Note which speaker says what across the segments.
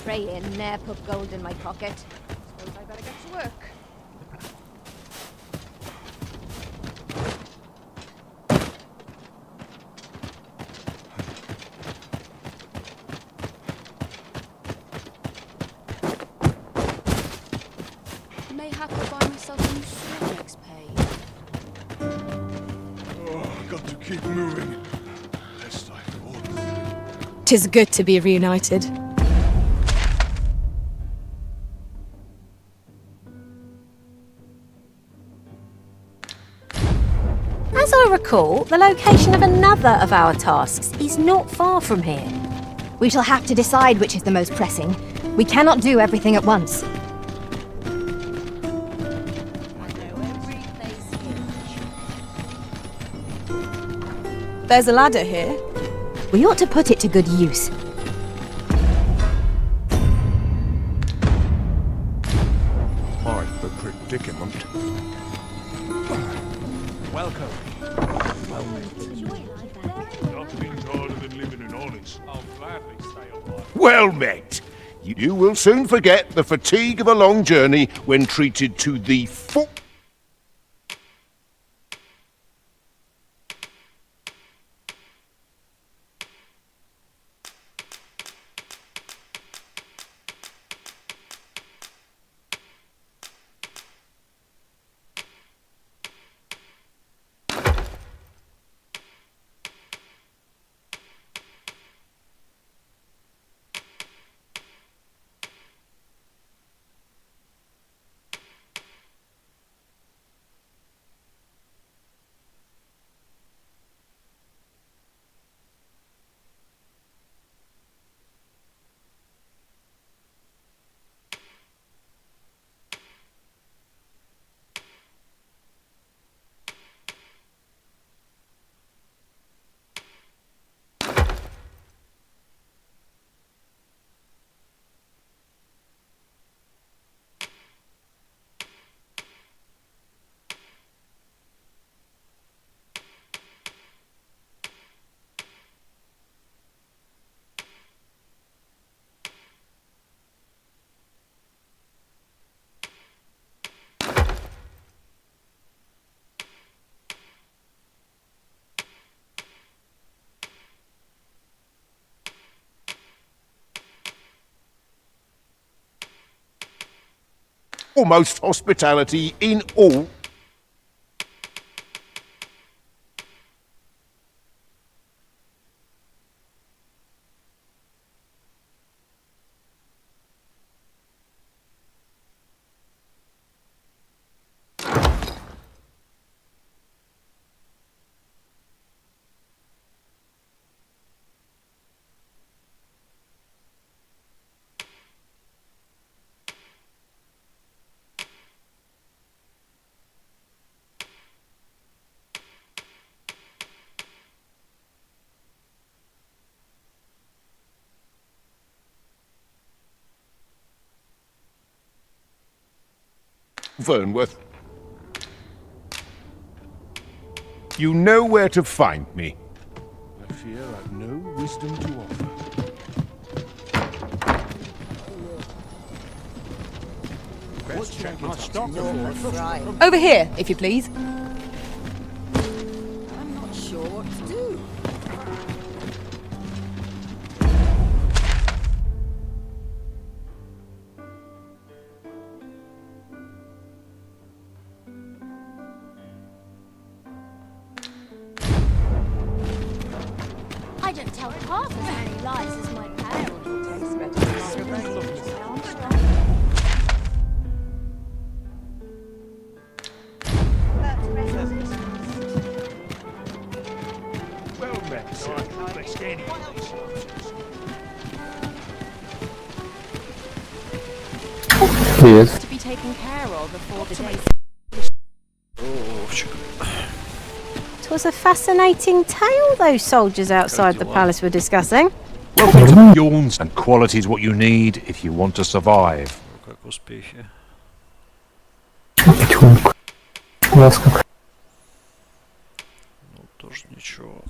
Speaker 1: praying, ne'er put gold in my pocket. Suppose I better get to work.
Speaker 2: Mayhap I'll buy myself a new sword next pay.
Speaker 3: Oh, got to keep moving. Lest I fall.
Speaker 4: 'Tis good to be reunited.
Speaker 5: As I recall, the location of another of our tasks is not far from here.
Speaker 1: We shall have to decide which is the most pressing. We cannot do everything at once.
Speaker 4: There's a ladder here.
Speaker 1: We ought to put it to good use.
Speaker 3: Quite the predicament.
Speaker 6: Welcome.
Speaker 3: Nothing's harder than living in honest.
Speaker 6: I'll gladly stay alive.
Speaker 7: Well met. You will soon forget the fatigue of a long journey when treated to the full. Almost hospitality in all. Vernworth. You know where to find me. I fear I've no wisdom to offer. Best check my stock before.
Speaker 4: Over here, if you please.
Speaker 2: I'm not sure what to do.
Speaker 1: I don't tell half as many lies as my pal.
Speaker 7: Well met, sir.
Speaker 2: To be taken care of before the day.
Speaker 5: 'Twas a fascinating tale those soldiers outside the palace were discussing.
Speaker 6: Welcome to Yawns, and quality is what you need if you want to survive.
Speaker 8: Как успехи?
Speaker 9: Потихоньку. Ласково.
Speaker 8: Ну, тоже ничего.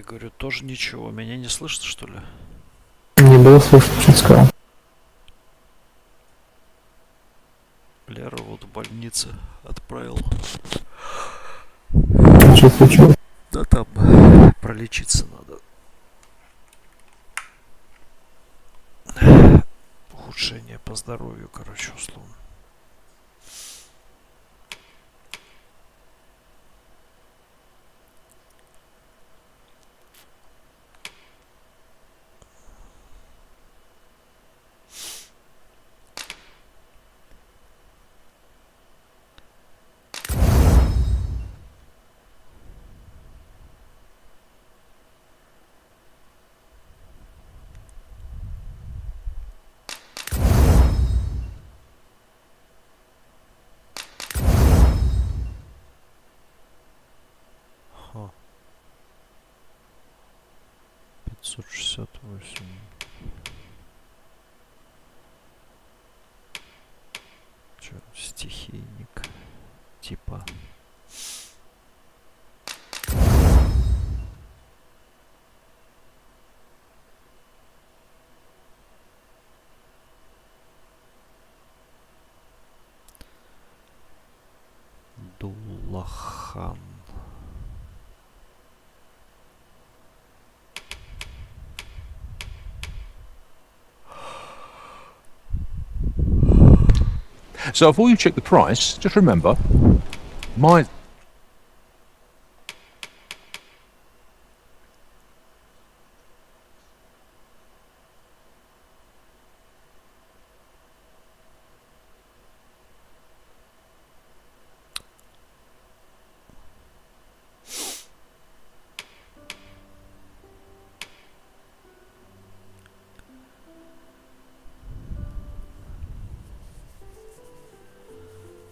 Speaker 8: говорю, тоже ничего. Меня не слышно, что ли?
Speaker 9: Не было слышно, что ты сказал.
Speaker 8: Лера вот в больнице отправил.
Speaker 9: Что случилось?
Speaker 8: Да там пролечиться надо. Ухудшение по здоровью, короче, условно. Ха. 568. Чё, стихийник. Типа. Дулахан.
Speaker 6: So before you check the price, just remember, my...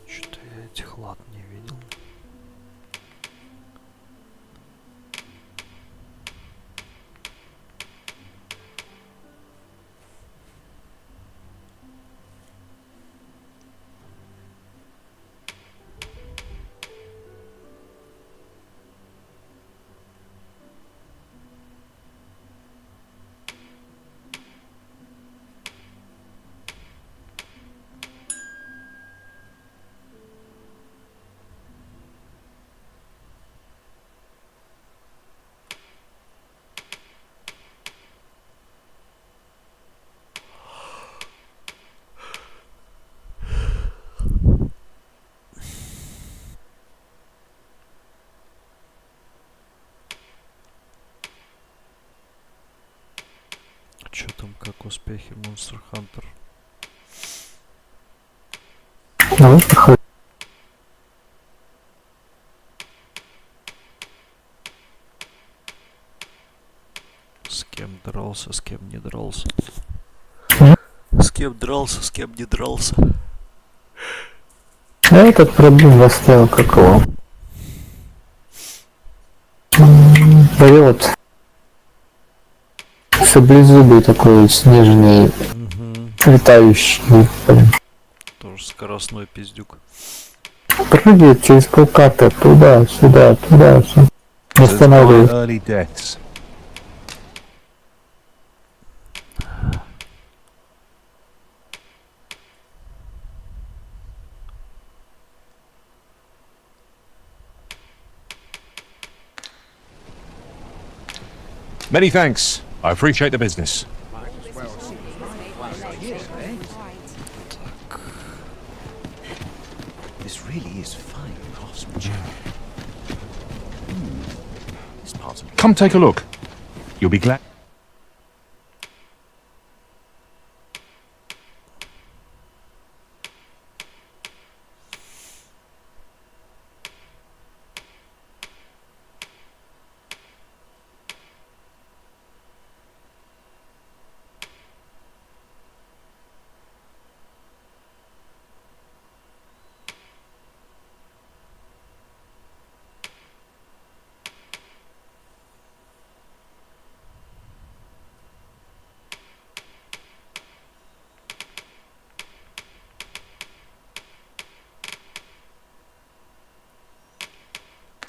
Speaker 8: Что-то я этих лад не видел. Чё там, как успехи Monster Hunter?
Speaker 9: Давай проходи.
Speaker 8: С кем дрался, с кем не дрался?
Speaker 9: М?
Speaker 8: С кем дрался, с кем не дрался?
Speaker 9: А этот проблем заставил какого? Полет. Саблезубый такой снежный, летающий. Блин.
Speaker 8: Тоже скоростной пиздюк.
Speaker 9: Прыгает через полкарты туда, сюда, туда, сюда. Не
Speaker 6: There's
Speaker 9: останавливает.
Speaker 6: early deaths. Many thanks. I appreciate the business.
Speaker 10: This really is fine craftsmanship. This part's a bit...
Speaker 6: Come take a look. You'll be glad.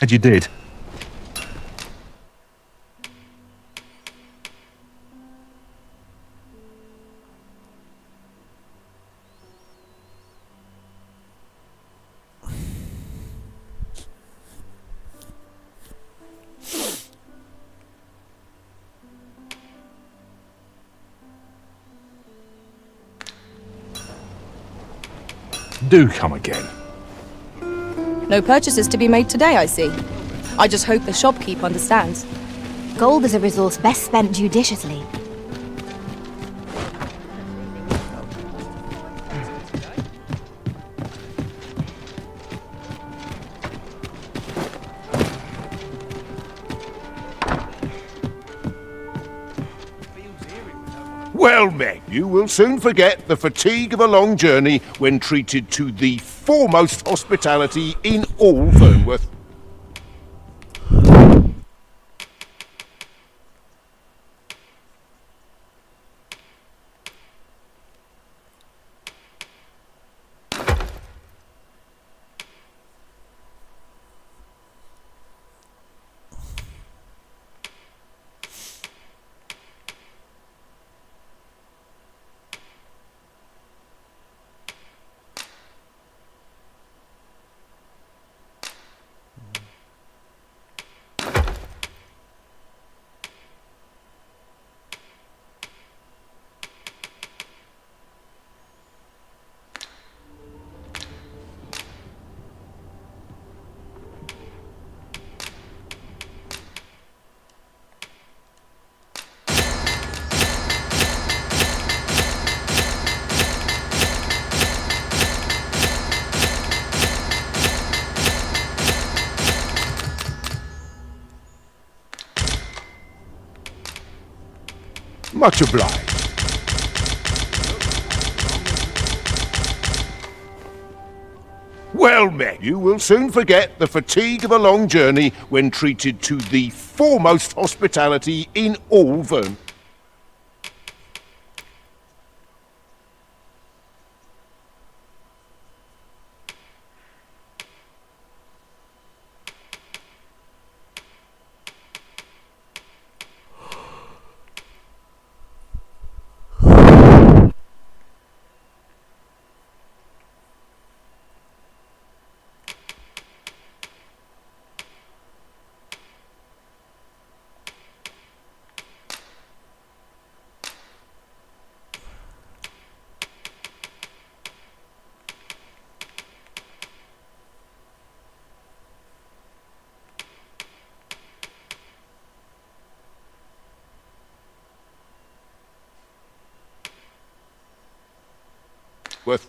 Speaker 6: And you did. do come again.
Speaker 4: No purchases to be made today, I see. I just hope the shopkeep understands.
Speaker 1: Gold is a resource best spent judiciously.
Speaker 7: Well met, you will soon forget the fatigue of a long journey when treated to the foremost hospitality in all Fernworth. Much obliged. Well met. You will soon forget the fatigue of a long journey when treated to the foremost hospitality in all Fern. Worth.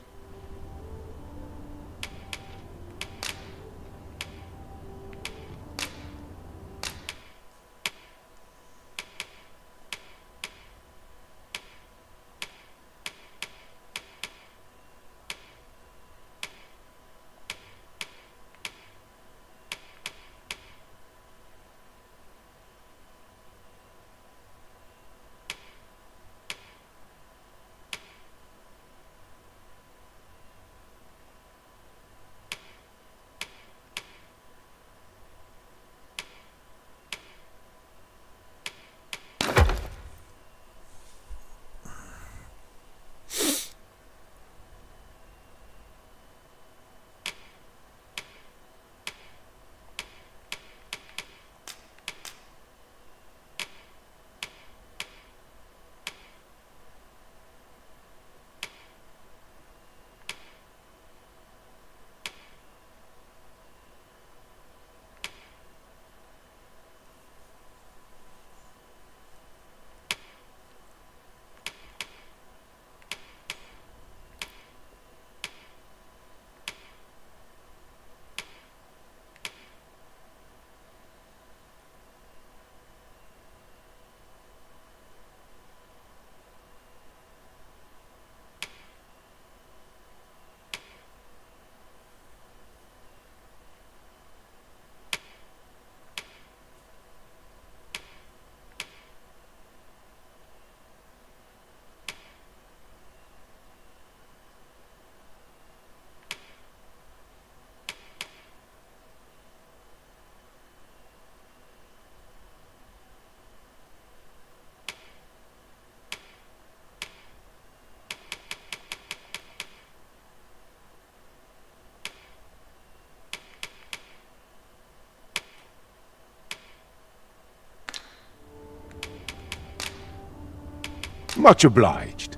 Speaker 7: Much obliged.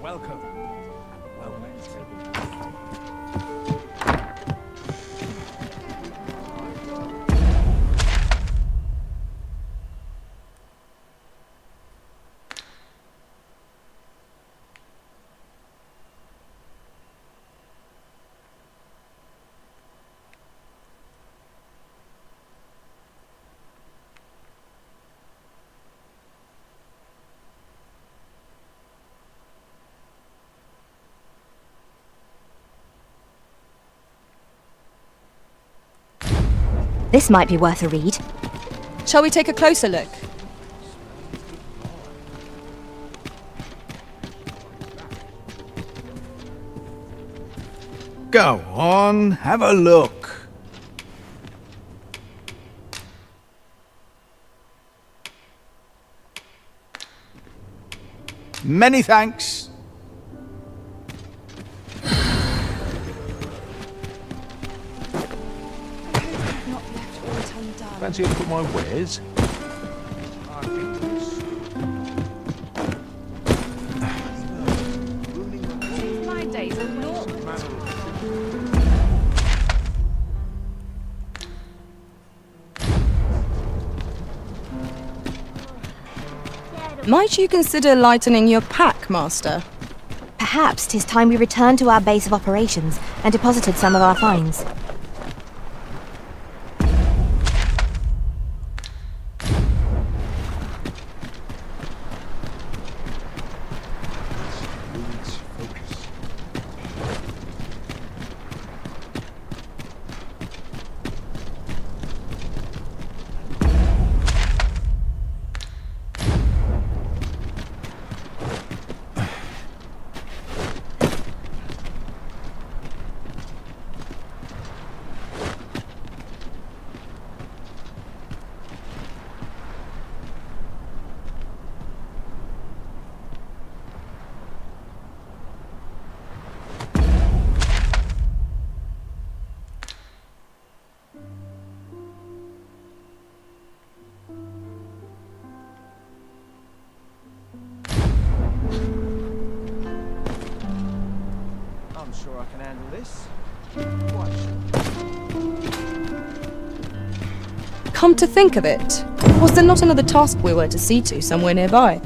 Speaker 3: Welcome. Well met.
Speaker 1: This might be worth a read.
Speaker 4: Shall we take a closer look?
Speaker 11: Go on, have a look. Many thanks.
Speaker 6: Fancy a look at my wares?
Speaker 1: My days are not.
Speaker 4: Might you consider lightening your pack, Master?
Speaker 1: Perhaps 'tis time we returned to our base of operations and deposited some of our finds.
Speaker 10: I'm sure I can handle this.
Speaker 4: Come to think of it, was there not another task we were to see to somewhere nearby?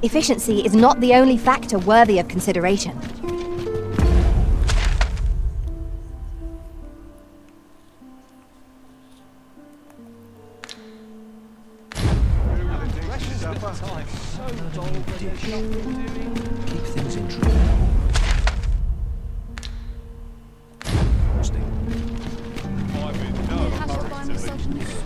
Speaker 1: Efficiency is not the only factor worthy of consideration.
Speaker 10: Keep things interesting.
Speaker 2: I have to buy myself a new suit.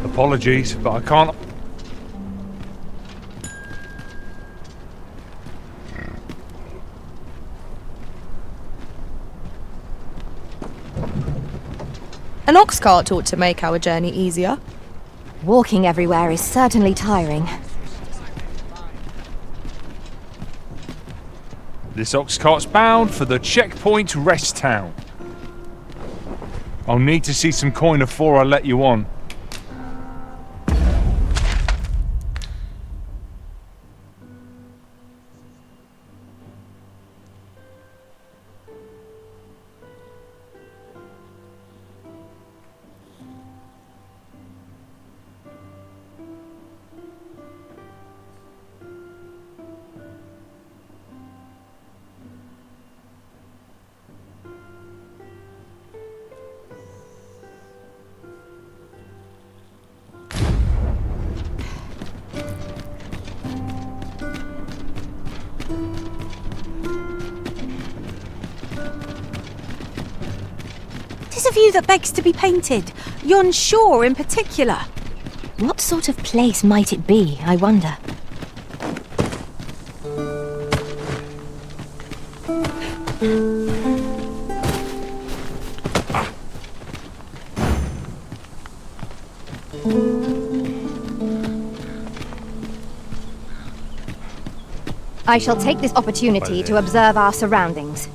Speaker 6: Apologies, but I can't.
Speaker 4: An ox cart ought to make our journey easier.
Speaker 1: Walking everywhere is certainly tiring.
Speaker 6: This ox cart's bound for the checkpoint rest town. I'll need to see some coin before I let you on.
Speaker 5: Tis a view that begs to be painted, yon shore in particular.
Speaker 1: What sort of place might it be, I wonder? I shall take this opportunity to observe our surroundings.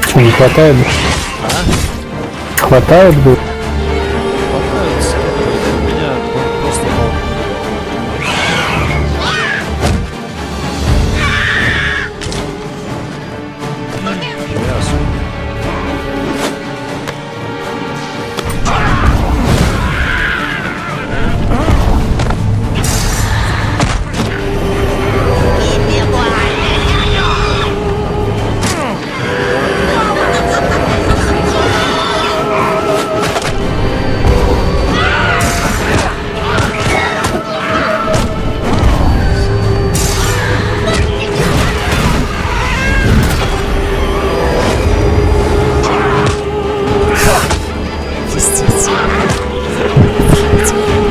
Speaker 9: Что, не хватает? Хватает бы?
Speaker 8: Хватает, у меня просто мало. Ясно.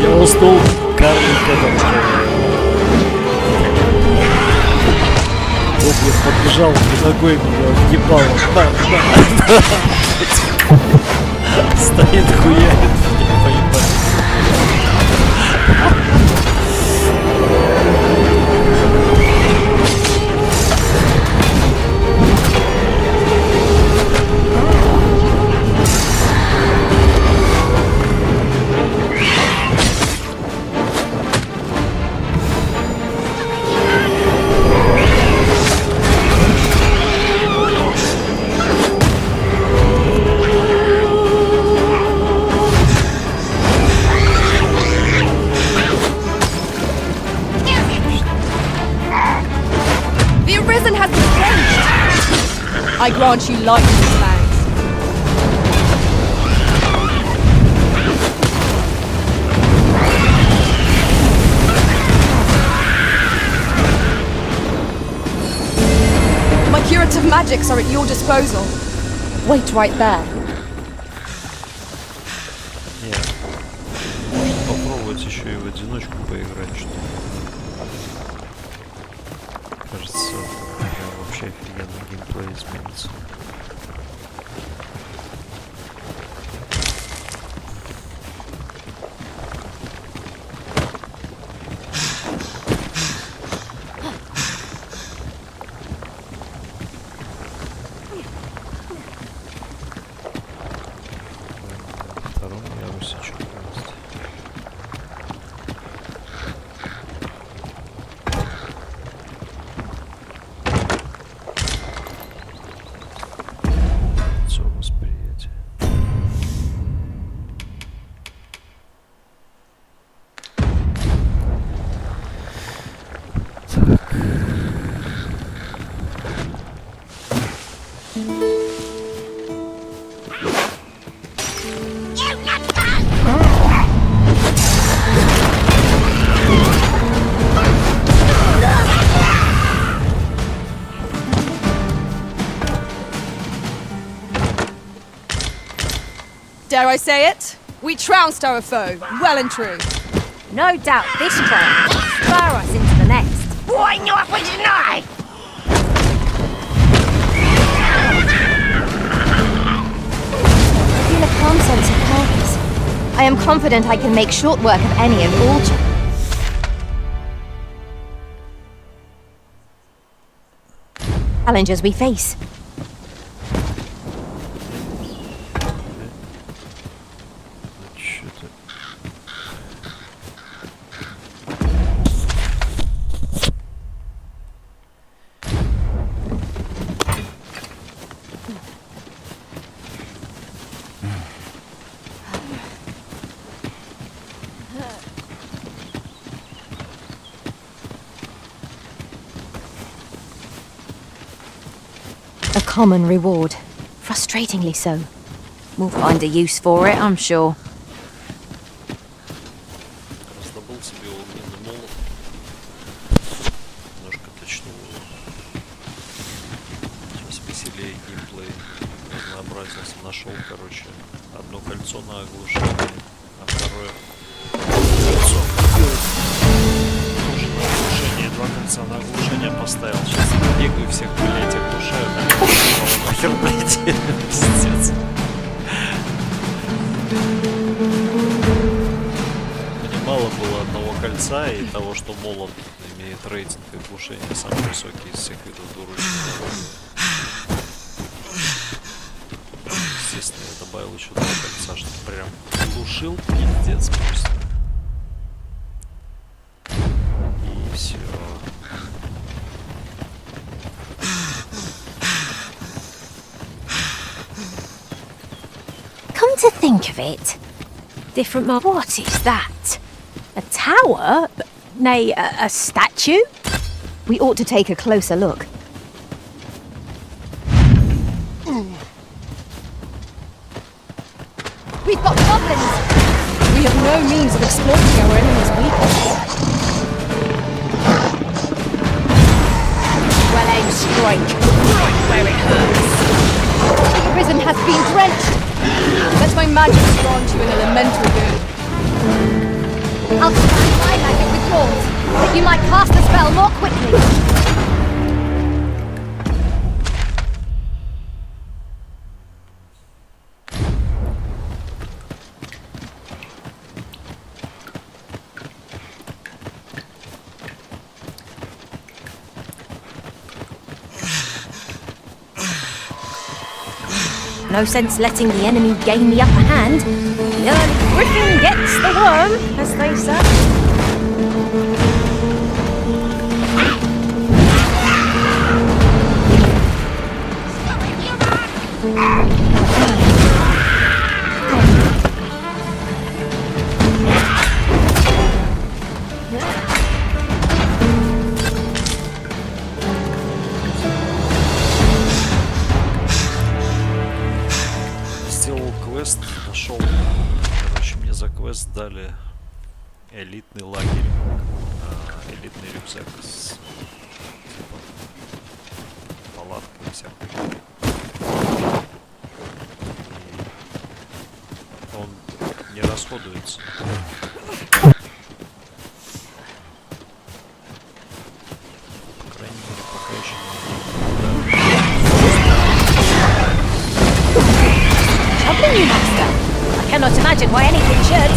Speaker 8: Я уснул, карлик этот. Вот я подбежал, ногой меня въебал. Стоит хуярит, меня поебать.
Speaker 4: The Arisen has been changed. I grant you lightning bangs. My curative magics are at your disposal. Wait right there.
Speaker 8: Нет. Может попробовать еще и в одиночку поиграть, что ли. Кажется, вообще офигенный геймплей изменится. На втором ярусе что-то есть. Восприятие.
Speaker 4: Dare I say it? We trounced our foe, well and true.
Speaker 1: No doubt this trial will spur us into the next. Why not with your knife? I feel a calm sense of purpose. I am confident I can make short work of any and all challenges we face.
Speaker 8: Что-то.
Speaker 1: A common reward. Frustratingly so. We'll find a use for it, I'm sure.
Speaker 8: Раздобыл себе огненный молот. Немножко точнее. Сейчас веселее геймплей. Разнообразился. Нашел, короче, одно кольцо на оглушение, а второе кольцо. Тоже на оглушение. Два кольца на оглушение поставил. Сейчас бегаю всех, блять, оглушаю. Нахер, блять. полетели. Пиздец. Мне мало было одного кольца и того, что молот имеет рейтинг и глушение самый высокий из всех видов двуручных. Естественно, я добавил еще 2 кольца, что прям глушил пиздец просто. И все.
Speaker 1: Come to think of it, different mob. What is that? A tower? Nay, a statue? We ought to take a closer look.
Speaker 4: We've got goblins! We have no means of exploiting our enemy's weakness.
Speaker 1: Well aimed strike, right where it hurts.
Speaker 4: The prison has been drenched! Let my magic grant you an elemental good.
Speaker 1: I'll combine my magic with yours, that you might cast the spell more quickly. No sense letting the enemy gain the upper hand. The early griffin gets the worm, as they say.
Speaker 8: Сделал квест, нашел. Короче, мне за квест дали элитный лагерь, элитный рюкзак с типа палаткой всякой. И он не расходуется. По крайней мере, пока еще не.
Speaker 1: Troubling you, master? I cannot imagine why anything should.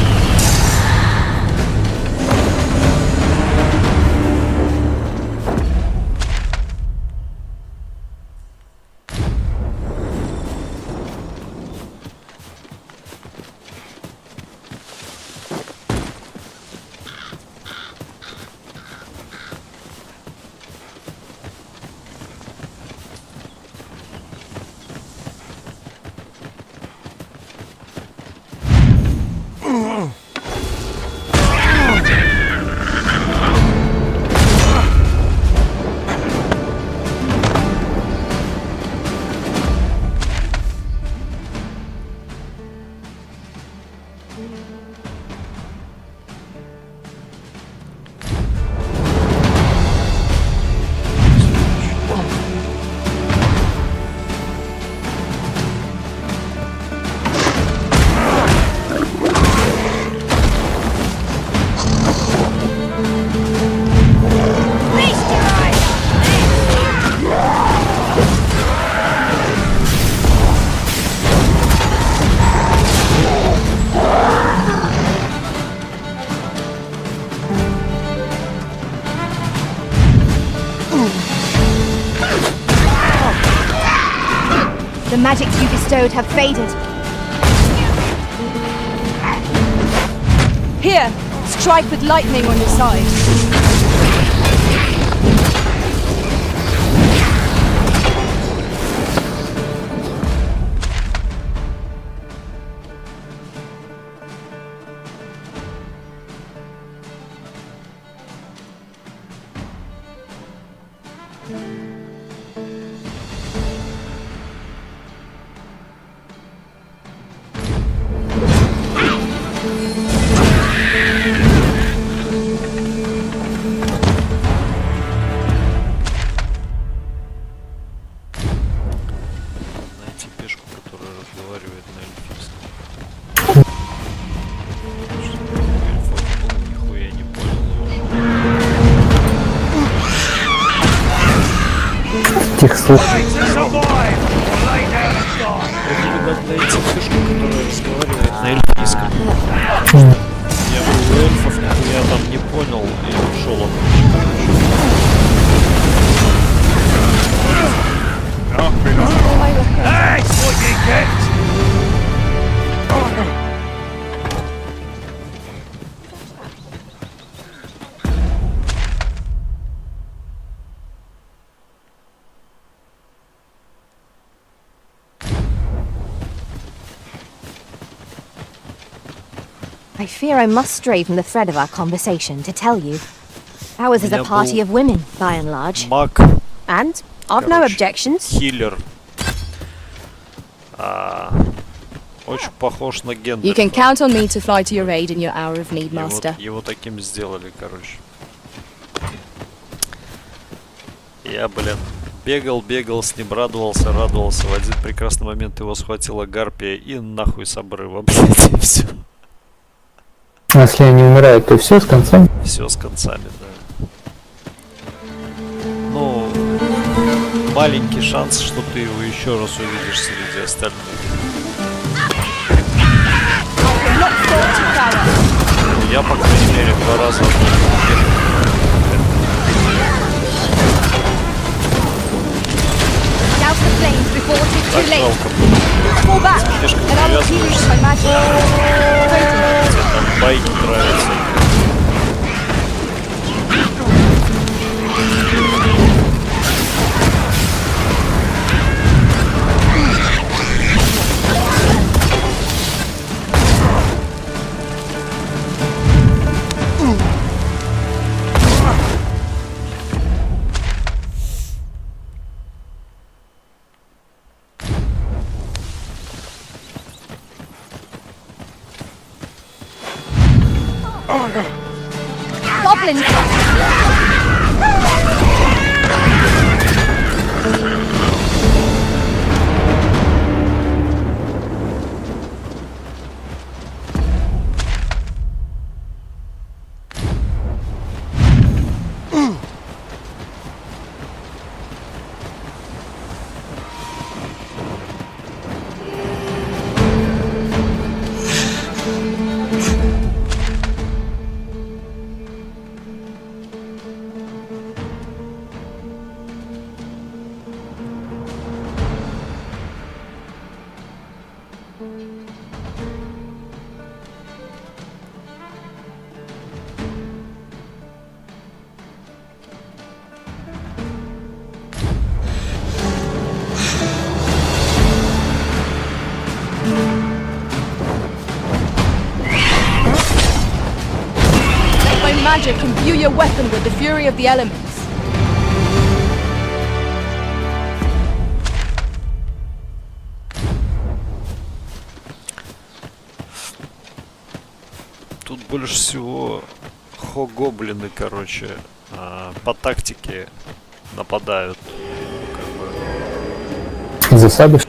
Speaker 1: The magics you bestowed have faded.
Speaker 4: Here, strike with lightning on your side.
Speaker 8: Найти пешку, которая разговаривает на эльфийском. Эльфов был, нихуя не понял уже.
Speaker 9: Тих слов.
Speaker 3: Survive or lay down
Speaker 8: найти фишку, которая разговаривает на эльфийском. Я был у эльфов, я там не понял и ушел от
Speaker 1: I fear I must stray from the thread of our conversation to tell you. Ours is a party of women, by and large.
Speaker 8: Маг.
Speaker 1: And I've no objections.
Speaker 8: Хиллер. Очень похож на Гендальфа.
Speaker 4: You can count on me to fly to your aid in your hour of need, Master.
Speaker 8: Его таким сделали, короче. Я, бегал с ним, радовался. В один прекрасный момент его схватила гарпия и нахуй с обрыва, блядь, и все.
Speaker 9: А если они умирают, то все с концами?
Speaker 8: Все с концами, да. Ну, маленький шанс, что ты его еще раз увидишь среди остальных. Я, по крайней мере, 2 раза так жалко. Слишком привязываешься. Тебе там байки нравятся.
Speaker 1: Goblins!
Speaker 4: Magic imbue your weapon with the fury of the elements.
Speaker 8: Тут больше всего гоблины, короче, по тактике нападают.
Speaker 9: Засады?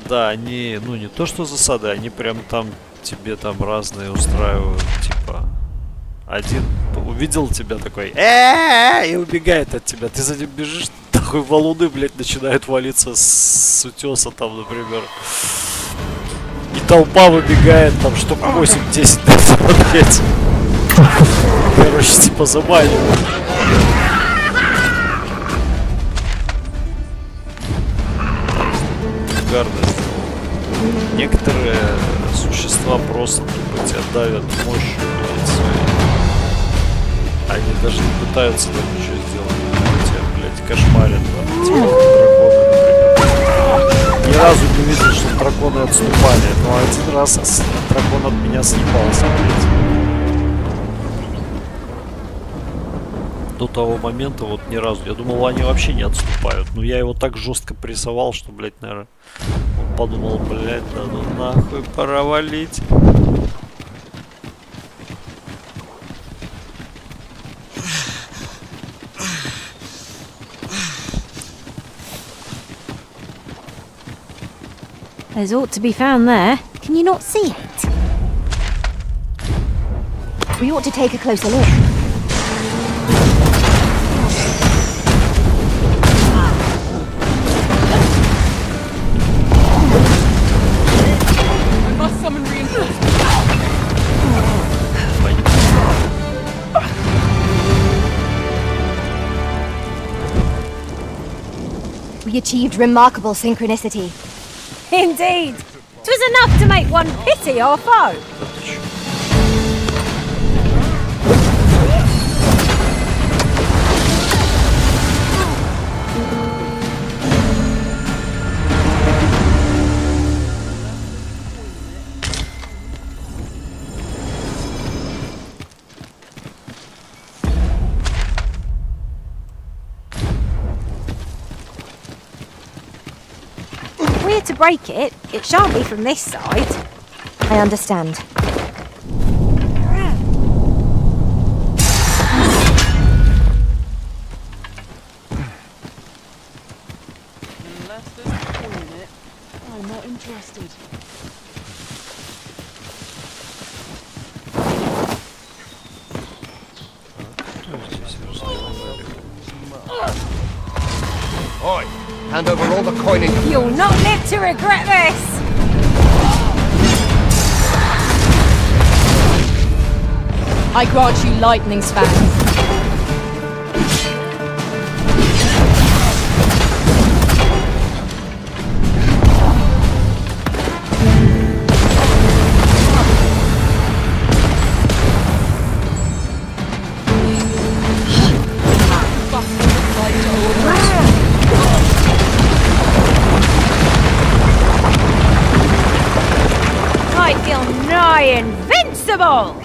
Speaker 8: Да, они, ну не то что засады, они прям там тебе там разные устраивают, типа. Один увидел тебя такой, и убегает от тебя. Ты за ним бежишь, такой валуны, блядь, начинают валиться с утеса там, например. И толпа выбегает, там штук 8-10 блядь. Короче, типа заманивают. Гарно. Некоторые существа просто тупо тебя давят мощью, блядь, своей. Они даже не пытаются там ничего сделать. Тебя, блядь, кошмарят. Типа драконы, например. Ни разу не видел, что драконы отступали. Но один раз дракон от меня съебался, блядь. До того момента вот ни разу. Я думал, они вообще не отступают. Но я его так жестко прессовал, что, блядь, наверное, он подумал, блядь, да ну нахуй, пора валить.
Speaker 5: There's ought to be found there.
Speaker 1: Can you not see it? We ought to take a closer look. We achieved remarkable synchronicity.
Speaker 5: Indeed. 'Twas enough to make one pity our foe. If we're to break it, it shan't be from this side.
Speaker 1: I understand.
Speaker 2: Unless there's a hole in it, I'm not interested.
Speaker 7: Oi, hand over all the coinage.
Speaker 5: You'll not live to regret this.
Speaker 4: I grant you lightning spans.
Speaker 5: I feel nigh invincible.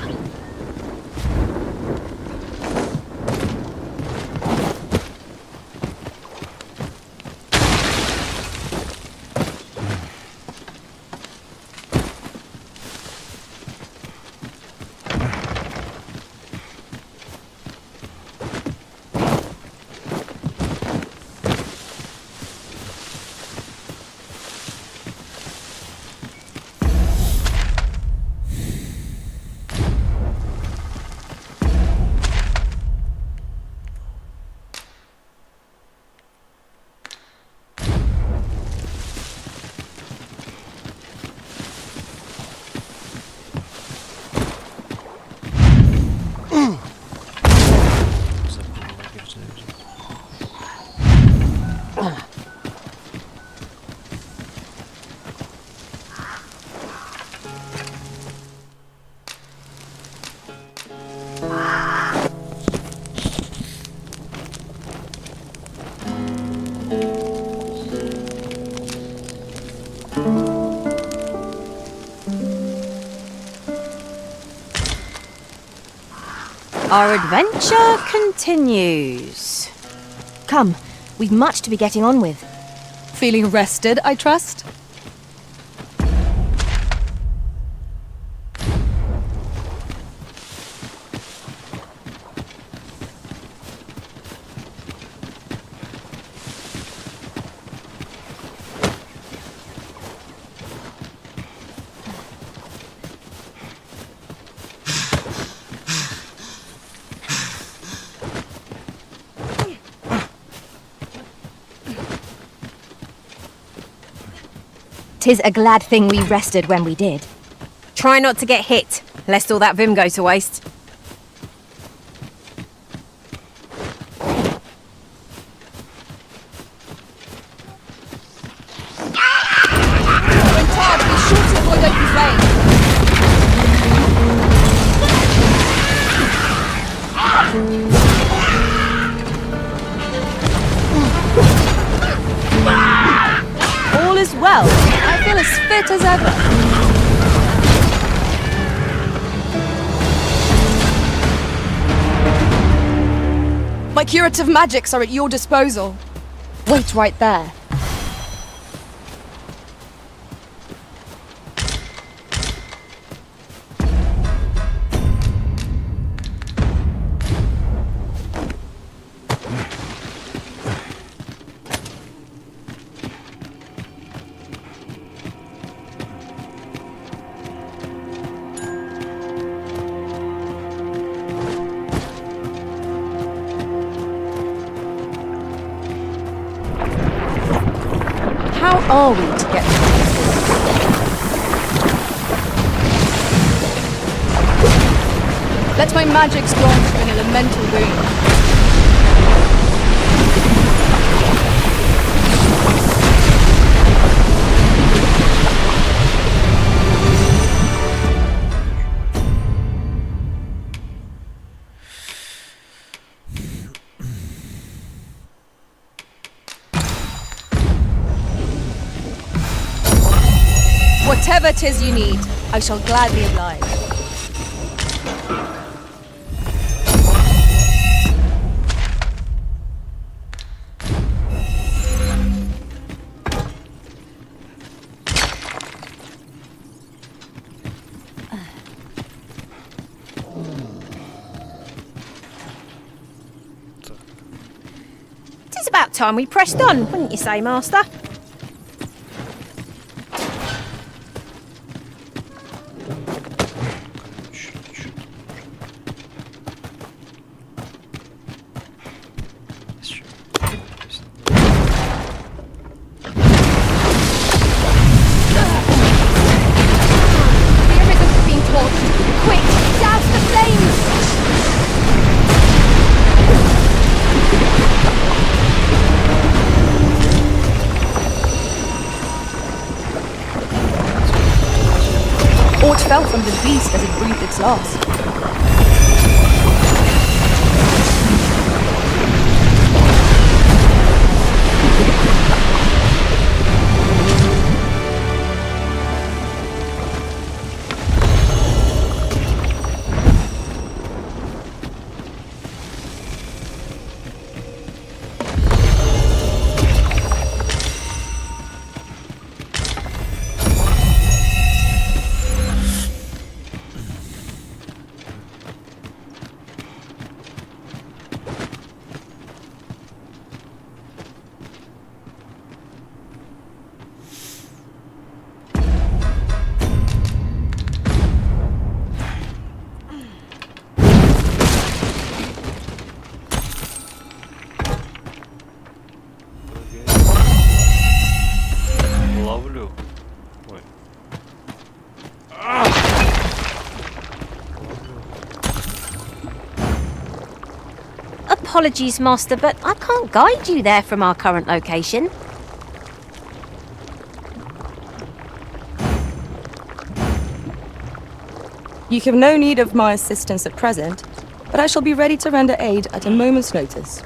Speaker 5: Our adventure continues.
Speaker 1: Come, we've much to be getting on with.
Speaker 4: Feeling rested, I trust?
Speaker 1: Tis a glad thing we rested when we did.
Speaker 5: Try not to get hit, lest all that vim go to waste.
Speaker 4: When tired, be sure to avoid open flame.
Speaker 5: All is well.
Speaker 4: I feel as fit as ever. My curative magics are at your disposal. Wait right there. How are we to get to this? Let my magics grant you an elemental boon. Whatever 'tis you need, I shall gladly oblige.
Speaker 5: It's about time we pressed on, wouldn't you say, Master?
Speaker 4: Aught fell from the beast as it breathed its last.
Speaker 8: Ловлю. Ой.
Speaker 5: Apologies, Master, but I can't guide you there from our current location.
Speaker 4: You have no need of my assistance at present, but I shall be ready to render aid at a moment's notice.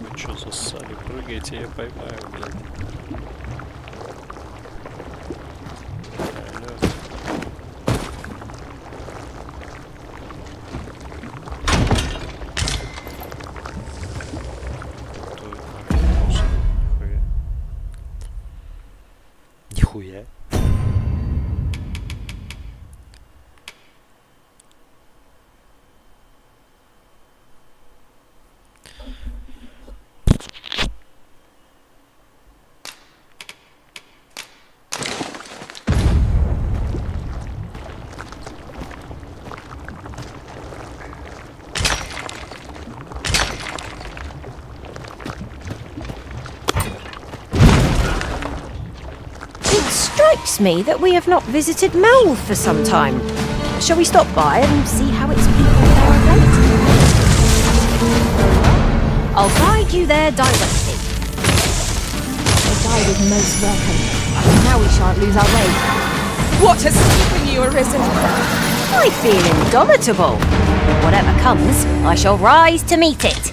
Speaker 8: Вы чё зассали? Прыгайте, я поймаю, блядь. Нихуя.
Speaker 5: Strikes me that we have not visited Mel for some time. Shall we stop by and see how its people fare of late? I'll guide you there directly.
Speaker 1: The guide is most welcome. Now we shan't lose our way.
Speaker 4: What has taken you arisen?
Speaker 5: I feel indomitable. Whatever comes, I shall rise to meet it.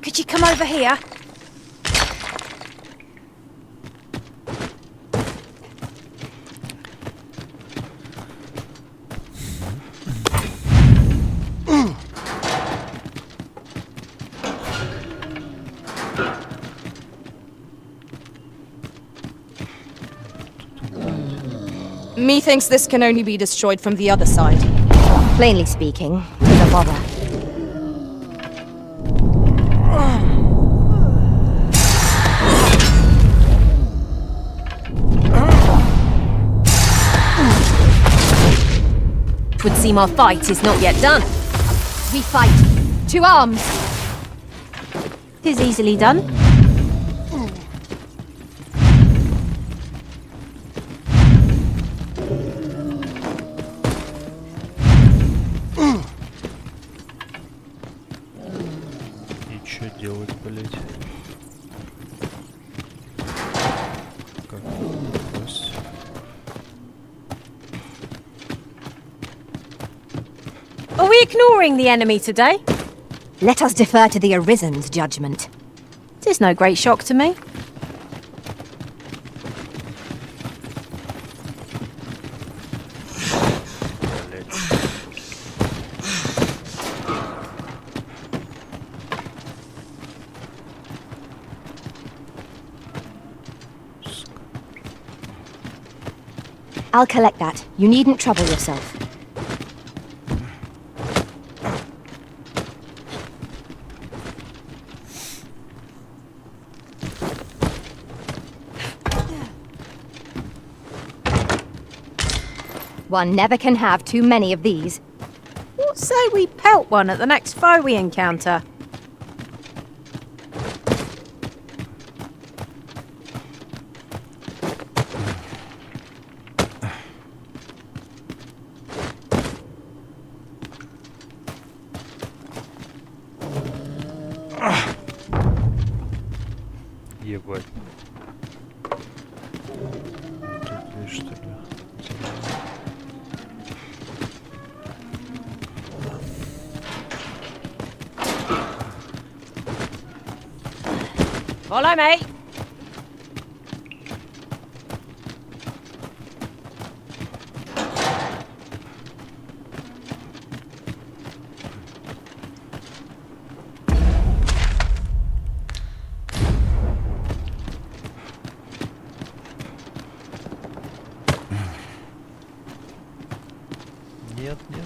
Speaker 5: Could you come over here?
Speaker 4: Methinks this can only be destroyed from the other side.
Speaker 5: Plainly speaking, it's a bother. Would seem our fight is not yet done.
Speaker 1: We fight. To arms.
Speaker 5: Is easily done.
Speaker 8: И чё делать, блять?
Speaker 1: we ignoring the enemy today?
Speaker 5: Let us defer to the Arisen's judgment.
Speaker 1: It is no great shock to me.
Speaker 5: I'll collect that. You needn't trouble yourself. One never can have too many of these.
Speaker 1: What say we pelt one at the next foe we encounter?
Speaker 8: Ебать. Тут есть, что ли?
Speaker 1: Follow me.
Speaker 8: Нет, нет.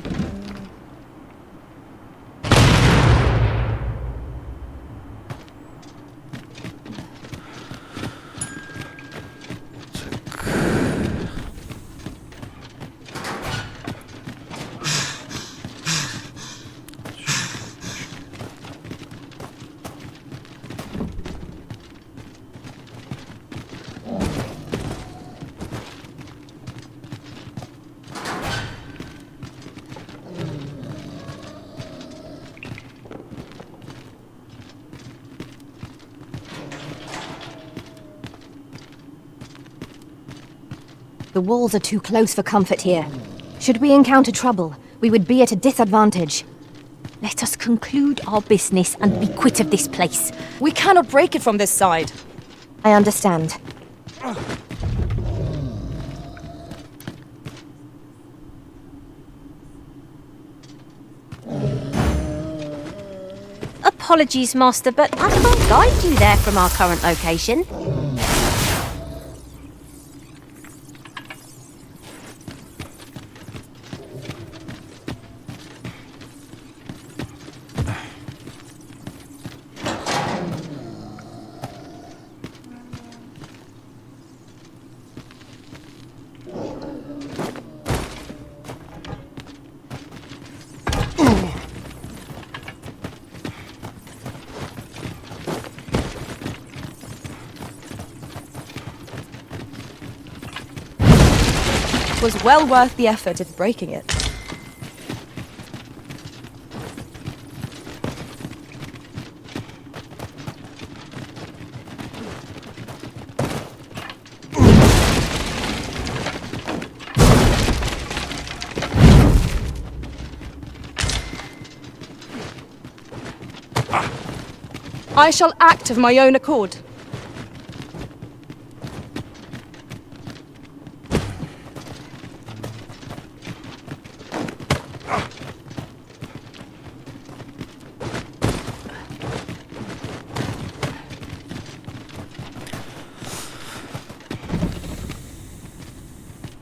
Speaker 5: The walls are too close for comfort here. Should we encounter trouble, we would be at a disadvantage.
Speaker 1: Let us conclude our business and be quit of this place.
Speaker 4: We cannot break it from this side.
Speaker 5: I understand.
Speaker 1: Apologies, Master, but I can't guide you there from our current location.
Speaker 4: It was well worth the effort of breaking it. I shall act of my own accord.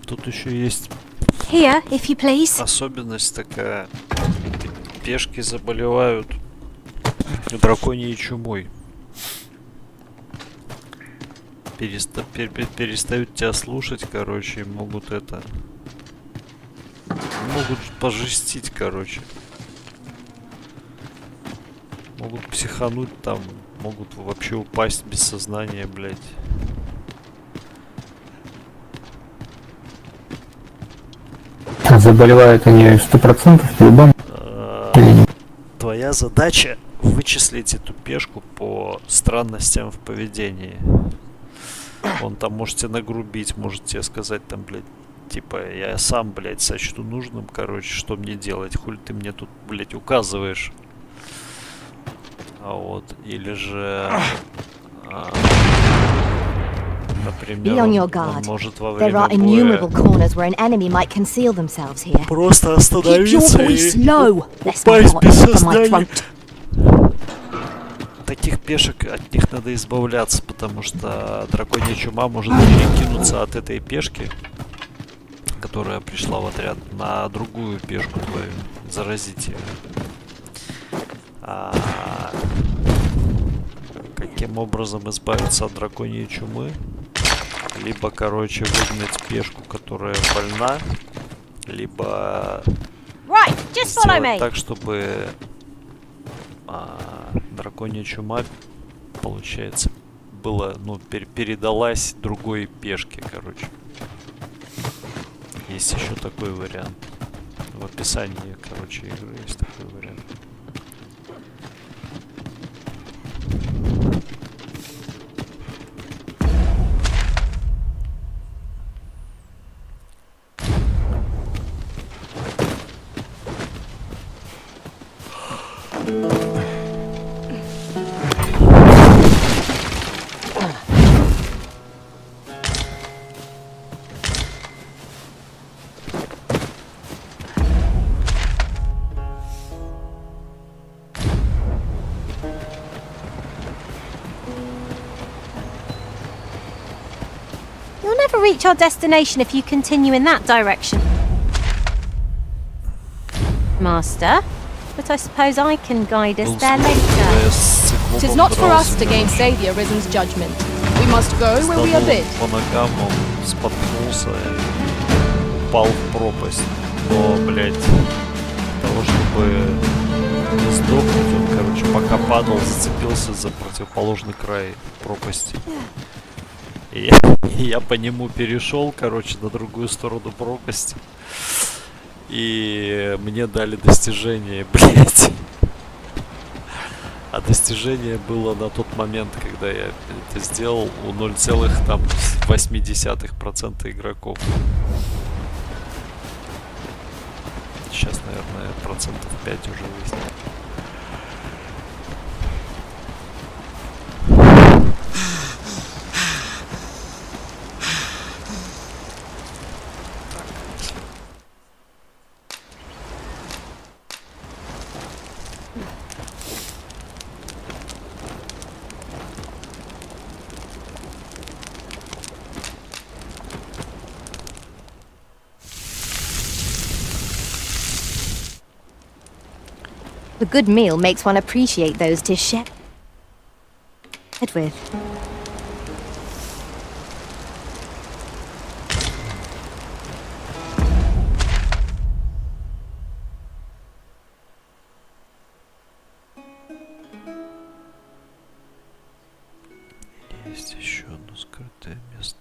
Speaker 8: Тут еще есть
Speaker 1: Here, if you please.
Speaker 8: особенность такая. Пешки заболевают драконьей чумой. Перестают тебя слушать, короче, и могут это... Могут пожестить, короче. Могут психануть там, могут вообще упасть без сознания, блядь.
Speaker 9: Заболевают они 100% по-любому.
Speaker 8: Твоя задача вычислить эту пешку по странностям в поведении. Он там может тебе нагрубить, может тебе сказать там, блядь, Типа, я сам, блядь, сочту нужным, короче, что мне делать? Хули ты мне тут, блядь, указываешь? А вот, или же... например,
Speaker 1: Be on your
Speaker 8: он
Speaker 1: guard.
Speaker 8: может во
Speaker 1: There
Speaker 8: время
Speaker 1: are innumerable corners where an enemy might conceal themselves here.
Speaker 8: просто
Speaker 1: Keep your
Speaker 8: остановиться
Speaker 1: voice
Speaker 8: и
Speaker 1: low, lest my
Speaker 8: упасть
Speaker 1: heart
Speaker 8: без
Speaker 1: drop from my
Speaker 8: сознания.
Speaker 1: throat.
Speaker 8: Таких пешек, от них надо избавляться, потому что драконья чума может перекинуться от этой пешки, которая пришла в отряд, на другую пешку твою, заразить ее. Каким образом избавиться от драконьей чумы? Либо, короче, выгнать пешку, которая больна, либо
Speaker 5: Right, just follow
Speaker 8: сделать
Speaker 5: me.
Speaker 8: так, чтобы драконья чума, получается, передалась другой пешке, короче. Есть еще такой вариант. В описании, короче, игры есть такой вариант.
Speaker 1: You'll never reach our destination if you continue in that direction. Master, but I suppose I can guide us there later.
Speaker 4: It is not for us to gainsay the Arisen's judgment. We must go where we are bid.
Speaker 8: По ногам он споткнулся и упал в пропасть. Но, блядь, для того, чтобы не сдохнуть, он, короче, пока падал, зацепился за противоположный край пропасти. И я по нему перешел, короче, на другую сторону пропасти. И мне дали достижение, блядь. А достижение было на тот момент, когда я это сделал, у 0,8% игроков. Сейчас, наверное, процентов 5 уже есть.
Speaker 1: The good meal makes one appreciate those 'tis shared with.
Speaker 8: Есть еще одно скрытое место.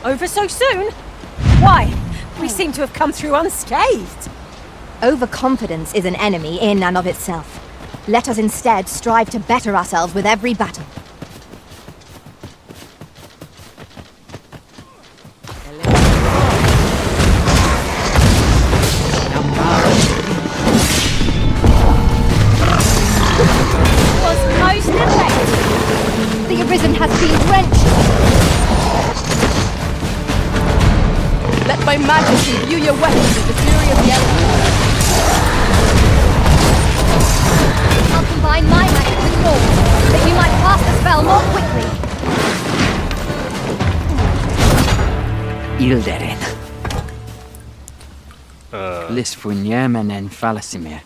Speaker 5: Over so soon? Why? We seem to have come through unscathed.
Speaker 1: Overconfidence is an enemy in and of itself. Let us instead strive to better ourselves with every battle.
Speaker 5: Was most effective.
Speaker 1: The Arisen has been drenched.
Speaker 4: Let my majesty view your weapons with the fury of the elements.
Speaker 1: I'll combine my magic with yours, that you might pass the spell more quickly.
Speaker 10: Ilderin. Lisfunjemenen Falasimir.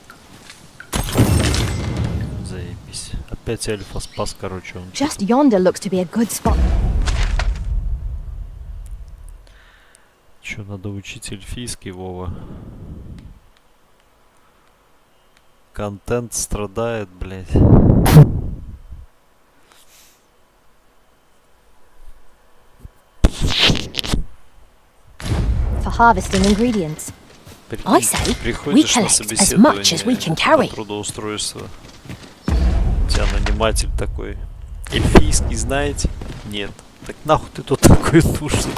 Speaker 8: Заебись. Опять эльфа спас, короче, он.
Speaker 1: Just yonder looks to be a good spot.
Speaker 8: Че, надо учить эльфийский, Вова? Контент страдает, блядь.
Speaker 5: harvesting ingredients.
Speaker 1: I say, we
Speaker 8: Приходишь на
Speaker 1: collect as much as we can
Speaker 8: собеседование
Speaker 1: carry.
Speaker 8: на трудоустройство. У тебя наниматель такой. Эльфийский знаете? Нет. Так нахуй ты тут такой нужен?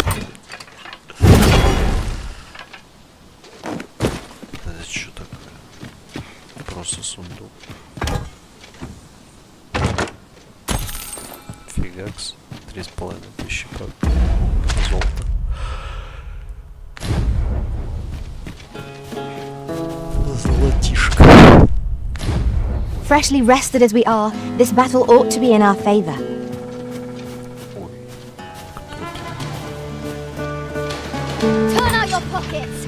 Speaker 8: Это что такое? Просто сундук. Фигакс. 3500 как. Золото. Золотишко.
Speaker 5: Freshly rested as we are, this battle ought to be in our favor.
Speaker 2: Turn out your pockets!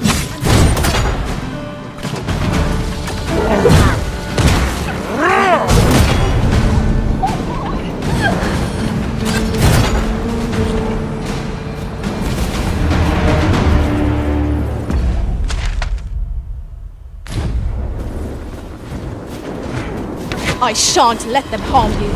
Speaker 4: I shan't let them harm you.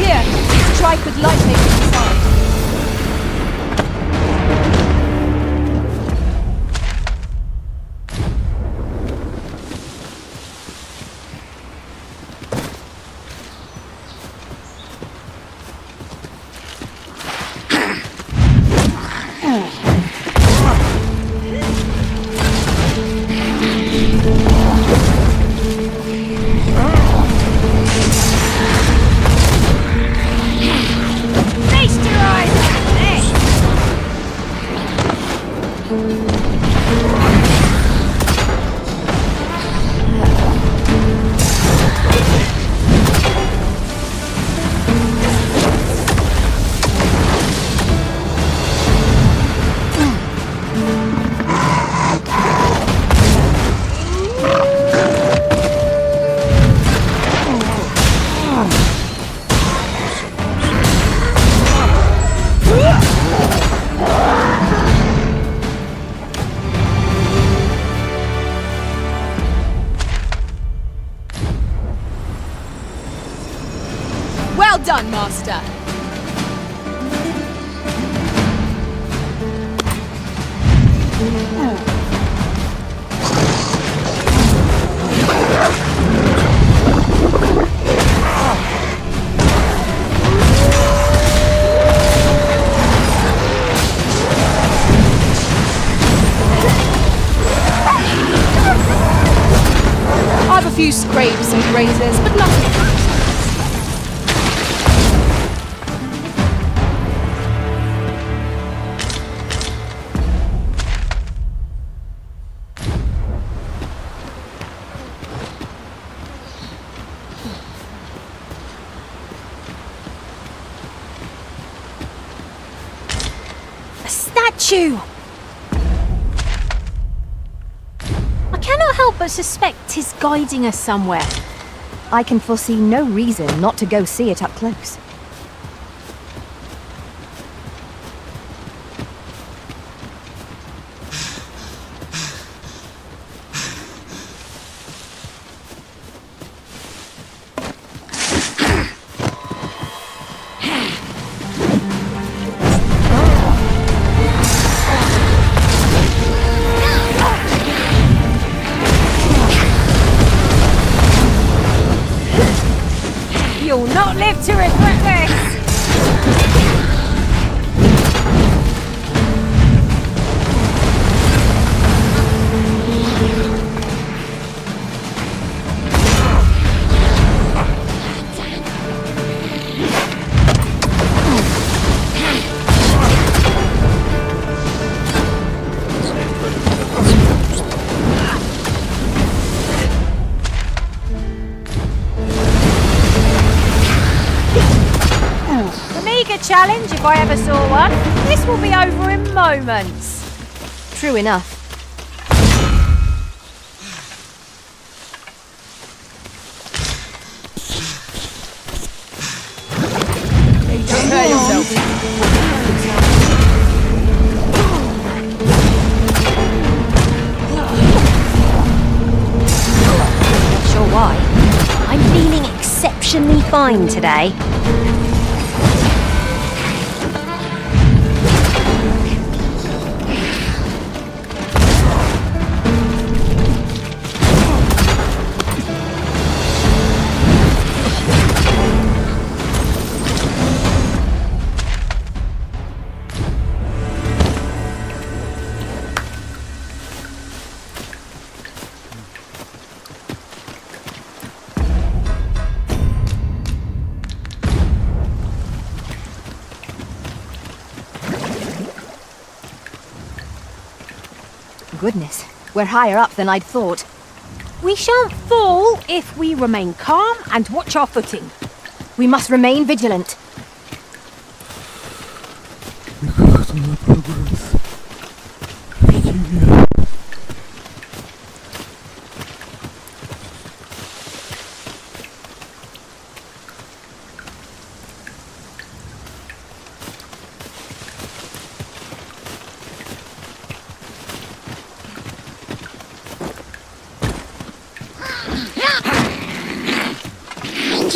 Speaker 4: Here, strike with light making inside. Well done, Master. I've a few scrapes and grazes, but nothing.
Speaker 1: Statue! I cannot help but suspect 'tis guiding us somewhere.
Speaker 5: I can foresee no reason not to go see it up close.
Speaker 1: You'll not live to regret this! if I ever saw one. This will be over in moments.
Speaker 5: True enough.
Speaker 4: Prepare yourself.
Speaker 5: Not sure why. I'm feeling exceptionally fine today. Goodness, we're higher up than I'd thought.
Speaker 1: We shan't fall if we remain calm and watch our footing.
Speaker 5: We must remain vigilant.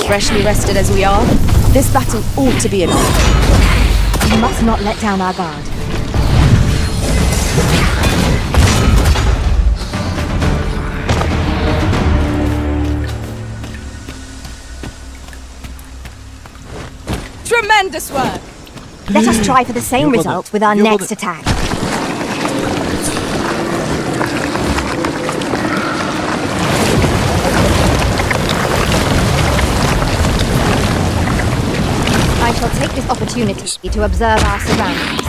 Speaker 4: Freshly rested as we are, this battle ought to be enough.
Speaker 5: We must not let down our guard.
Speaker 4: Tremendous work!
Speaker 5: Let us try for the same result with our next attack. I shall take this opportunity to observe our surroundings.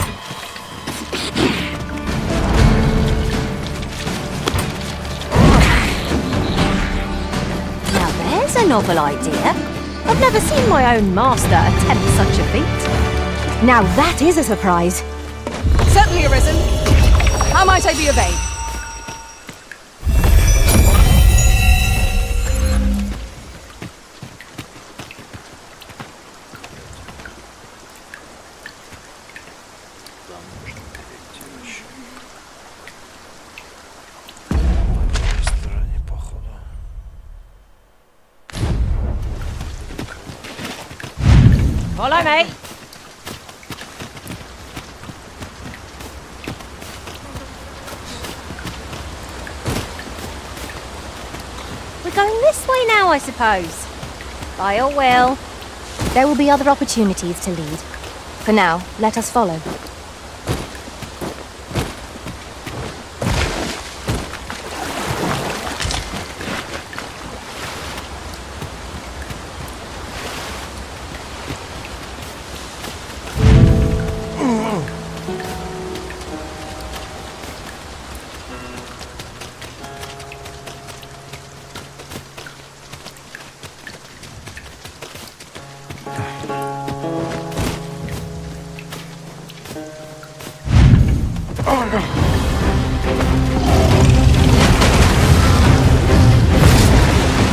Speaker 1: Now there's a novel idea. I've never seen my own master attempt such a feat.
Speaker 5: Now that is a surprise.
Speaker 4: Certainly arisen. How might I be obeyed?
Speaker 1: Follow me. We're going this way now, I suppose. By your will.
Speaker 5: There will be other opportunities to lead. For now, let us follow.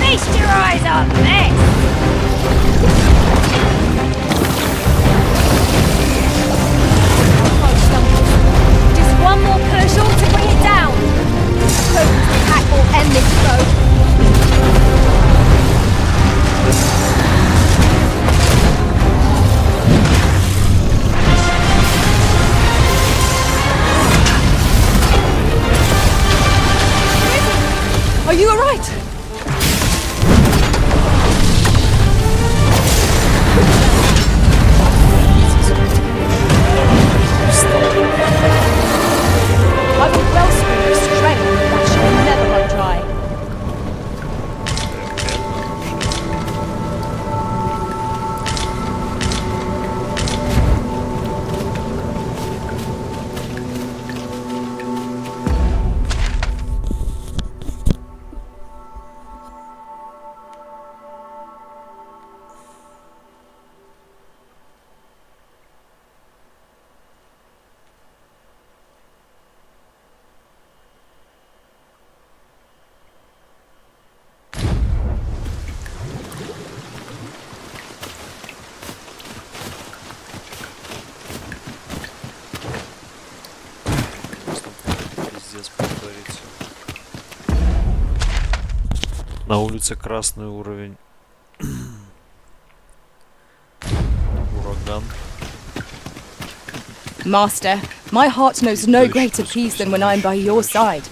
Speaker 1: Feast your eyes on this! Just one more push, all to bring it down. Hope the attack will end this road.
Speaker 4: Are you alright?
Speaker 8: пиздец повторится. На улице красный уровень. Ураган.
Speaker 4: Master, my heart knows no greater peace than when I am by your side.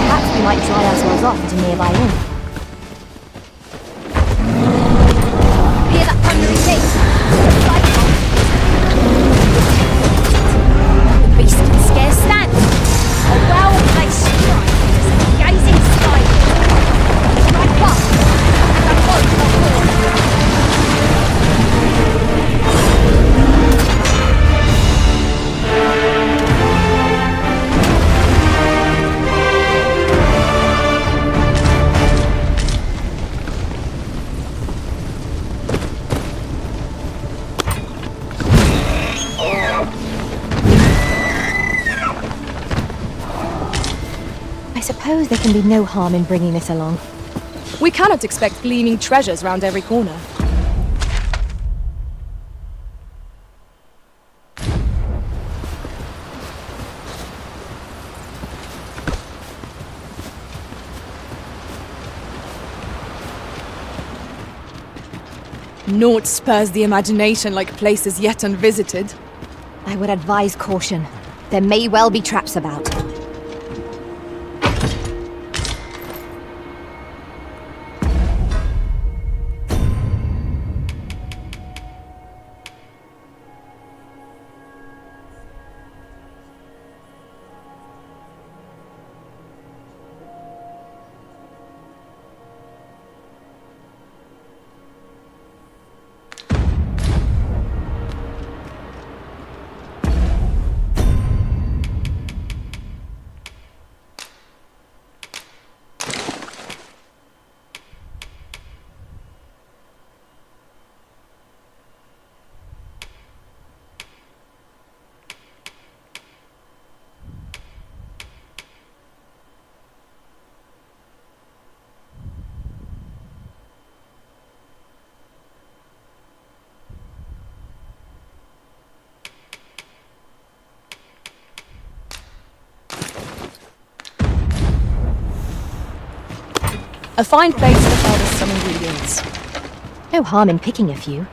Speaker 1: Perhaps we might dry ourselves off at a nearby inn. Hear that thundering gate? The beast can scarce stand. A well-placed strike is a gazing sky. Strike up, and a boat on board. I suppose there can be no harm in bringing this along.
Speaker 4: We cannot expect gleaming treasures round every corner. Naught spurs the imagination like places yet unvisited.
Speaker 1: I would advise caution. There may well be traps about.
Speaker 4: A fine place to harvest some ingredients.
Speaker 5: No harm in picking a few.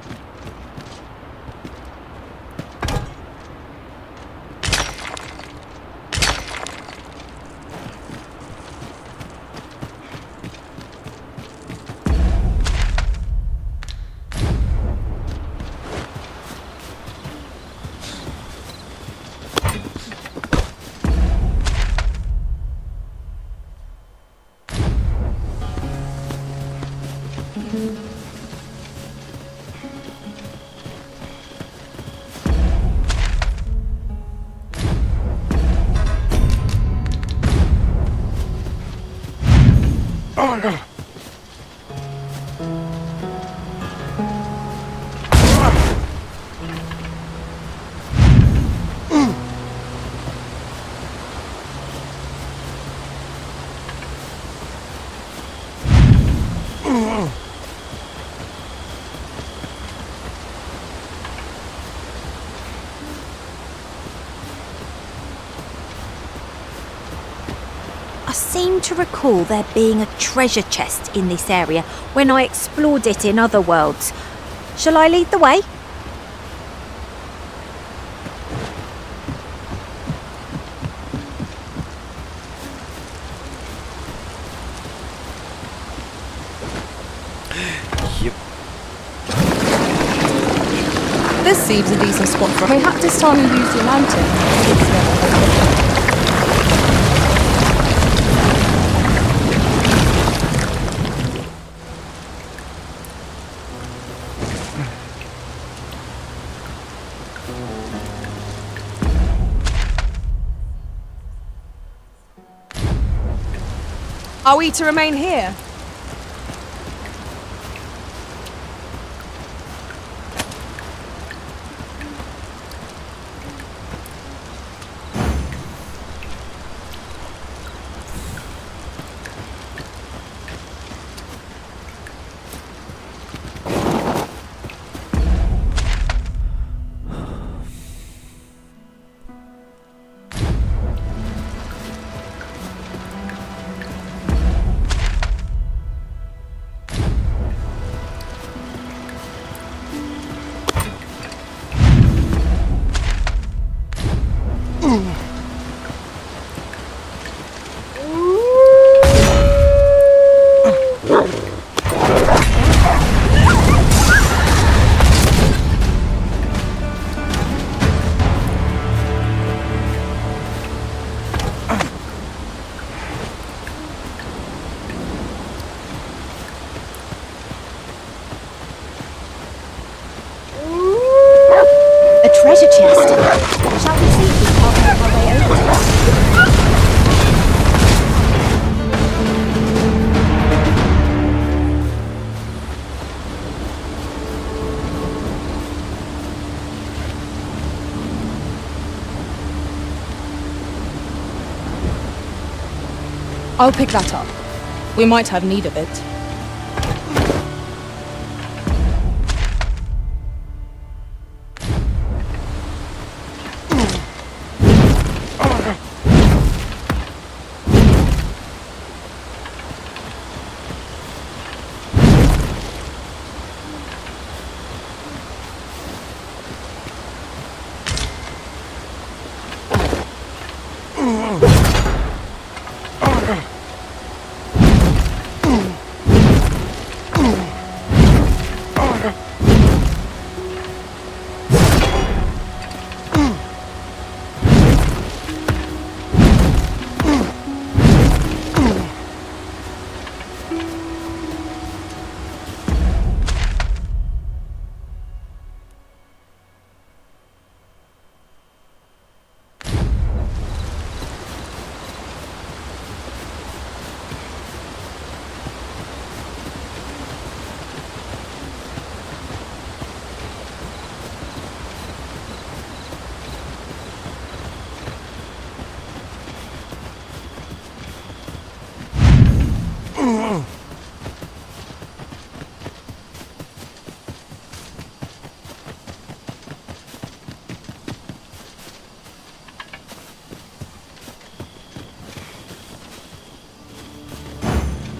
Speaker 5: I seem to recall there being a treasure chest in this area when I explored it in other worlds. Shall I lead the way?
Speaker 4: This seems a decent spot for. Mayhap this time you use your lantern. Are we to remain here?
Speaker 5: Treasure chest. Shall we see if we can't make our way over to it?
Speaker 4: I'll pick that up. We might have need of it.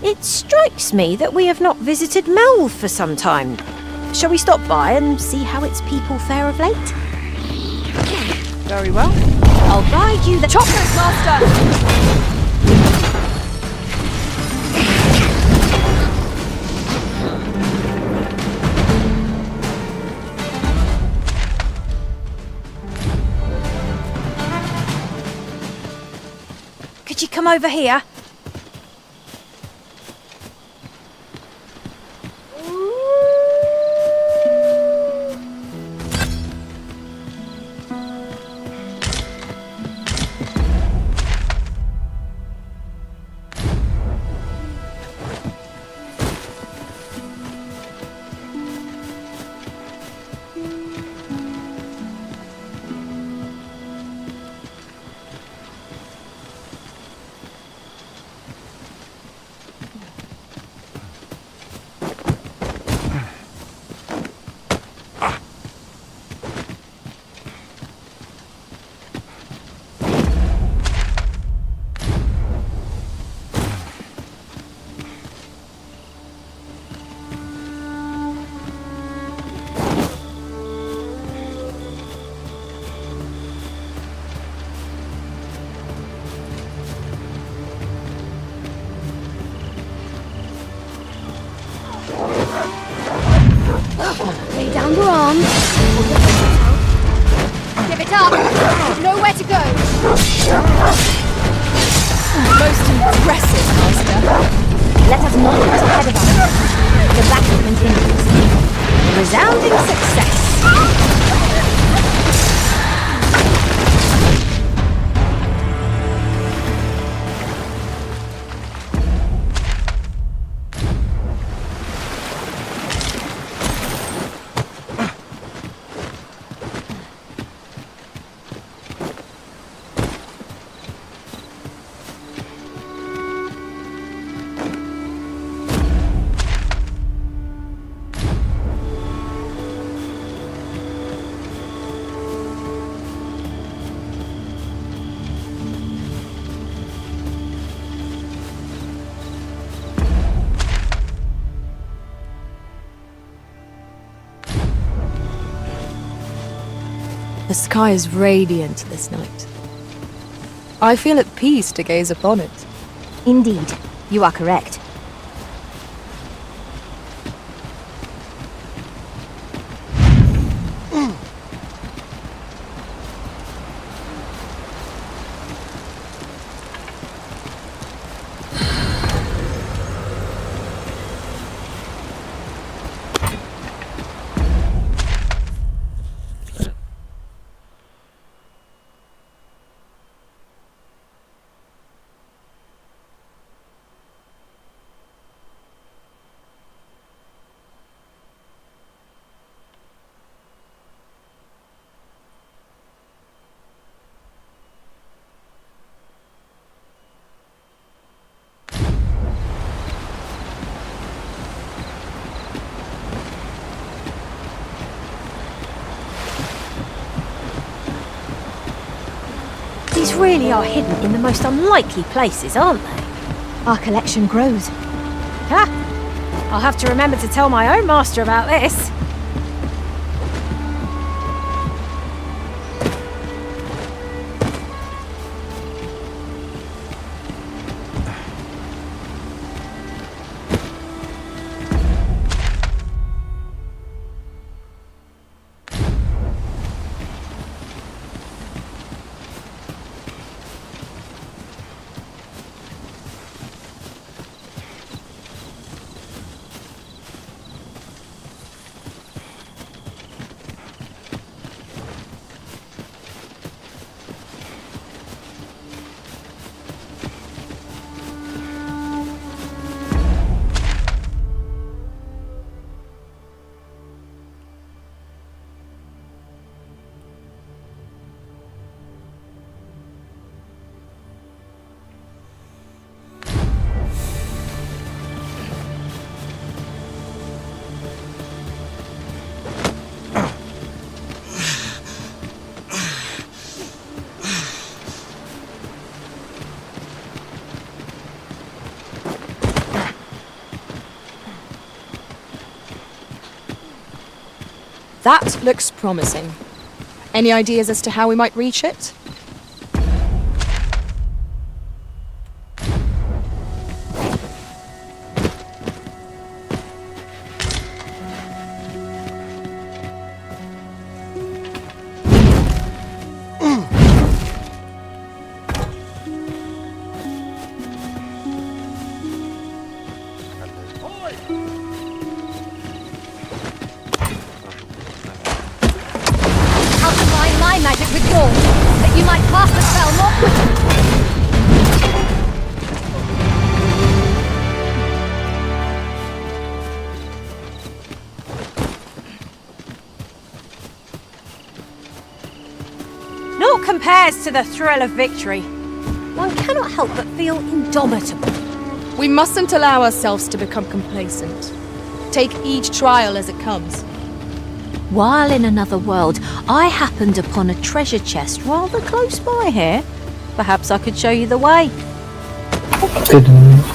Speaker 1: It strikes me that we have not visited Mel for some time. Shall we stop by and see how its people fare of late?
Speaker 4: Very well.
Speaker 1: I'll guide you the
Speaker 4: Chocolate Master!
Speaker 1: Could you come over here?
Speaker 2: Lay down your arms. Give it up. There's nowhere to go.
Speaker 4: Most impressive, Master.
Speaker 1: Let us not get ahead of us. The battle continues. Resounding success.
Speaker 4: The sky is radiant this night. I feel at peace to gaze upon it.
Speaker 1: Indeed, you are correct. These really are hidden in the most unlikely places, aren't they? Our collection grows. Ha! I'll have to remember to tell my own master about this.
Speaker 4: That looks promising. Any ideas as to how we might reach it?
Speaker 1: I'll combine my magic with yours, that you might cast the spell more quickly. Naught compares to the thrill of victory. One cannot help but feel indomitable.
Speaker 4: We mustn't allow ourselves to become complacent. Take each trial as it comes.
Speaker 5: While in another world, I happened upon a treasure chest rather close by here. Perhaps I could show you the way.
Speaker 9: Didn't.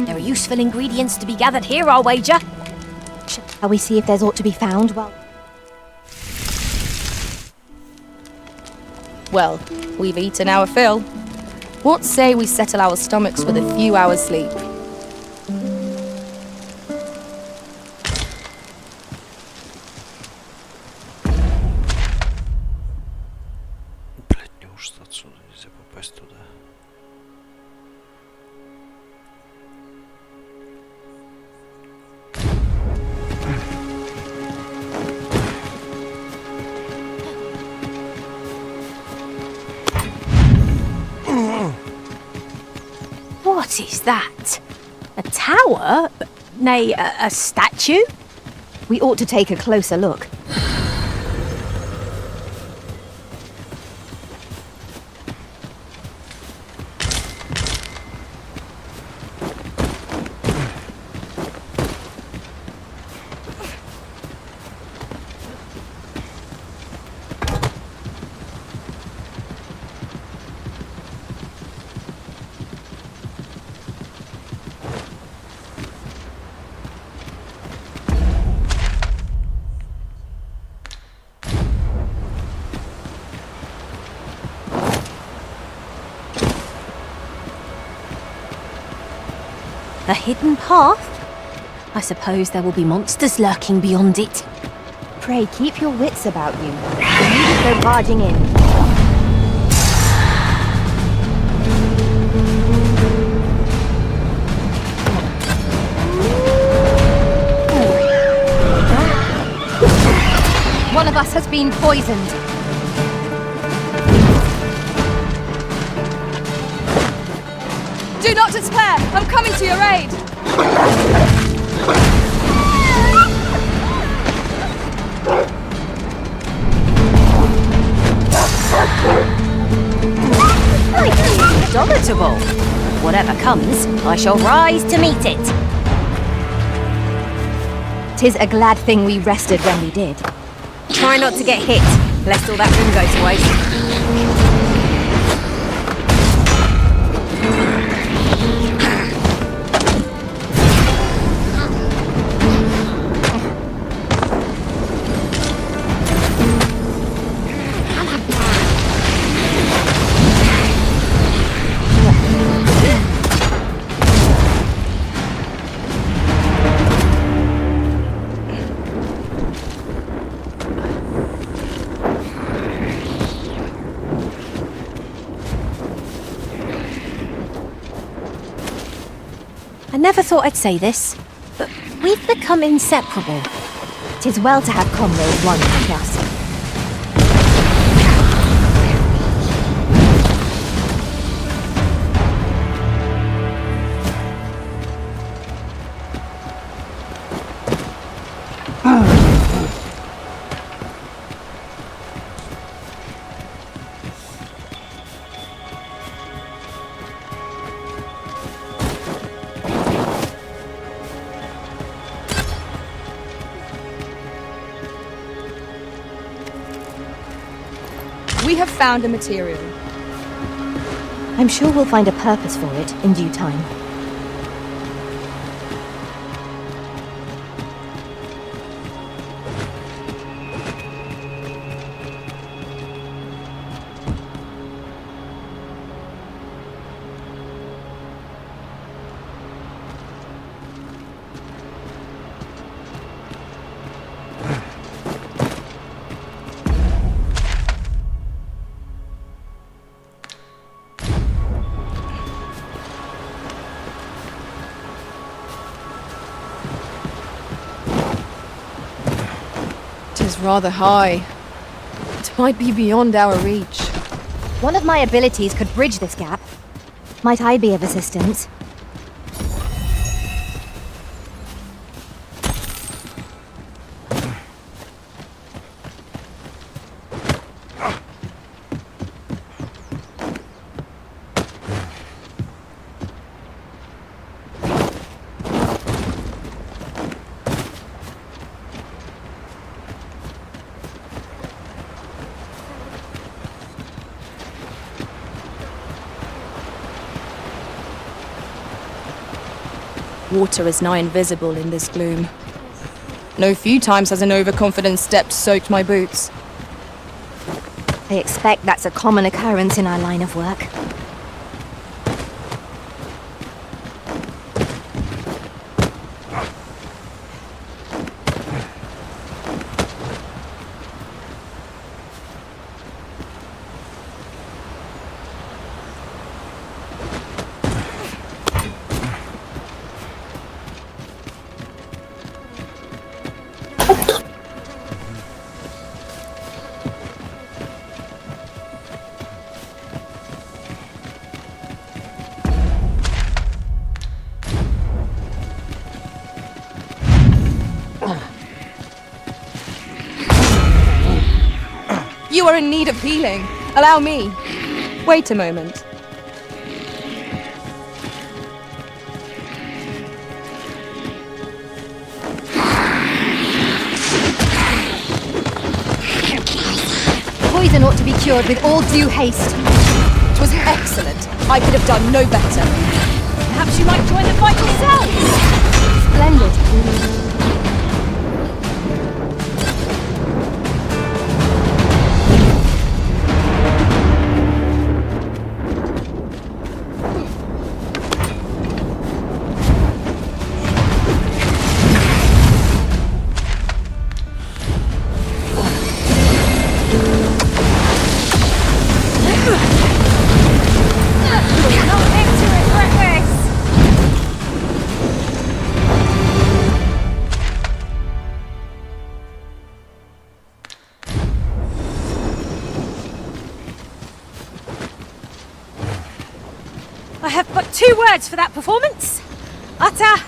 Speaker 1: There are useful ingredients to be gathered here, I'll wager. Shall we see if there's aught to be found?
Speaker 4: Well, we've eaten our fill. What say we settle our stomachs with a few hours' sleep?
Speaker 8: Блядь, неужто отсюда нельзя попасть туда?
Speaker 1: What is that? A tower? Nay, a statue? We ought to take a closer look. A hidden path? I suppose there will be monsters lurking beyond it. Pray keep your wits about you. We needn't go barging in. One of us has been poisoned.
Speaker 4: Do not despair! I'm coming to your aid!
Speaker 1: Indomitable. Whatever comes, I shall rise to meet it. 'Tis a glad thing we rested when we did. Try not to get hit, lest all that room go to waste. I never thought I'd say this, but we've become inseparable. 'Tis well to have comrades one like us.
Speaker 4: We have found a material.
Speaker 5: I'm sure we'll find a purpose for it in due time.
Speaker 4: Is rather high. It might be beyond our reach.
Speaker 5: One of my abilities could bridge this gap. Might I be of assistance?
Speaker 4: Water is nigh invisible in this gloom. No few times has an overconfident step soaked my boots.
Speaker 5: I expect that's a common occurrence in our line of work.
Speaker 4: You are in need of healing. Allow me. Wait a moment.
Speaker 5: Poison ought to be cured with all due haste.
Speaker 4: It was excellent. I could have done no better.
Speaker 1: Perhaps you might join the fight yourself.
Speaker 5: Splendid.
Speaker 1: I have but 2 words for that performance. Utter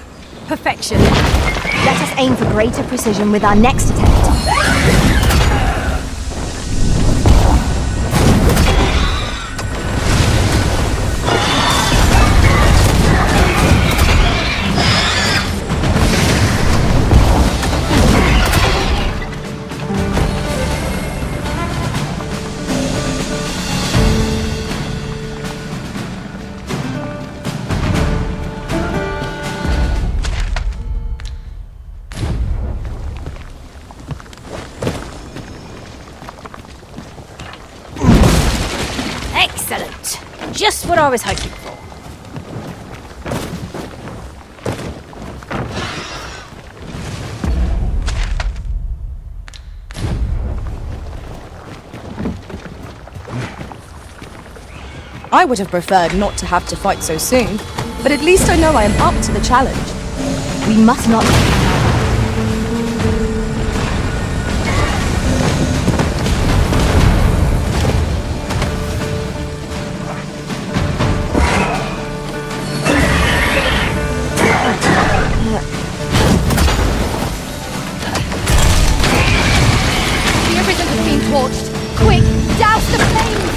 Speaker 1: perfection.
Speaker 5: Let us aim for greater precision with our next attempt.
Speaker 1: Excellent. Just what I was hoping for.
Speaker 4: I would have preferred not to have to fight so soon, but at least I know I am up to the challenge.
Speaker 5: We must not...
Speaker 4: The everything has been torched. Quick, douse the flames!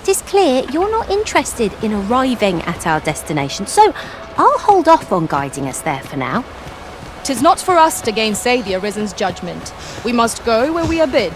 Speaker 5: It's clear you're not interested in arriving at our destination, so I'll hold off on guiding us there for now.
Speaker 4: 'Tis not for us to gainsay the Arisen's judgment. We must go where we are bid.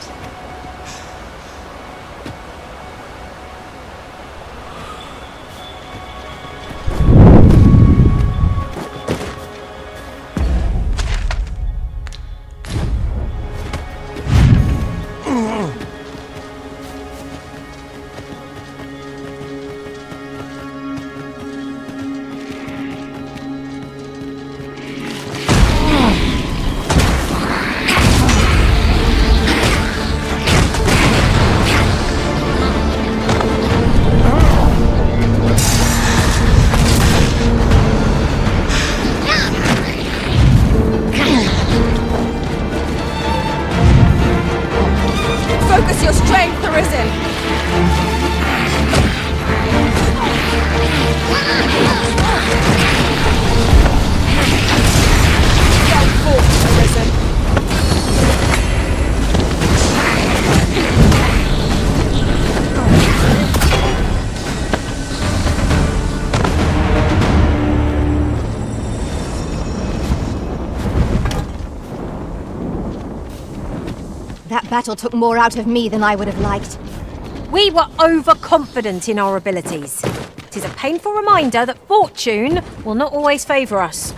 Speaker 4: Focus your strength, Arisen! Well fought, Arisen.
Speaker 5: That battle took more out of me than I would have liked.
Speaker 1: We were overconfident in our abilities. It is a painful reminder that fortune will not always favour us.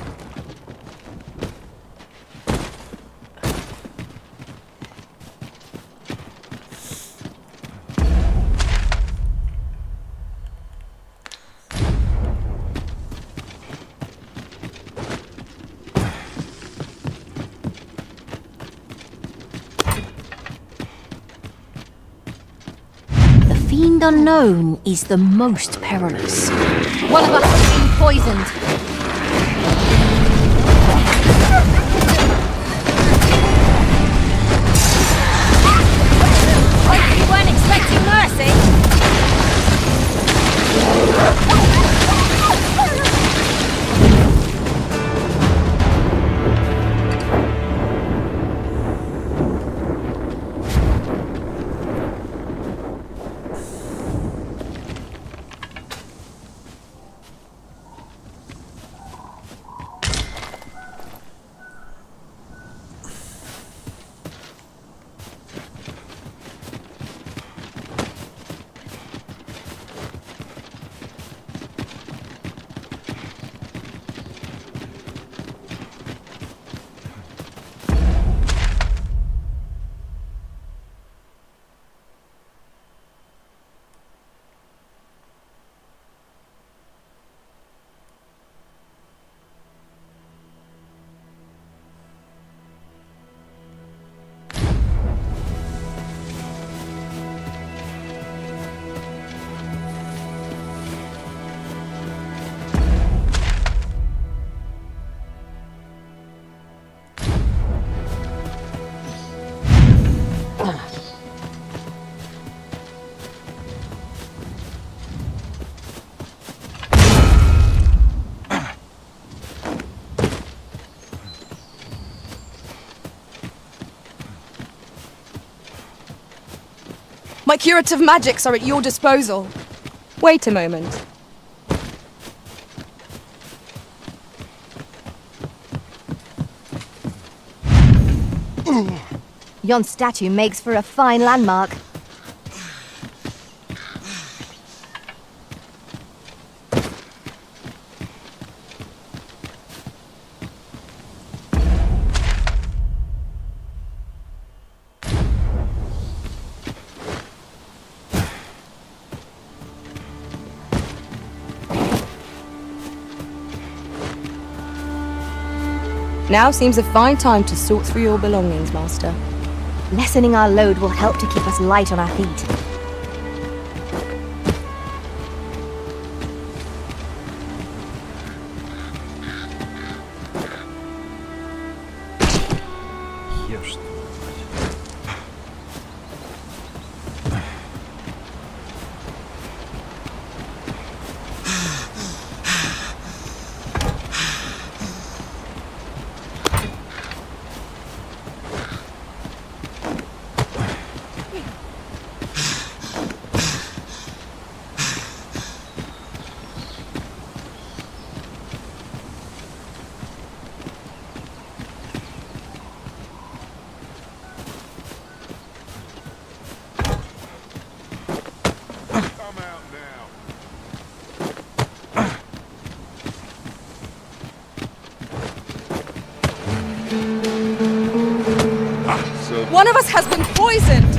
Speaker 5: The fiend unknown is the most perilous. One of us has been poisoned.
Speaker 1: Hope you weren't expecting mercy.
Speaker 4: My curative magics are at your disposal. Wait a moment.
Speaker 5: Yon statue makes for a fine landmark.
Speaker 4: Now seems a fine time to sort through your belongings, Master.
Speaker 5: Lessening our load will help to keep us light on our feet.
Speaker 8: Ешь ты.
Speaker 4: One of us has been poisoned!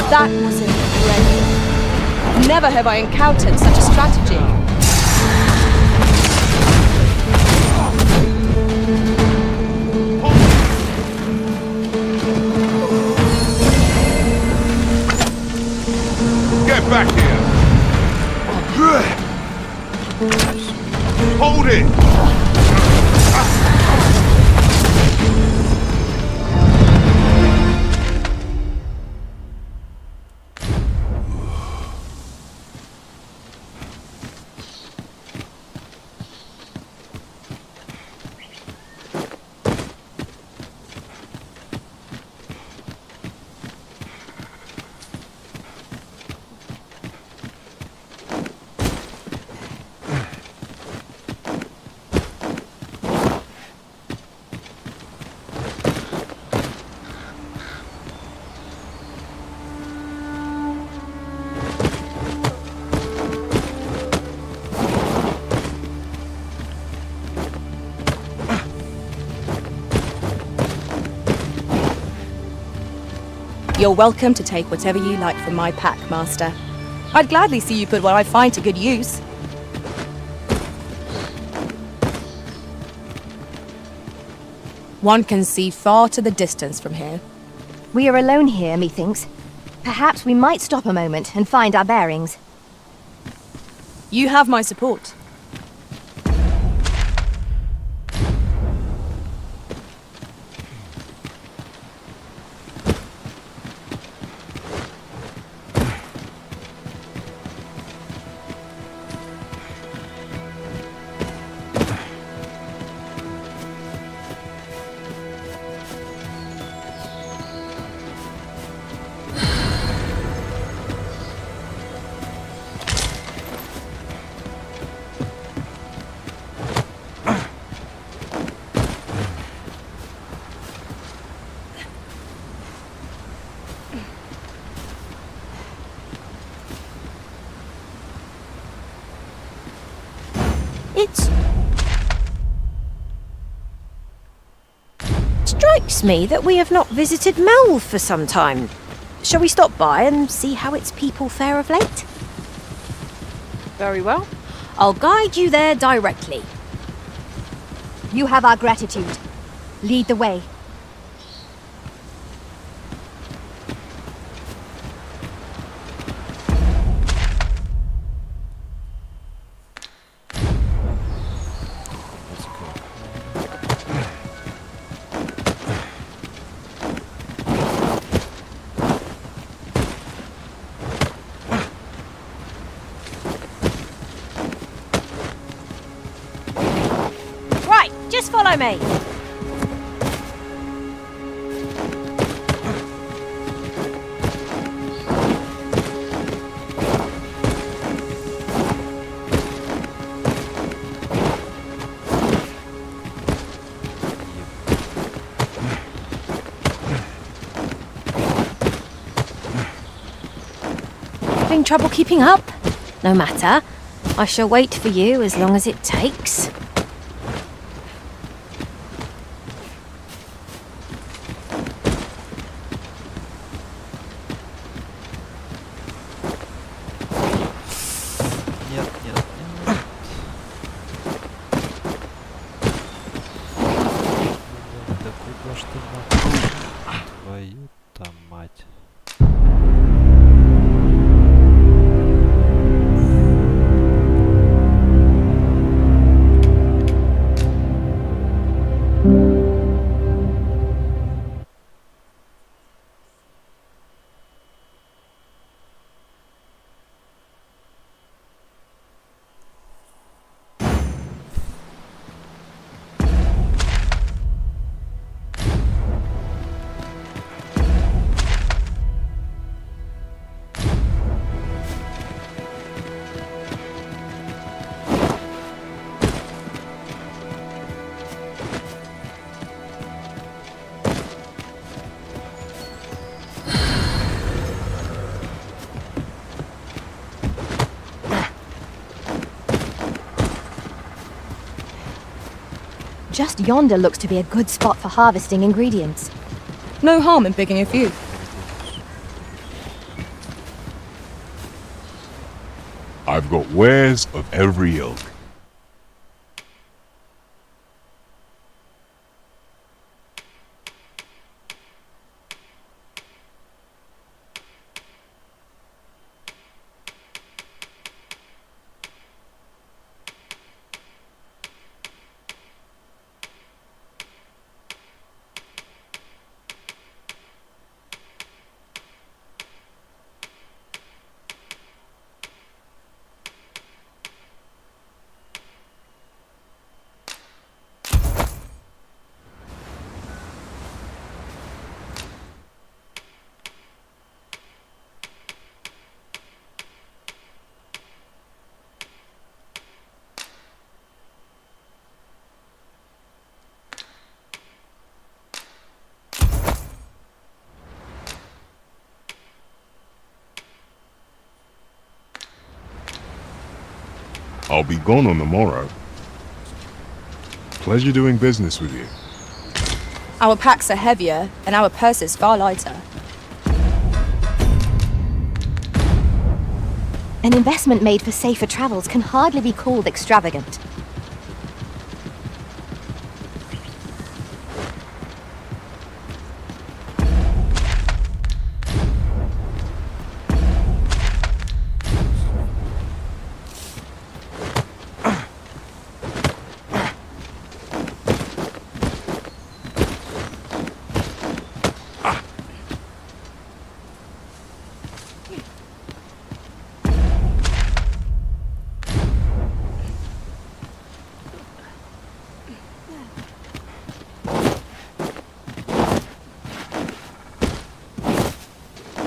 Speaker 4: That was incredible. Never have I encountered such a strategy.
Speaker 7: Get back here! Hold it!
Speaker 4: You're welcome to take whatever you like from my pack, Master. I'd gladly see you put what I find to good use. One can see far to the distance from here.
Speaker 5: We are alone here, methinks. Perhaps we might stop a moment and find our bearings.
Speaker 4: You have my support.
Speaker 5: It strikes me that we have not visited Melve for some time. Shall we stop by and see how its people fare of late?
Speaker 4: Very well.
Speaker 5: I'll guide you there directly. You have our gratitude. Lead the way. Just follow me. Having trouble keeping up? No matter. I shall wait for you as long as it takes.
Speaker 8: Твою-то мать.
Speaker 4: Just yonder looks to be a good spot for harvesting ingredients. No harm in picking a few.
Speaker 3: I've got wares of every ilk. I'll be gone on the morrow. Pleasure doing business with you.
Speaker 4: Our packs are heavier, and our purses far lighter. An investment made for safer travels can hardly be called extravagant.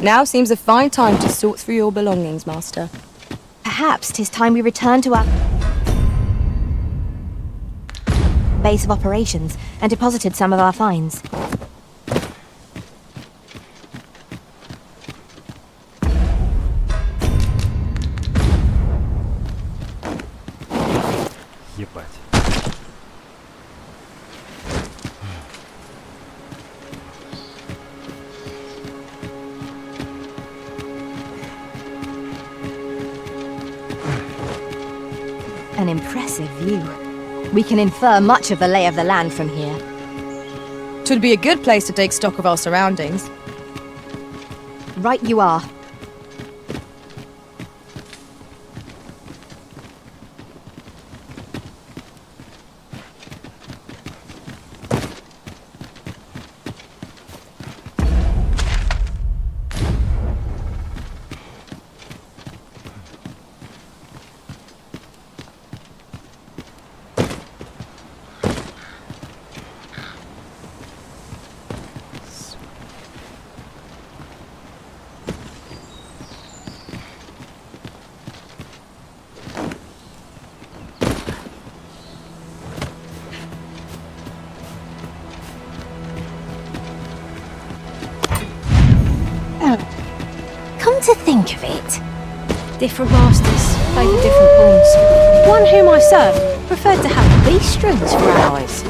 Speaker 4: Now seems a fine time to sort through your belongings, Master. Perhaps 'tis time we return to our base of operations and deposited some of our finds.
Speaker 8: Ебать.
Speaker 4: An impressive view. We can infer much of the lay of the land from here. 'Twould be a good place to take stock of our surroundings. Right you are.
Speaker 1: Come to think of it, different masters favour different pawns. One whom I served preferred to have these strings for allies.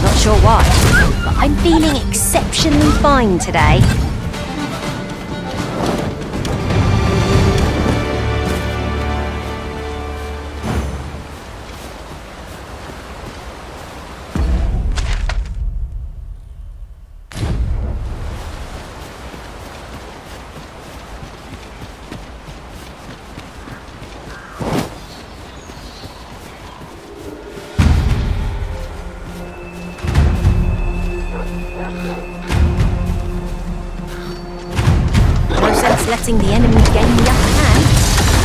Speaker 5: Not sure why, but I'm feeling exceptionally fine today. Letting the enemy gain the upper hand.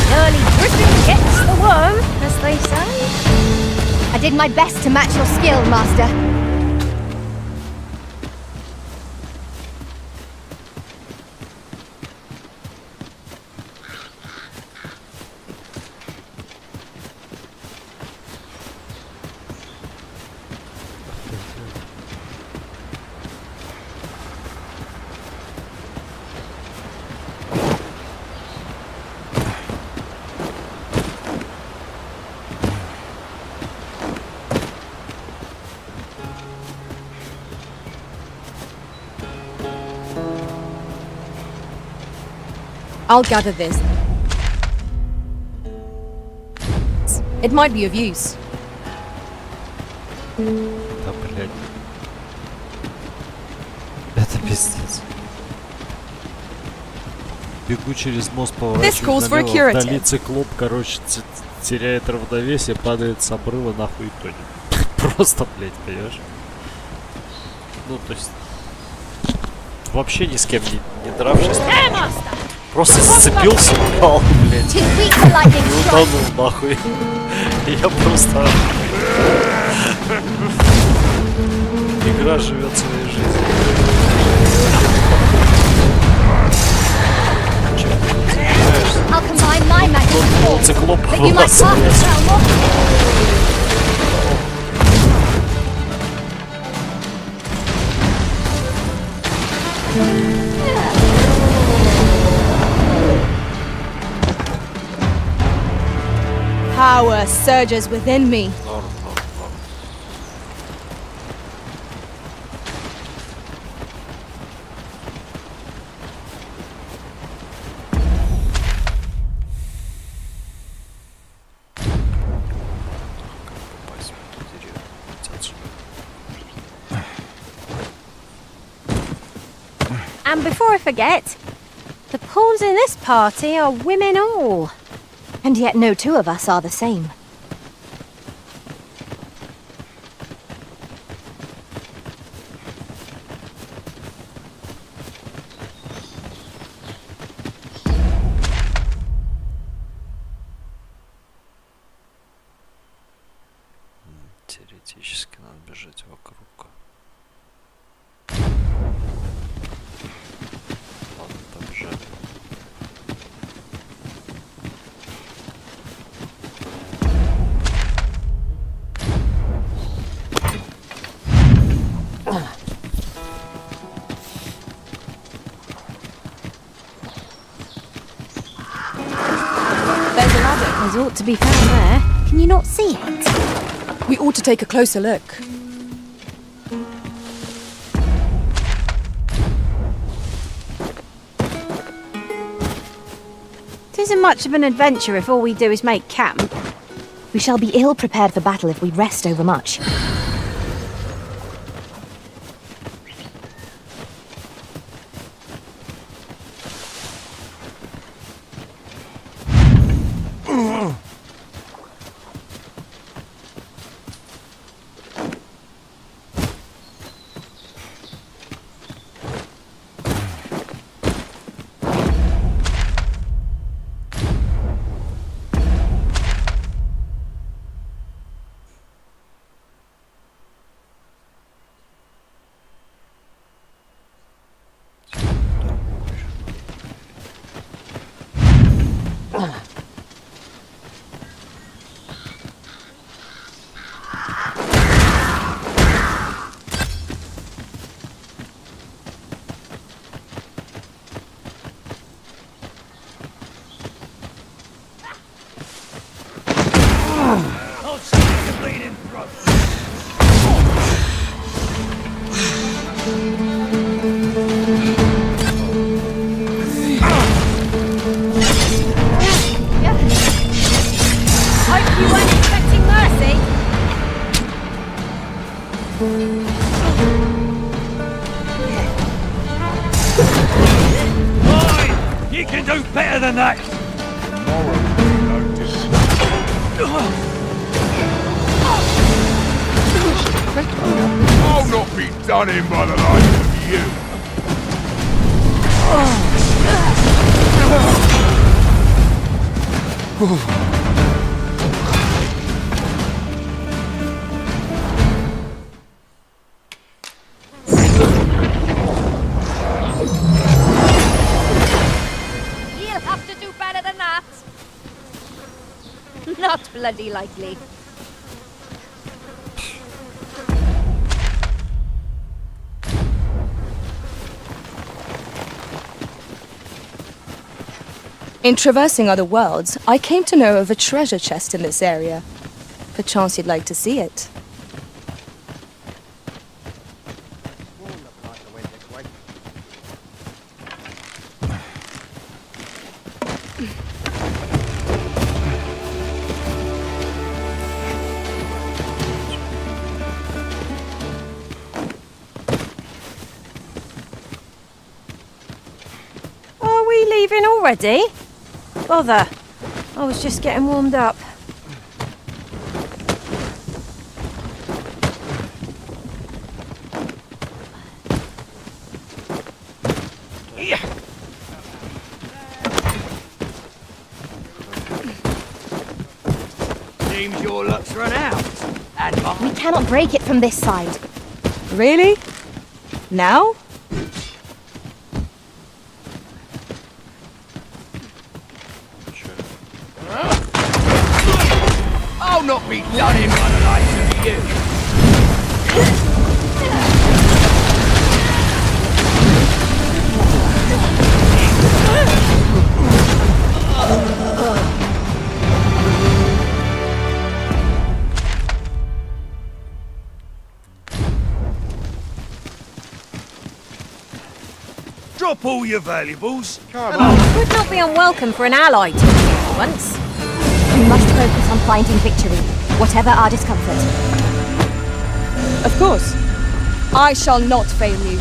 Speaker 5: The early griffin gets the worm, as they say.
Speaker 4: I did my best to match your skill, Master. I'll gather this. It might be of use.
Speaker 8: Да, блядь. Это пиздец. Бегу через мост, поворачиваю налево, вдали циклоп, короче, теряет равновесие, падает с обрыва, нахуй и тонет. Просто, блядь, понимаешь? Ну, то есть... Вообще ни с кем не дравшись. Просто зацепился, упал, блядь. И утонул, нахуй. И я просто... Игра живет своей жизнью. Циклоп вылазит.
Speaker 4: Power surges within me.
Speaker 1: And before I forget, the pawns in this party are women all.
Speaker 5: And yet no two of us are the same.
Speaker 8: Теоретически надо бежать вокруг. Ладно, побежали.
Speaker 1: There's a ladder. There's ought to be found there. Can you not see it?
Speaker 4: We ought to take a closer look.
Speaker 1: It isn't much of an adventure if all we do is make camp.
Speaker 5: We shall be ill prepared for battle if we rest overmuch.
Speaker 11: You can do better than that!
Speaker 3: I'll not be done in by the likes of you.
Speaker 5: You'll have to do better than that. Not bloody likely.
Speaker 4: In traversing other worlds, I came to know of a treasure chest in this area. Perchance you'd like to see it.
Speaker 1: leaving already? Bother. I was just getting warmed up.
Speaker 11: Seems your luck's run out. And mine.
Speaker 4: We cannot break it from this side.
Speaker 12: Really? Now?
Speaker 11: I'll not be done in by the likes of you. Drop all your valuables.
Speaker 1: Would not be unwelcome for an ally to do once.
Speaker 4: We must focus on finding victory, whatever our discomfort.
Speaker 12: Of course. I shall not fail you.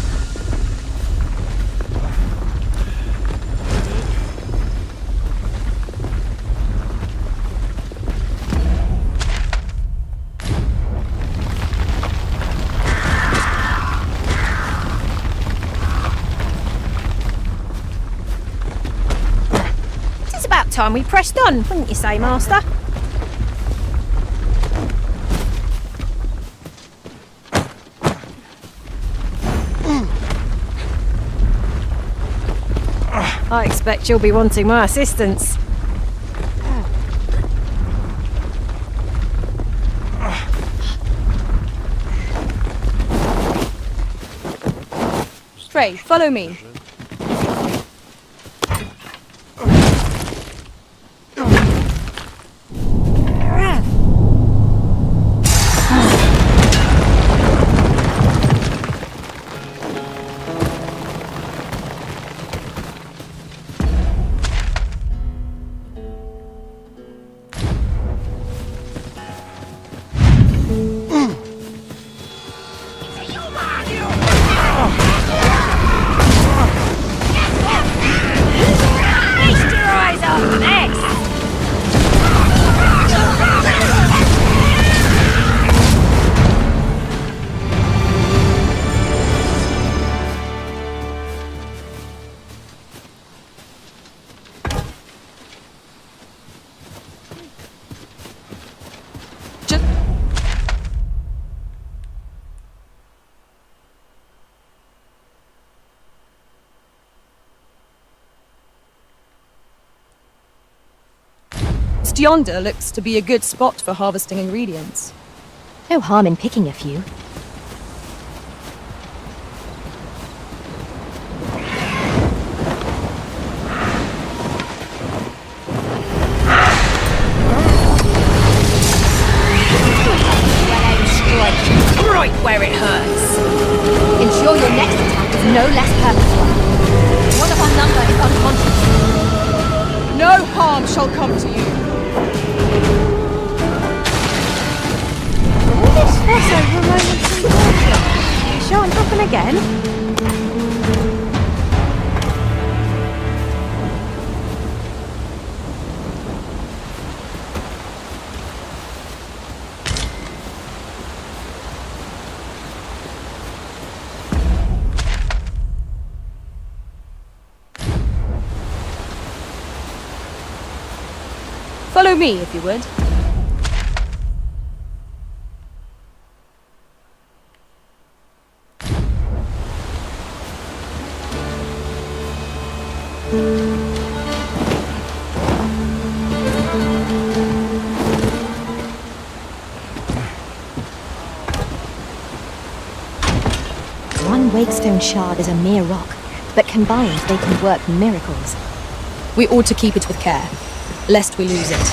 Speaker 1: It's about time we pressed on, wouldn't you say, Master? I expect you'll be wanting my assistance.
Speaker 12: Stray, follow me.
Speaker 1: Feast your eyes on this!
Speaker 12: Yonder looks to be a good spot for harvesting ingredients.
Speaker 4: No harm in picking a few.
Speaker 1: Right where it hurts.
Speaker 4: Ensure your next attack is no less purposeful. One of our number is unconscious.
Speaker 12: No harm shall come to you.
Speaker 1: All this fuss over momentary bullshit. Shan't happen again.
Speaker 12: Follow me, if you would.
Speaker 4: One wakestone shard is a mere rock, but combined they can work miracles.
Speaker 12: We ought to keep it with care, lest we lose it.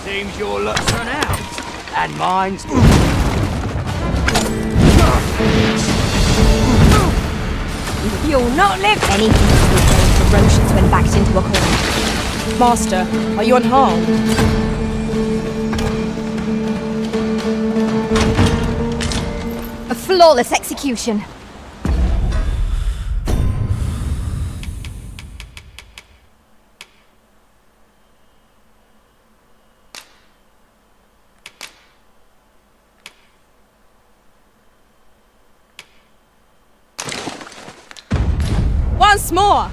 Speaker 11: Seems your luck's run out. And mine's...
Speaker 1: You'll not live.
Speaker 4: Any beast will turn ferocious when backed into a corner.
Speaker 12: Master, are you unharmed?
Speaker 4: A flawless execution.
Speaker 12: Once more!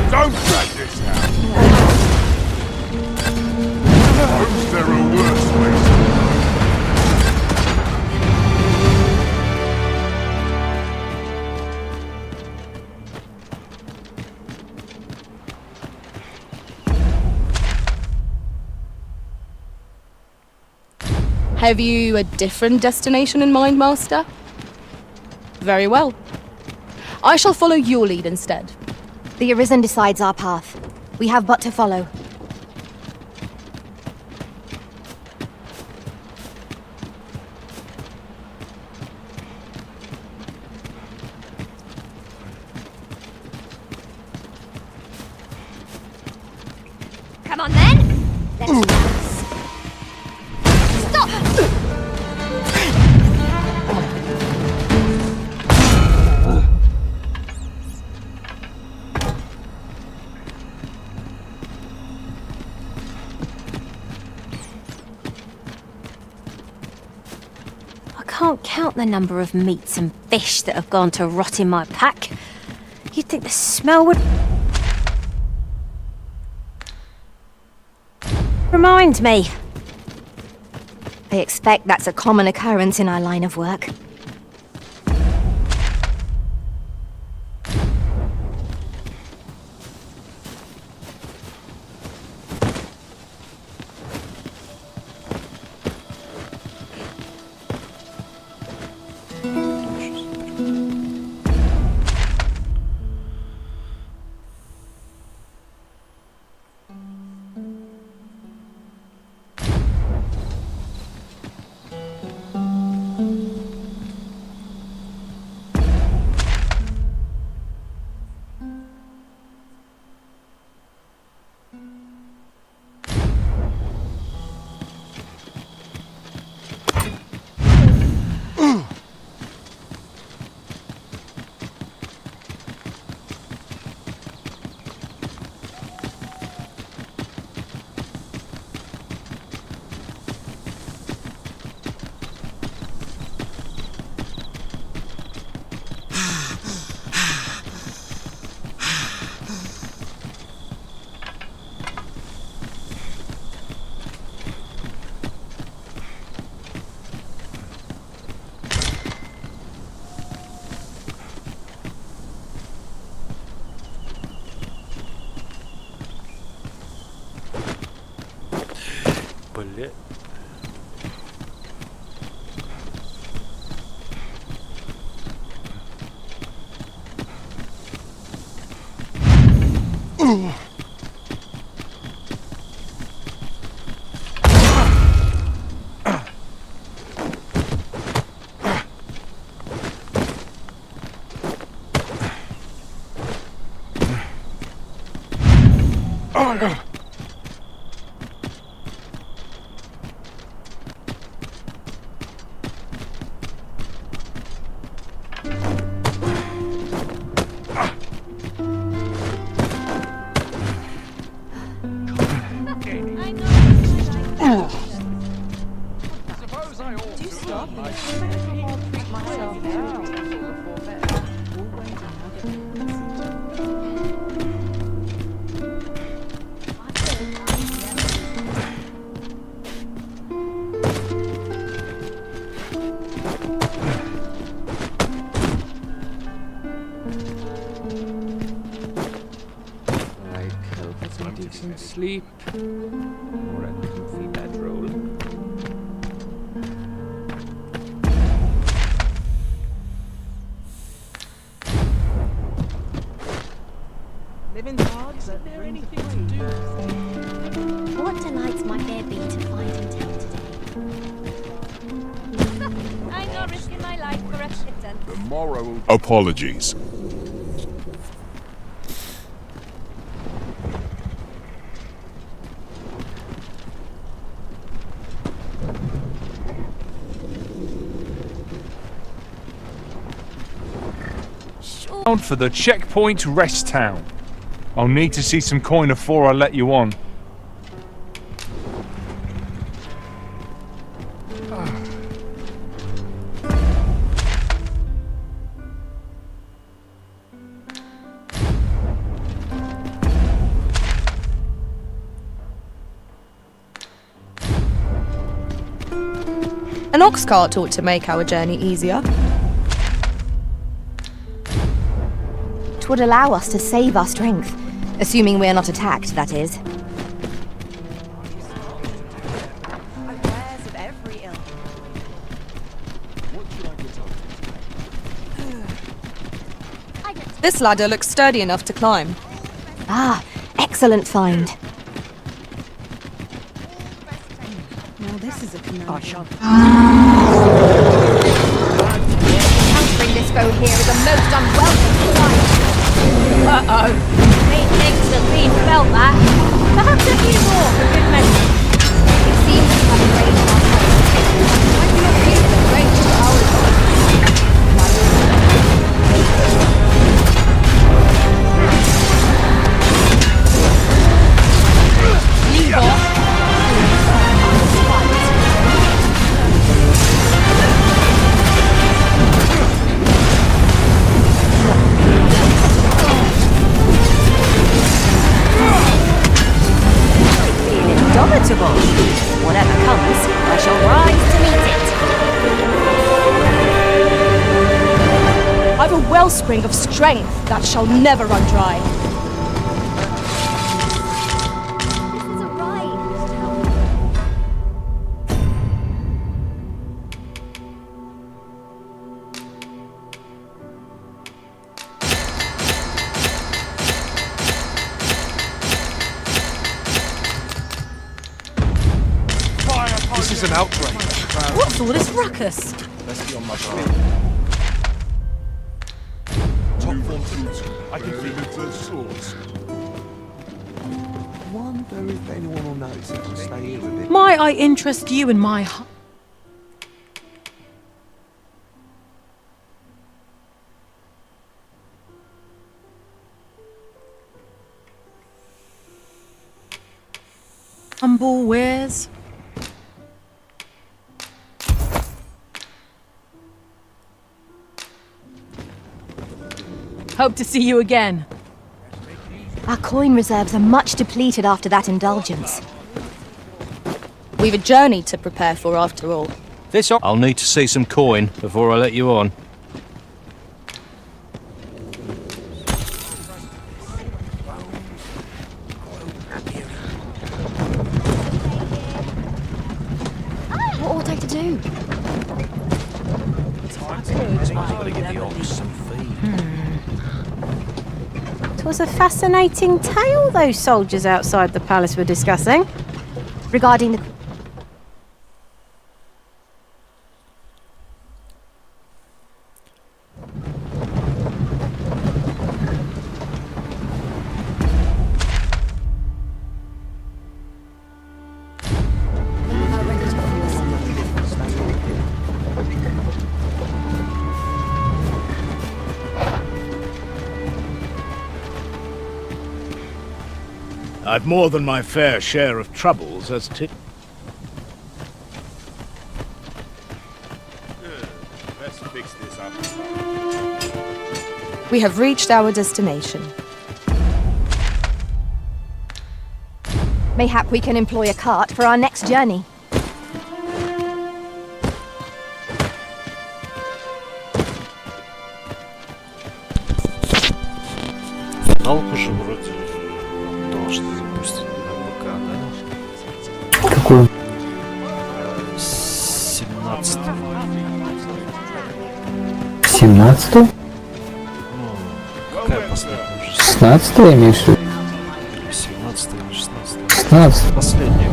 Speaker 3: Don't drag this out! Suppose there are worse ways.
Speaker 12: Have you a different destination in mind, Master? Very well. I shall follow your lead instead.
Speaker 4: The Arisen decides our path. We have but to follow.
Speaker 5: Come on then. Let's dance. Stop!
Speaker 1: I can't count the number of meats and fish that have gone to rot in my pack. You'd think the smell would... remind me.
Speaker 4: I expect that's a common occurrence in our line of work.
Speaker 8: Бля.
Speaker 10: Decent sleep. Or a comfy bedroll.
Speaker 13: Living dogs, is there anything to do?
Speaker 5: What delights might there be to find in town today? I'm not risking my life for a kitten.
Speaker 3: The moral... Apologies.
Speaker 6: For the checkpoint rest town. I'll need to see some coin before I let you on.
Speaker 12: An ox cart ought to make our journey easier.
Speaker 4: It would allow us to save our strength, assuming we're not attacked, that is.
Speaker 12: This ladder looks sturdy enough to climb.
Speaker 4: Ah, excellent find.
Speaker 13: Now this is a
Speaker 10: I shall.
Speaker 4: Encountering this foe here is a most unwelcome sight.
Speaker 1: Uh-oh. Ain't things have been felt that. Perhaps a few more for good measure.
Speaker 4: It seems to have raised our hopes. I cannot feel the range of ours. Leave off.
Speaker 5: Indomitable. Whatever comes, I shall rise to meet it.
Speaker 12: I've a wellspring of strength that shall never run dry.
Speaker 5: This is a ride.
Speaker 6: This is an outrage.
Speaker 1: What's all this ruckus?
Speaker 3: Let's be on my guard. Top form boots. I can feel it to swords.
Speaker 14: Wonder if anyone will notice if we stay here a bit.
Speaker 13: Might I interest you in my humble wares? Hope to see you again.
Speaker 4: Our coin reserves are much depleted after that indulgence.
Speaker 12: We've a journey to prepare for after all.
Speaker 15: I'll need to see some coin before I let you on.
Speaker 4: What ought I to do?
Speaker 1: It was a fascinating tale those soldiers outside the palace were discussing.
Speaker 4: Regarding the...
Speaker 16: I've more than my fair share of troubles as to...
Speaker 3: Let's fix this up.
Speaker 12: We have reached our destination.
Speaker 4: Mayhap we can employ a cart for our next journey.
Speaker 8: Алку же вроде должен. пусть на ПК, да?
Speaker 9: Какую?
Speaker 8: 17.
Speaker 9: 17-ю?
Speaker 8: Ну, какая последняя?
Speaker 9: 16-я имеешь в виду?
Speaker 8: 17 или 16?
Speaker 9: 16.
Speaker 8: Последняя.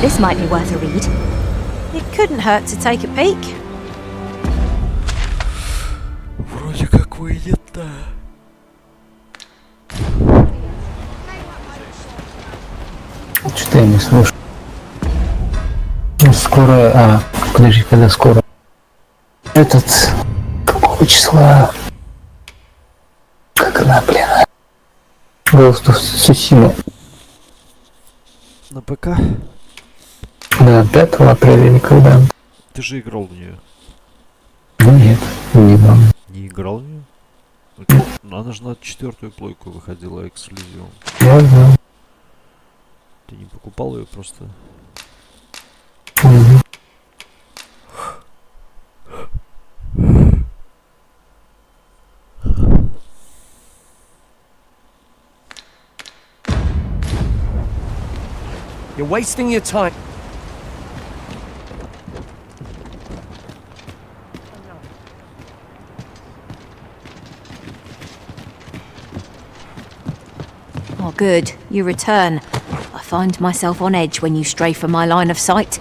Speaker 5: This might be worth a read.
Speaker 1: It couldn't hurt to take a peek.
Speaker 8: Вроде как выйдет-то.
Speaker 9: Что-то я не слушаю. Ну, скоро... подожди, когда скоро? Этот... Какого числа? Как она, блин? Ghost of Tsushima.
Speaker 8: На ПК?
Speaker 9: Да, 5 апреля или когда?
Speaker 8: Ты же играл в нее.
Speaker 9: Ну нет, не играл.
Speaker 8: Не играл в нее? Она же на 4-ю плойку выходила эксклюзивом.
Speaker 9: Я знаю.
Speaker 8: Ты не покупал ее просто?
Speaker 11: You're wasting your time.
Speaker 5: Oh, good. You return. I find myself on edge when you stray from my line of sight.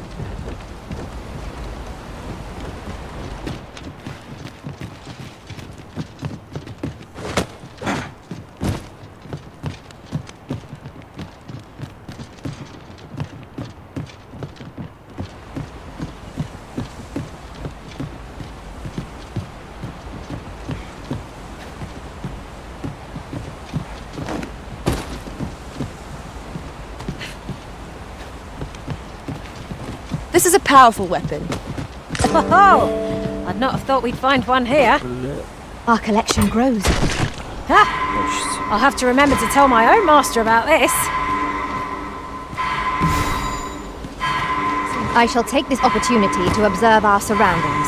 Speaker 12: This is a powerful weapon.
Speaker 1: Oh, I'd not have thought we'd find one here.
Speaker 5: Our collection grows.
Speaker 1: Ah, I'll have to remember to tell my own master about this.
Speaker 4: I shall take this opportunity to observe our surroundings.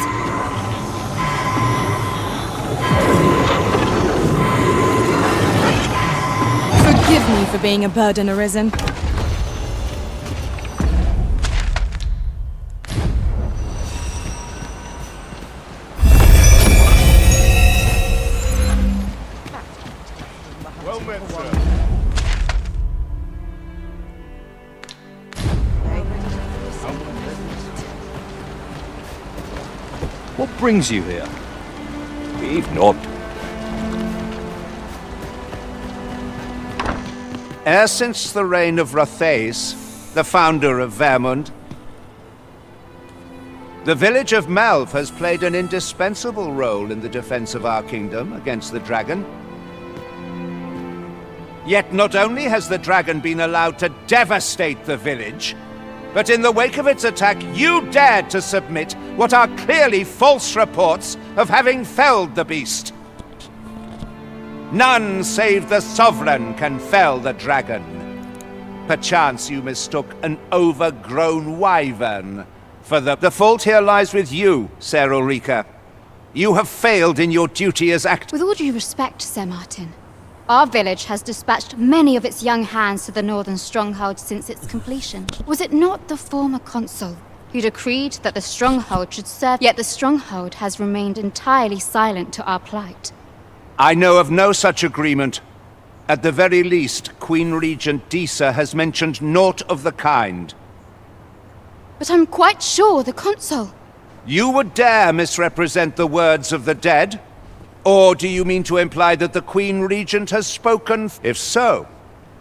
Speaker 12: Forgive me for being a burden arisen.
Speaker 15: What brings you here?
Speaker 7: We've not.
Speaker 17: E'er since the reign of Rothace, the founder of Vermund, the village of Melv has played an indispensable role in the defense of our kingdom against the dragon. Yet not only has the dragon been allowed to devastate the village, but in the wake of its attack, you dared to submit what are clearly false reports of having felled the beast. None save the sovereign can fell the dragon. Perchance you mistook an overgrown wyvern for the fault here lies with you, Ser Ulrika. You have failed in your duty as act.
Speaker 18: With all due respect, Sir Martin, our village has dispatched many of its young hands to the northern stronghold since its completion. Was it not the former consul who decreed that the stronghold should serve? Yet the stronghold has remained entirely silent to our plight.
Speaker 17: I know of no such agreement. At the very least, Queen Regent Disa has mentioned naught of the kind.
Speaker 18: But I'm quite sure the consul...
Speaker 17: You would dare misrepresent the words of the dead? Or do you mean to imply that the Queen Regent has spoken? If so,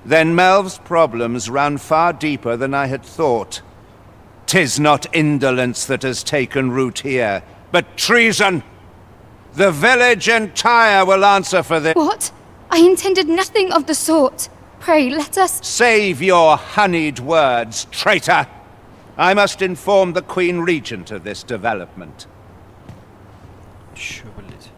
Speaker 17: then Melv's problems run far deeper than I had thought. 'Tis not indolence that has taken root here, but treason! The village entire will answer for this.
Speaker 18: What? I intended nothing of the sort. Pray, let us...
Speaker 17: Save your honeyed words, traitor! I must inform the Queen Regent of this development.
Speaker 8: Чё, блять?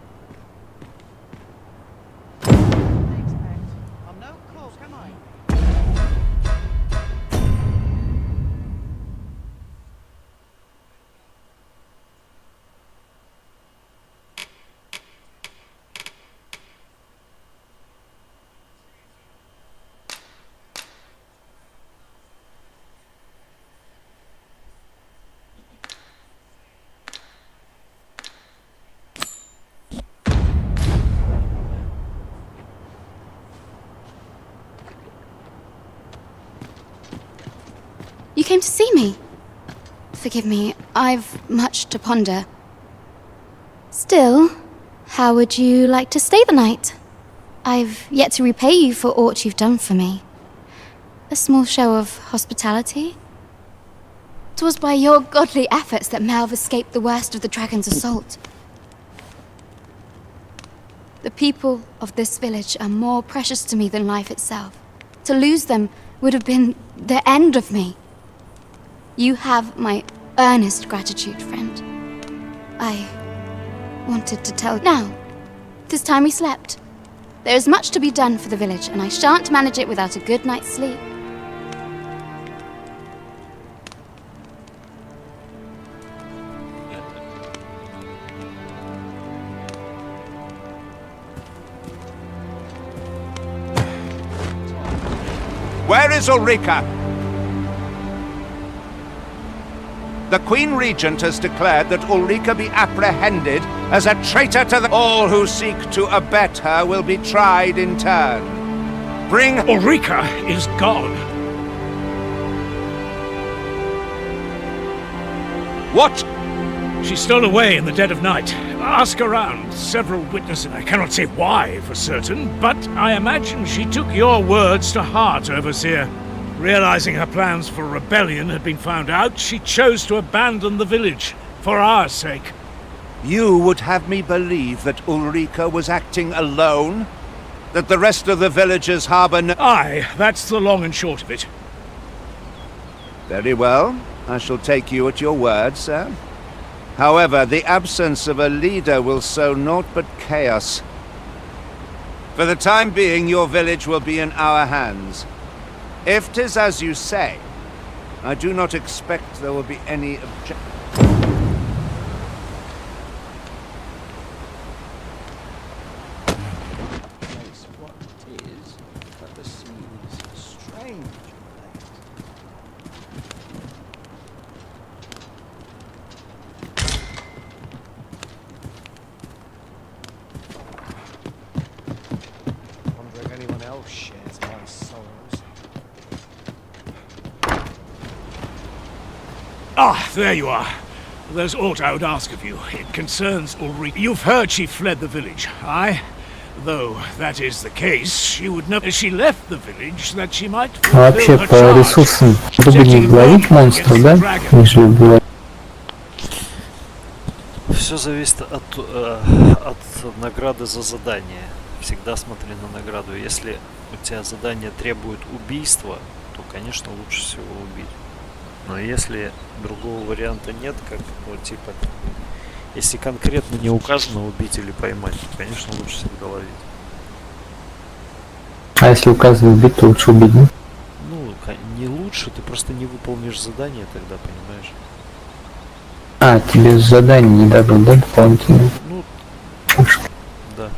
Speaker 18: came to see me. Forgive me, I've much to ponder. Still, how would you like to stay the night? I've yet to repay you for aught you've done for me. A small show of hospitality? 'Twas by your godly efforts that Melv escaped the worst of the dragon's assault. The people of this village are more precious to me than life itself. To lose them would have been the end of me. You have my earnest gratitude, friend. I wanted to tell now. 'Tis time we slept. There is much to be done for the village, and I shan't manage it without a good night's sleep.
Speaker 17: Where is Ulrika? The Queen Regent has declared that Ulrika be apprehended as a traitor to the... All who seek to abet her will be tried in turn. Bring...
Speaker 16: Ulrika is gone.
Speaker 17: What?
Speaker 16: She stole away in the dead of night. Ask around. Several witnesses. I cannot say why for certain, but I imagine she took your words to heart, Overseer. Realizing her plans for rebellion had been found out, she chose to abandon the village, for our sake.
Speaker 17: You would have me believe that Ulrika was acting alone? That the rest of the villagers harbor no...
Speaker 16: Aye, that's the long and short of it.
Speaker 17: Very well. I shall take you at your word, sir. However, the absence of a leader will sow naught but chaos. For the time being, your village will be in our hands. If 'tis as you say, I do not expect there will be any objection.
Speaker 10: What is, but the seems strange. Wonder if anyone else shares my sorrows.
Speaker 16: Ah, there you are. There's aught I would ask of you. It concerns Ulrika. You've heard she fled the village, aye? Though that is the case, she would know as she left the village that she might
Speaker 9: Вообще
Speaker 16: fulfill her
Speaker 9: по
Speaker 16: charge.
Speaker 9: ресурсам выгоднее ловить монстров, да? Нежели убивать.
Speaker 8: Все зависит от награды за задание. Всегда смотри на награду. Если у тебя задание требует убийства, то, конечно, лучше всего убить. Но если другого варианта нет, как, ну, типа, если конкретно не указано убить или поймать, то, конечно, лучше всегда ловить.
Speaker 9: А если указано убить, то лучше убить, да?
Speaker 8: Ну, не лучше, ты просто не выполнишь задание тогда, понимаешь?
Speaker 9: А, тебе задание не дадут, да, дополнительно?
Speaker 8: Ну, да.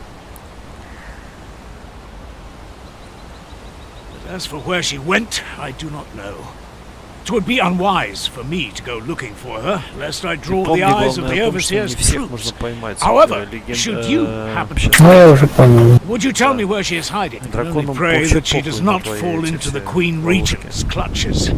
Speaker 16: As for where she went, I do not know. 'Twould be unwise for me to go looking for her, lest I draw the eyes of the overseer's troops. However, should you happen to...
Speaker 9: Ну, я уже понял.
Speaker 16: Would you tell me where she is hiding? I can only pray that she does not fall into the Queen Regent's clutches.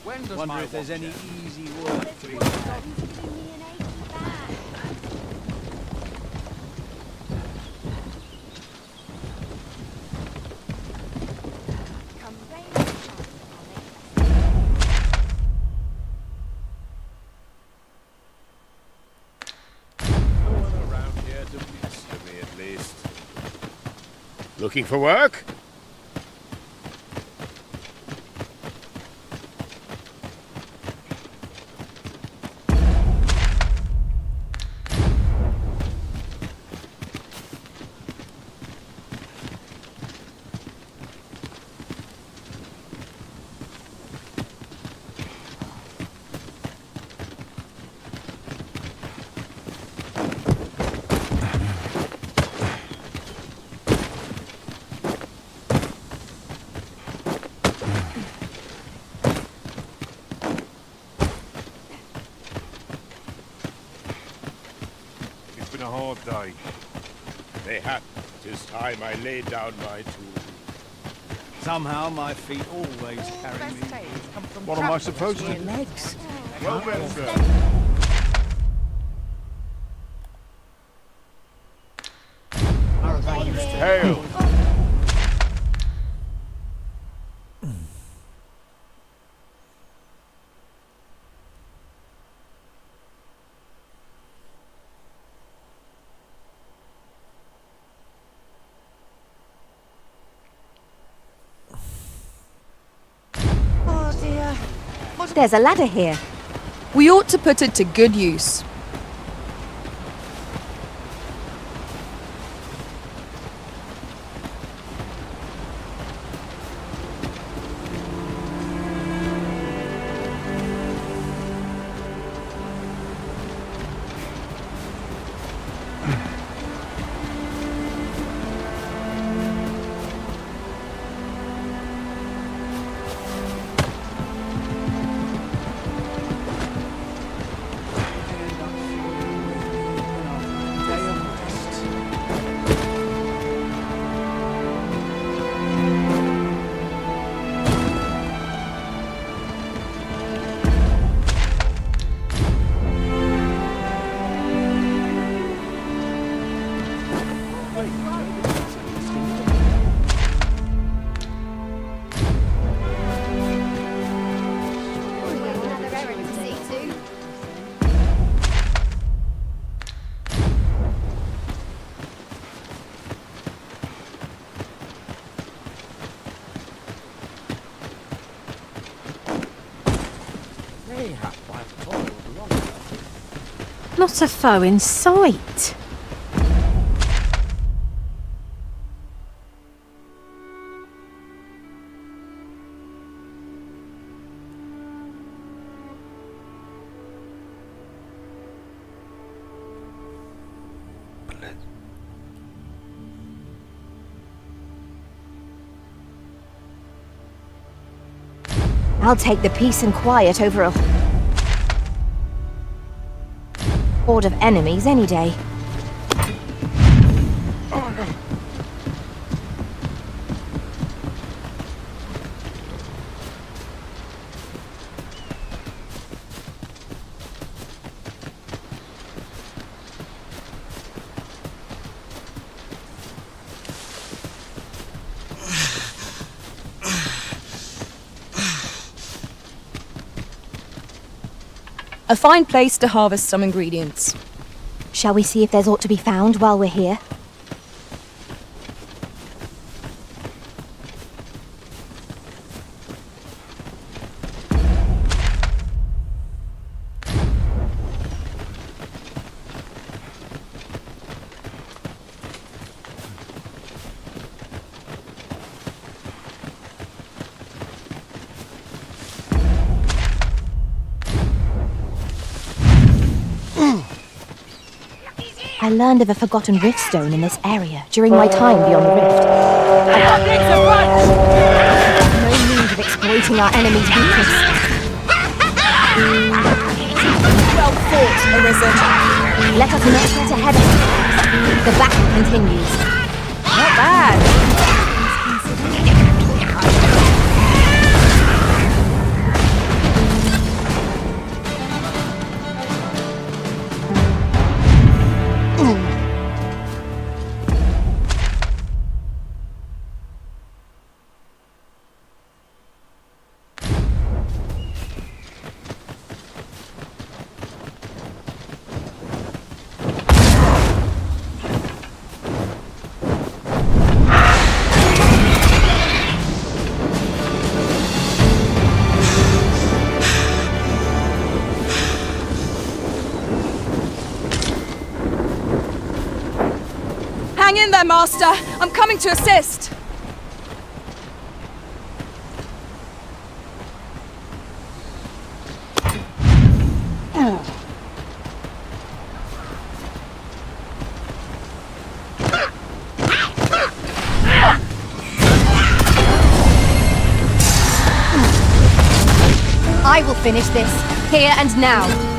Speaker 11: Wonder if there's any easy work to be had.
Speaker 7: Looking for work?
Speaker 3: A hard day. Mayhap 'tis time I laid down my tools.
Speaker 11: Somehow my feet always carry me.
Speaker 3: What am I supposed to do?
Speaker 13: Legs.
Speaker 3: Well then, sir. Hail!
Speaker 5: There's a ladder here.
Speaker 12: We ought to put it to good use.
Speaker 1: Not a foe in sight.
Speaker 5: I'll take the peace and quiet over a horde of enemies any day.
Speaker 12: A fine place to harvest some ingredients.
Speaker 5: Shall we see if there's aught to be found while we're here? I learned of a forgotten rift stone in this area during my time beyond the rift. No means of exploiting our enemy's weakness.
Speaker 12: Well fought, Arisen.
Speaker 5: Let us not get ahead of them. The battle continues.
Speaker 12: Not bad. there, Master! I'm coming to assist!
Speaker 4: I will finish this, here and now.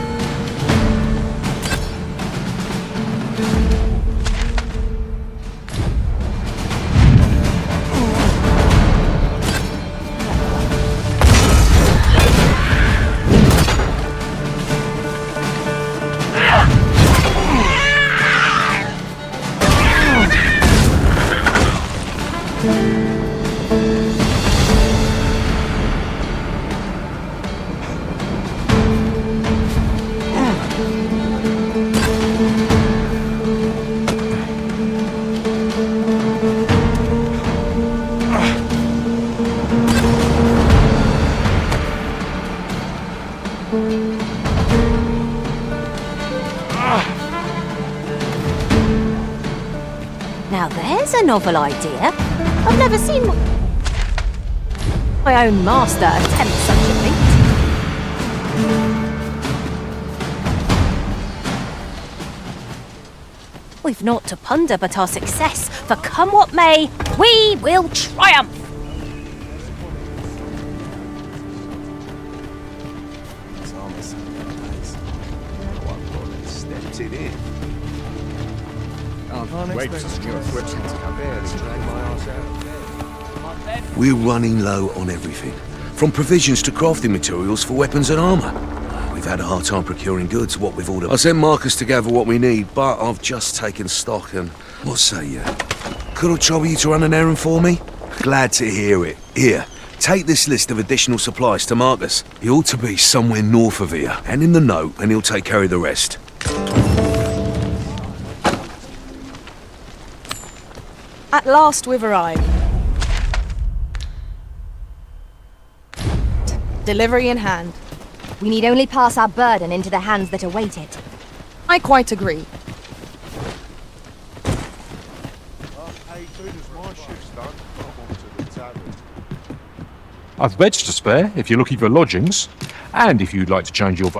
Speaker 5: Now there's a novel idea. I've never seen my own master attempt such a feat. We've naught to ponder but our success, for come what may, we will triumph!
Speaker 14: Stepped it in.
Speaker 19: We're running low on everything, from provisions to crafting materials for weapons and armour. We've had a hard time procuring goods, what we've ordered. I sent Marcus to gather what we need, but I've just taken stock and... What say you? Could I trouble you to run an errand for me? Glad to hear it. Here, take this list of additional supplies to Marcus. He ought to be somewhere north of here. Hand him the note and he'll take care of the rest.
Speaker 12: At last we've arrived. Delivery in hand.
Speaker 4: We need only pass our burden into the hands that await it.
Speaker 12: I quite agree.
Speaker 6: I've beds to spare if you're looking for lodgings, and if you'd like to change your...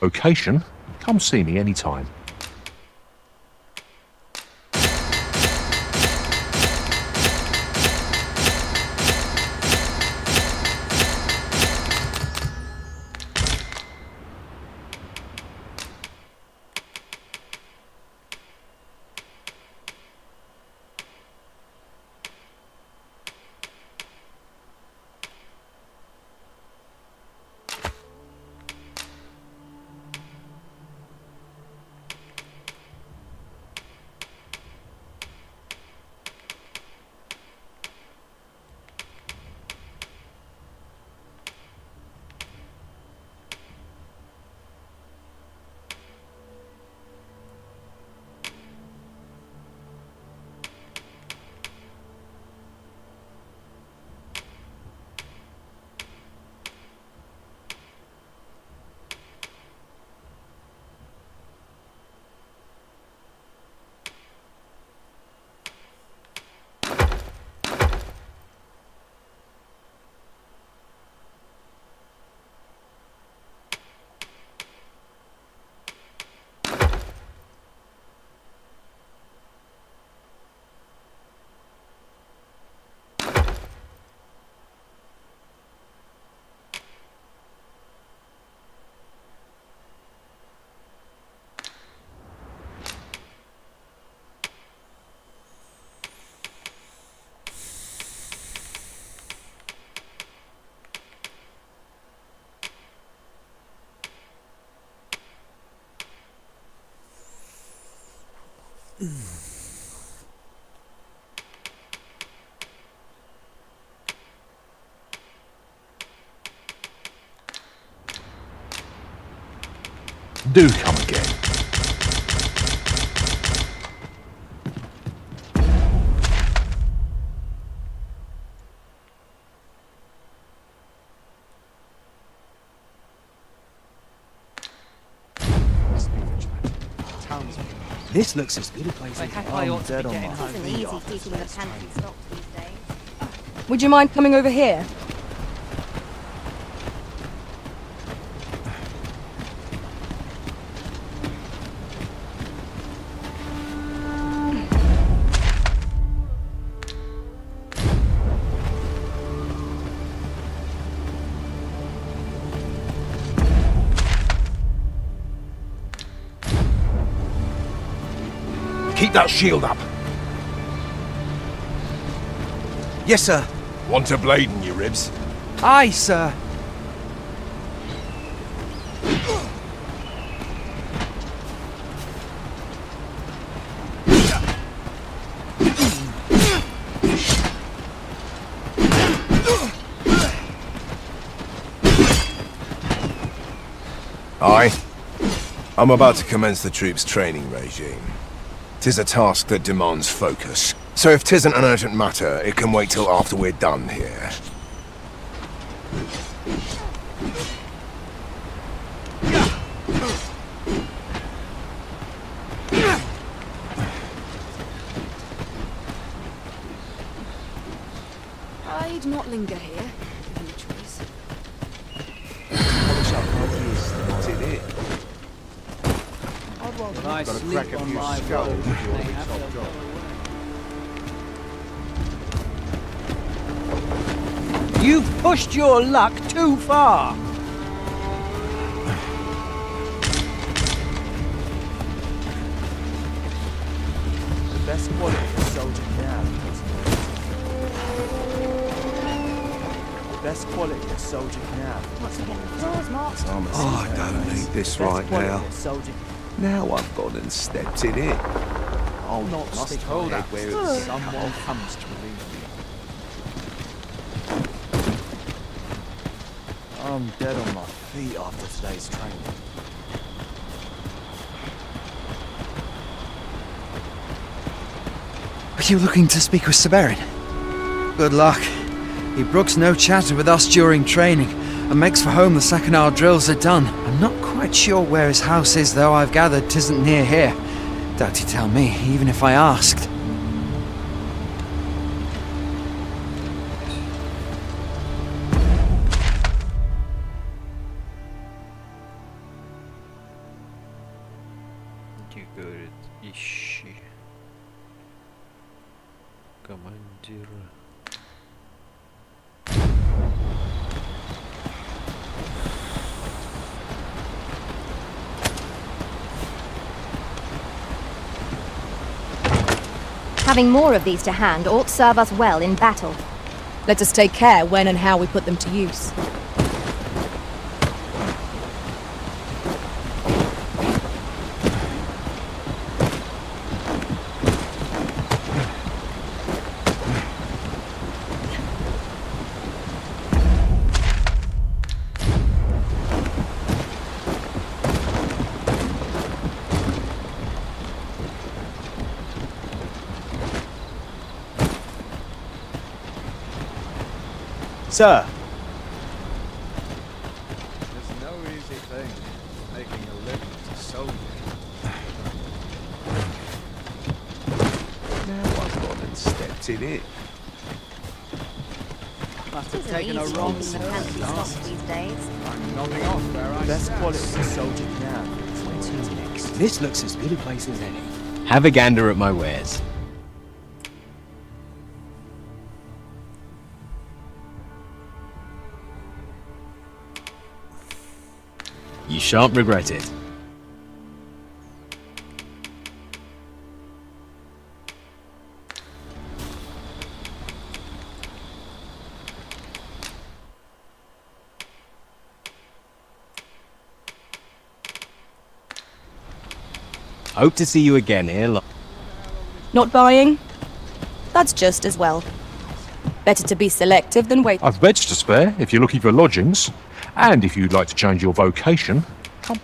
Speaker 6: Location, come see me anytime.
Speaker 3: Do come again.
Speaker 10: This looks as good a place as I'm dead on my
Speaker 5: Isn't easy keeping the pantry stocked these days.
Speaker 12: Would you mind coming over here?
Speaker 3: Keep that shield up.
Speaker 14: Yes, sir.
Speaker 3: Want a blade in your ribs?
Speaker 14: Aye, sir.
Speaker 3: Aye. I'm about to commence the troops' training regime. 'Tis a task that demands focus. So if 'tisn't an urgent matter, it can wait till after we're done here.
Speaker 2: I'd not linger here, given the choice.
Speaker 14: Polish up my gears. What's in it? I'd rather
Speaker 10: I
Speaker 14: got a
Speaker 10: sleep
Speaker 14: crack at
Speaker 10: on
Speaker 14: your
Speaker 10: my
Speaker 14: skull
Speaker 10: road,
Speaker 14: with your
Speaker 10: they
Speaker 14: big
Speaker 10: have
Speaker 14: top
Speaker 10: to
Speaker 14: job.
Speaker 10: You've pushed your luck too far.
Speaker 14: The best quality of soldier now. The best quality of soldier now.
Speaker 5: What's again? Doors, Mark.
Speaker 14: Oh, I don't need this right now. Now I've gone and stepped in it. I'll not stick my head where it's someone comes to relieve me. I'm dead on my feet after today's training.
Speaker 20: Are you looking to speak with Saberian? Good luck. He brooks no chatter with us during training, and makes for home the second our drills are done. I'm not quite sure where his house is, though I've gathered 'tisn't near here. Doubt he'd tell me, even if I asked.
Speaker 8: Говорит, ищи командира.
Speaker 4: Having more of these to hand ought serve us well in battle.
Speaker 12: Let us take care when and how we put them to use.
Speaker 14: Sir.
Speaker 3: There's no easy thing, making a living as a soldier.
Speaker 14: Now I've gone and stepped in it.
Speaker 10: Must have taken a wrong
Speaker 5: Keeping the pantry stocked these days.
Speaker 3: I'm nodding off where I
Speaker 14: Best
Speaker 3: stand.
Speaker 14: quality of soldier now. What's next?
Speaker 10: This looks as good a place as any.
Speaker 15: Have a gander at my wares. You shan't regret it. Hope to see you again here.
Speaker 12: Not buying? That's just as well. Better to be selective than wait.
Speaker 6: I've beds to spare if you're looking for lodgings. And if you'd like to change your vocation, come.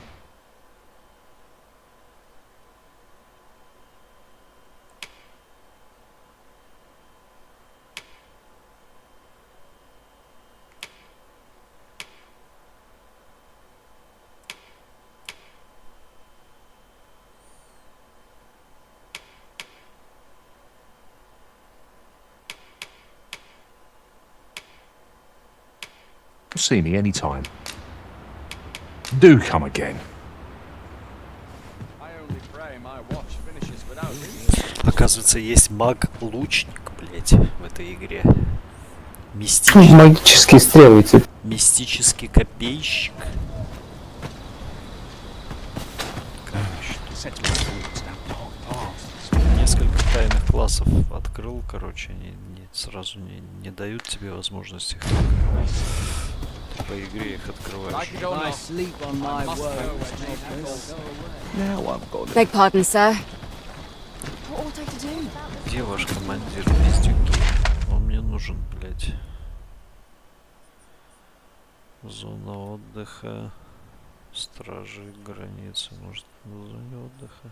Speaker 6: See me anytime. Do come again.
Speaker 8: Оказывается, есть маг-лучник, блять, в этой игре. Мистический...
Speaker 9: Магические стрелы, типа.
Speaker 8: Мистический копейщик. Несколько тайных классов открыл, короче, они сразу не дают тебе возможности их открыть. Ты по игре их открываешь.
Speaker 2: Beg pardon, sir.
Speaker 8: Где ваш командир, пиздюки? Он мне нужен, блядь. Зона отдыха. Стражи границы, может, на зоне отдыха.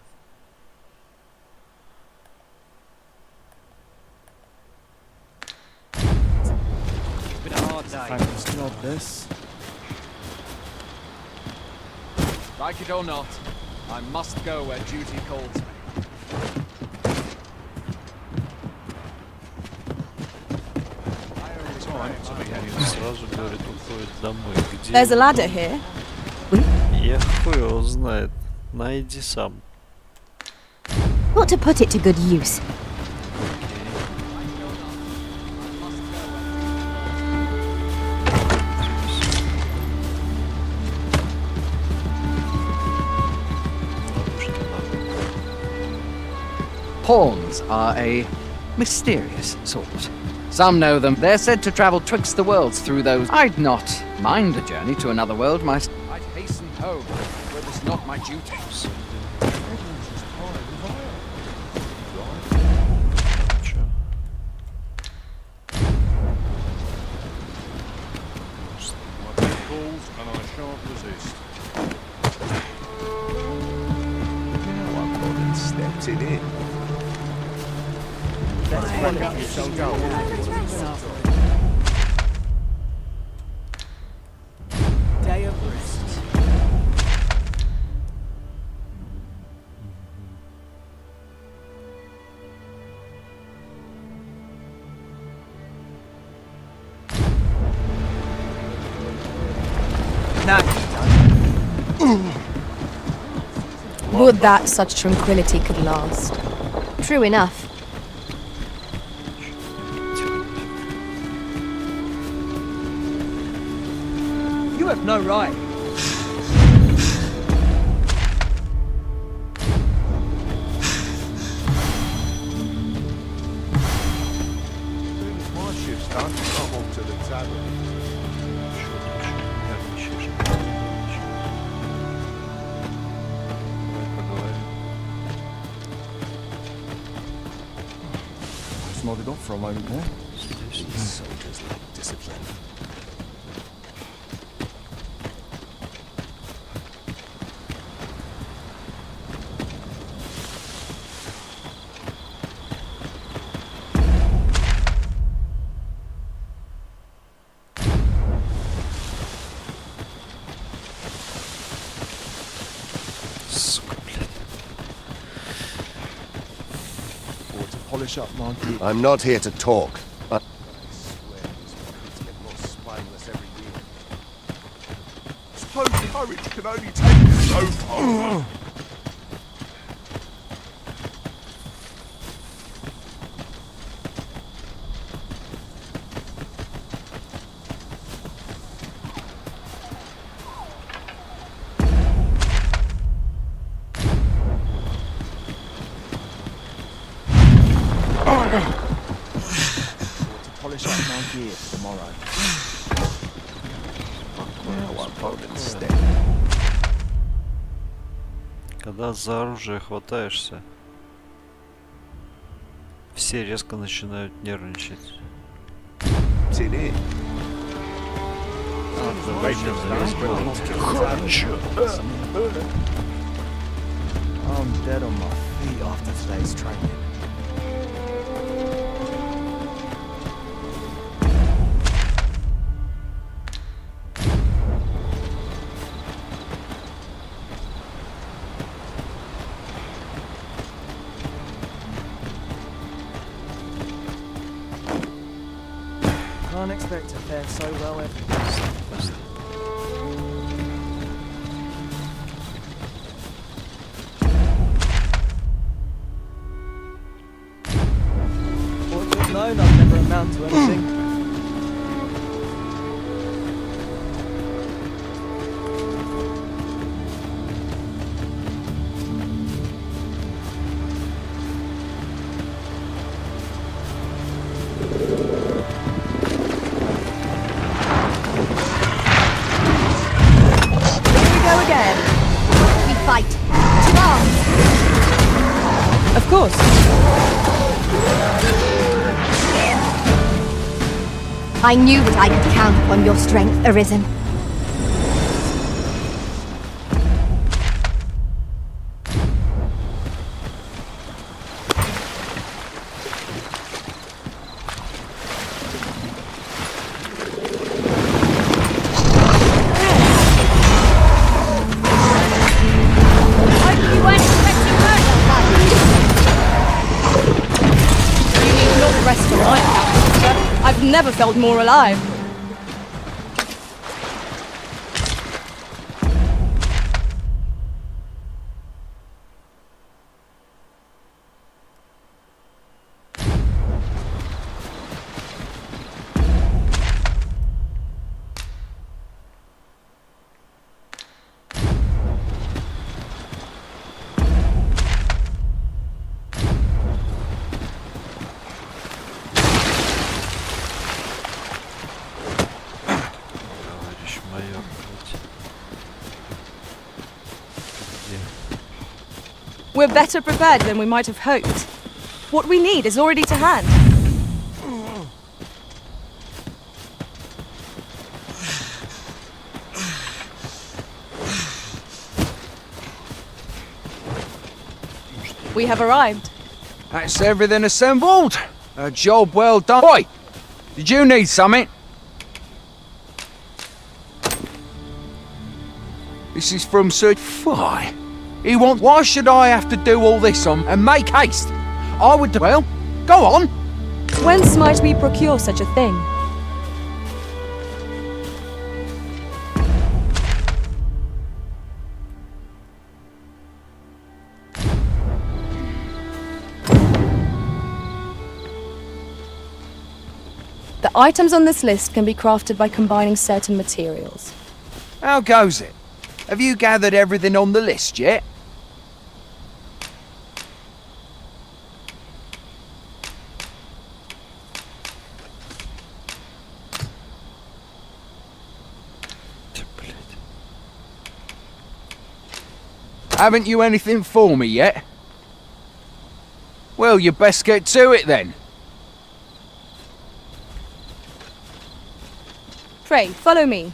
Speaker 11: Like it or not, I must go where duty calls me.
Speaker 8: Сразу говорит, уходит домой. Где?
Speaker 12: There's a ladder here.
Speaker 8: Я хуй его знает. Найди сам.
Speaker 5: Not to put it to good use.
Speaker 20: Pawns are a mysterious sort. Some know them. They're said to travel twixt the worlds through those. I'd not mind a journey to another world myself.
Speaker 11: I'd hasten home, where it was not my duties.
Speaker 3: Stepped it in.
Speaker 13: Day of rest.
Speaker 12: Would that such tranquility could last.
Speaker 4: True enough.
Speaker 13: You have no right.
Speaker 7: My shift's done. I'm on to the tavern.
Speaker 3: Nodded off for a moment there. These soldiers lack discipline.
Speaker 7: I'm not here to talk. I suppose courage can only take you so far.
Speaker 3: Polish up my gear for tomorrow. Now I'm holding step.
Speaker 8: Когда за оружие хватаешься, все резко начинают нервничать.
Speaker 13: I'm dead on my feet after today's training. Can't expect to fare so well every day. Known I'd never amount to anything.
Speaker 12: Here we go again.
Speaker 4: We fight. To arms.
Speaker 12: Of course.
Speaker 4: I knew that I could count upon your strength, Arisen.
Speaker 12: I've never felt more alive. We're better prepared than we might have hoped. What we need is already to hand. We have arrived.
Speaker 20: That's everything assembled. A job well done. Oi! Did you need something? This is from Sir Fly. He wants. Why should I have to do all this on and make haste? I would do. Well, go on.
Speaker 12: Whence might we procure such a thing? The items on this list can be crafted by combining certain materials.
Speaker 20: How goes it? Have you gathered everything on the list yet? Haven't you anything for me yet? Well, you best get to it then.
Speaker 12: Pray, follow me.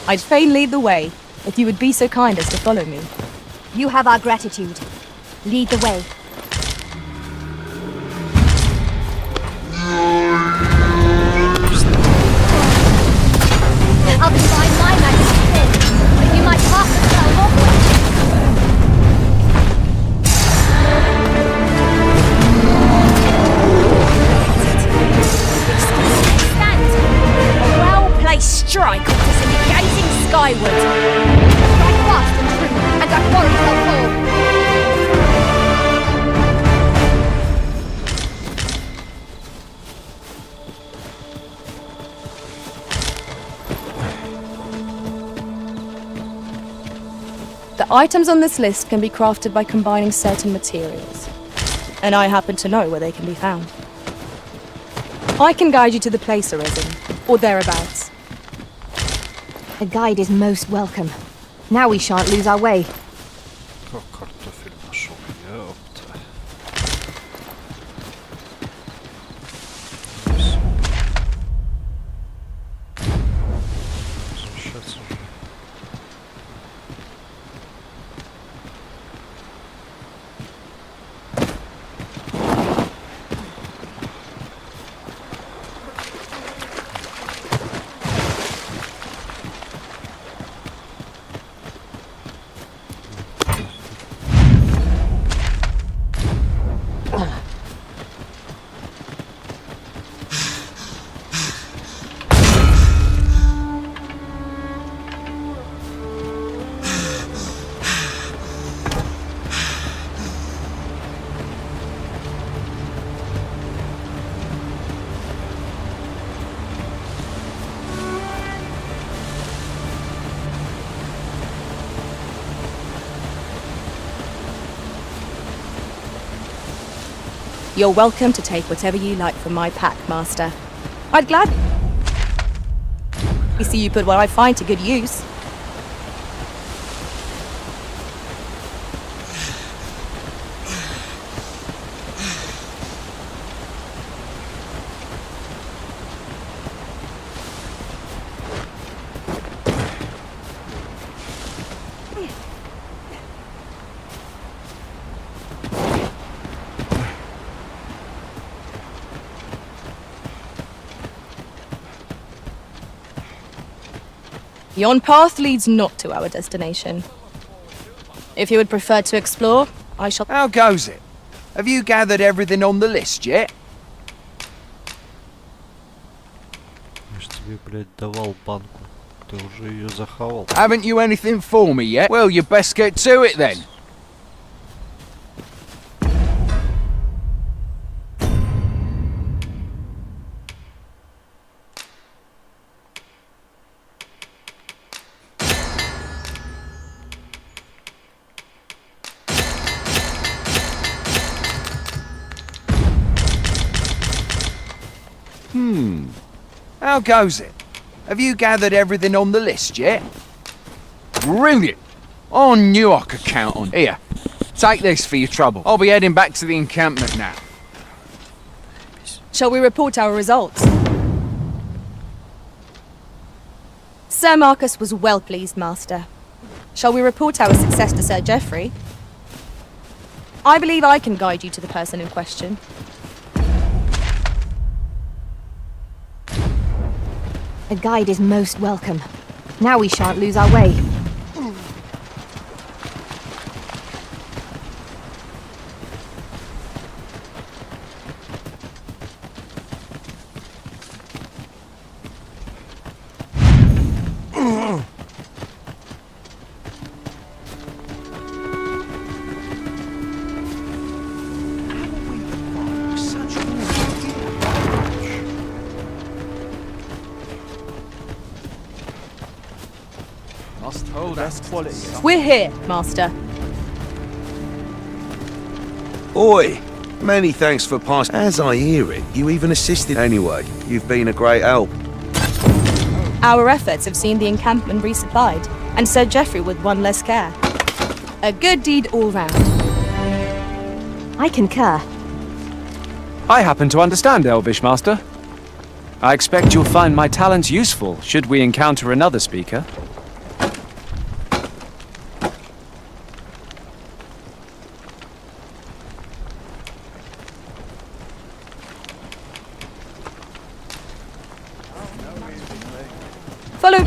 Speaker 12: I'd fain lead the way, if you would be so kind as to follow me.
Speaker 4: You have our gratitude. Lead the way. I'll combine my magic with this, but you might pass the spell halfway.
Speaker 5: Stand! A well-placed strike offers him gazing skyward.
Speaker 4: Strike fast and true, and our quarry shall fall.
Speaker 12: The items on this list can be crafted by combining certain materials, and I happen to know where they can be found. I can guide you to the place arisen, or thereabouts.
Speaker 4: A guide is most welcome. Now we shan't lose our way.
Speaker 8: Как картофель нашел, ёпта. Возвращаться уже.
Speaker 12: You're welcome to take whatever you like from my pack, Master. I'd gladly see you put what I find to good use. Yon path leads not to our destination. If you would prefer to explore, I shall...
Speaker 20: How goes it? Have you gathered everything on the list yet?
Speaker 8: Я ж тебе, блядь, давал банку. Ты уже ее захавал.
Speaker 20: Haven't you anything for me yet? Well, you best get to it then. How goes it? Have you gathered everything on the list yet? Brilliant! I knew I could count on. Here, take this for your trouble. I'll be heading back to the encampment now.
Speaker 12: Shall we report our results? Sir Marcus was well pleased, Master. Shall we report our success to Sir Geoffrey? I believe I can guide you to the person in question.
Speaker 4: A guide is most welcome. Now we shan't lose our way.
Speaker 12: We're here, Master.
Speaker 19: Oi! Many thanks for passing. As I hear it, you even assisted anyway. You've been a great help.
Speaker 12: Our efforts have seen the encampment resupplied, and Sir Geoffrey with one less care. A good deed all round.
Speaker 4: I concur.
Speaker 21: I happen to understand Elvish, Master. I expect you'll find my talents useful should we encounter another speaker.
Speaker 12: Follow.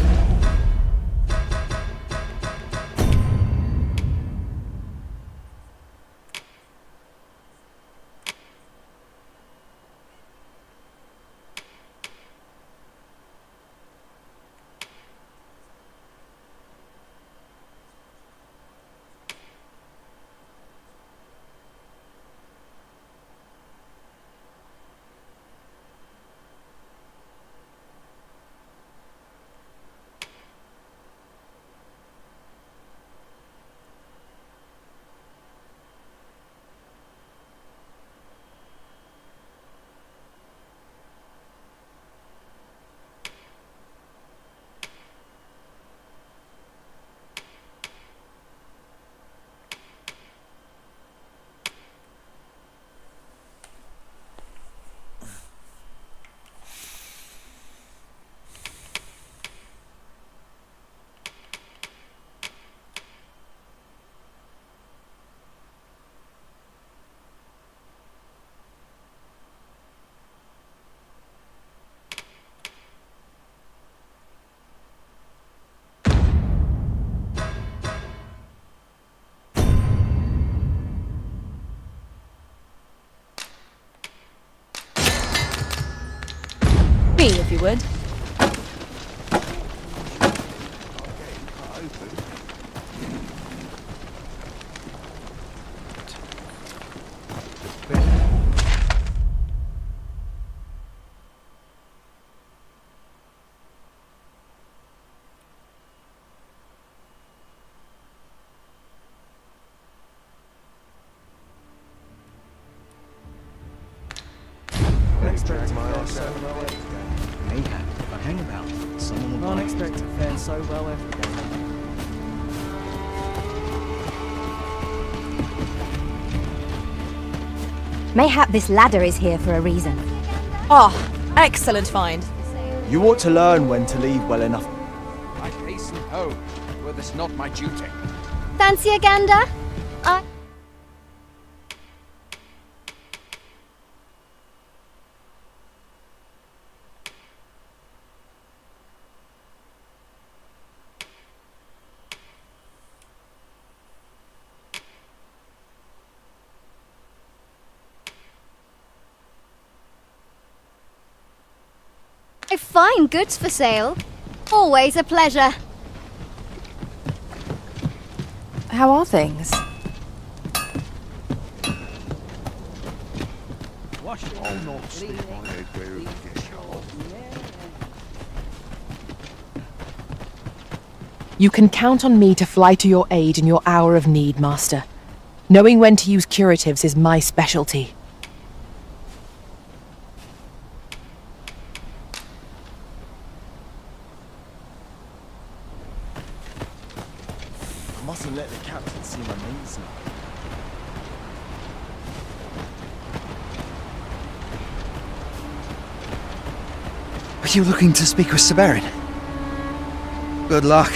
Speaker 12: would.
Speaker 20: Mayhap, if I hang about, someone will
Speaker 13: Can't
Speaker 20: buy
Speaker 13: expect to fare so well every day.
Speaker 4: Mayhap this ladder is here for a reason.
Speaker 12: Ah, excellent find.
Speaker 13: You ought to learn when to leave well enough.
Speaker 14: I hasten home, were this not my duty.
Speaker 5: Fancy a gander? Fine goods for sale. Always a pleasure.
Speaker 4: How are things?
Speaker 7: I'll not stick my head where it gets sharp.
Speaker 18: You can count on me to fly to your aid in your hour of need, Master. Knowing when to use curatives is my specialty.
Speaker 13: I mustn't let the captain see my knees now.
Speaker 20: Are you looking to speak with Saberian? Good luck.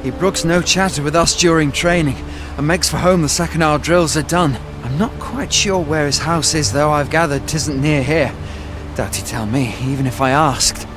Speaker 20: He brooks no chatter with us during training, and makes for home the second our drills are done. I'm not quite sure where his house is, though I've gathered 'tisn't near here. Doubt he'd tell me, even if I asked.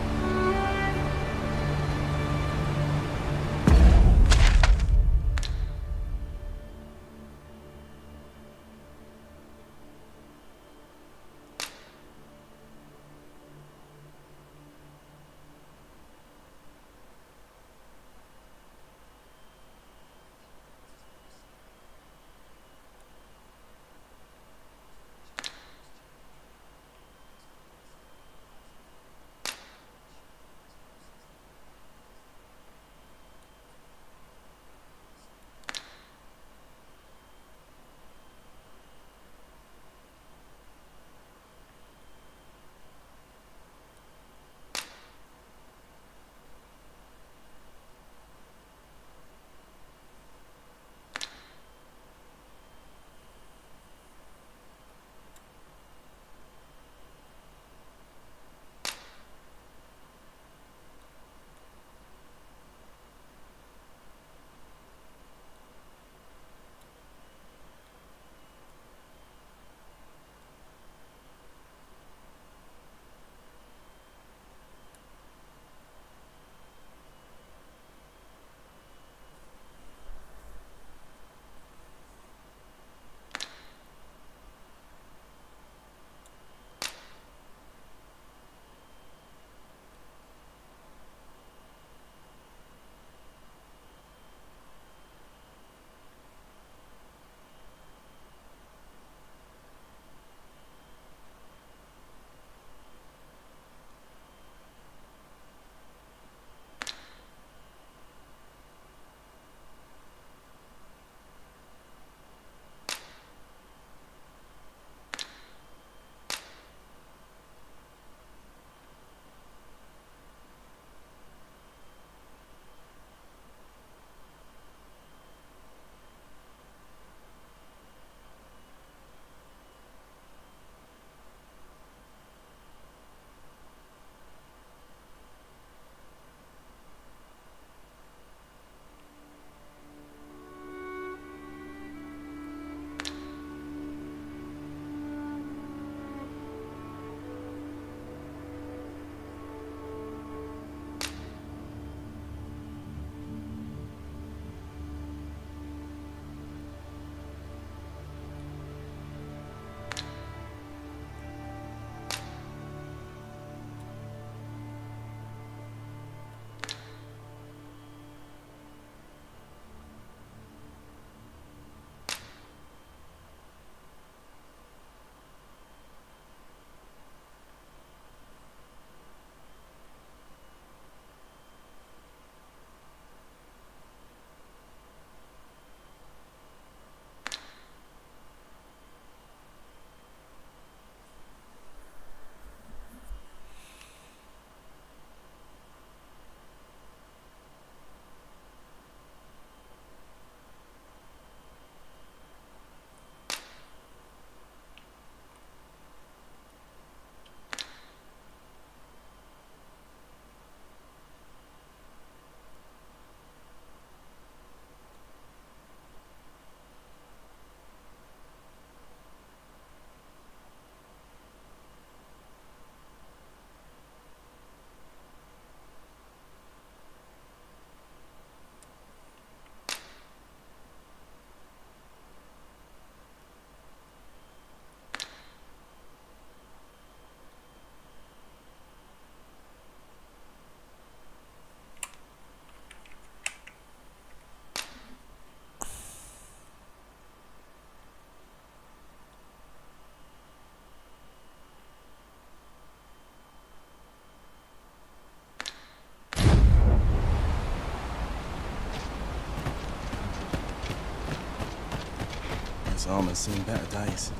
Speaker 13: This armor's seen better days.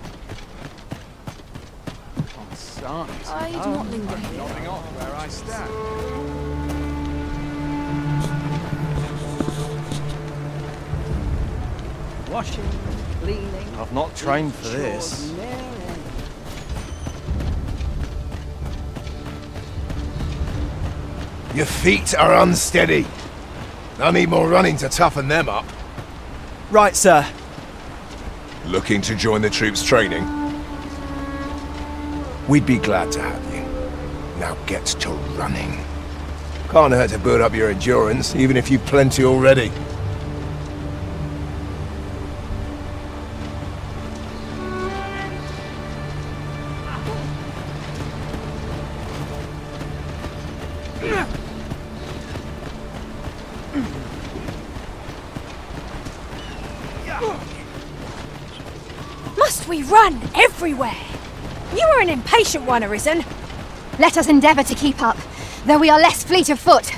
Speaker 13: I'm starting to
Speaker 2: I'd
Speaker 13: know.
Speaker 2: not linger
Speaker 13: I'm
Speaker 2: here.
Speaker 13: nodding off where I stand. Washing, cleaning. I've not trained for this.
Speaker 3: Your feet are unsteady. I need more running to toughen them up.
Speaker 20: Right, sir.
Speaker 3: Looking to join the troops' training? We'd be glad to have you. Now get to running. Can't hurt to build up your endurance, even if you've plenty already.
Speaker 1: Must we run everywhere? You are an impatient one, Arisen.
Speaker 4: Let us endeavour to keep up, though we are less fleet of foot.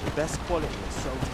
Speaker 13: The best quality of soldier.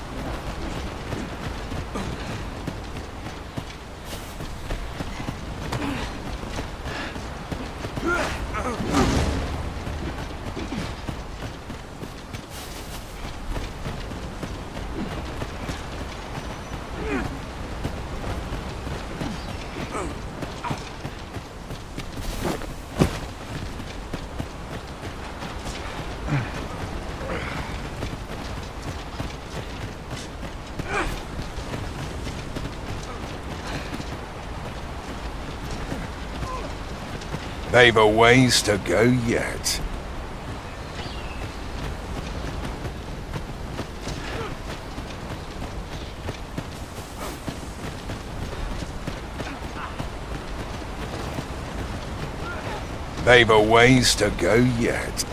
Speaker 3: They've a ways to go yet. They've a ways to go yet.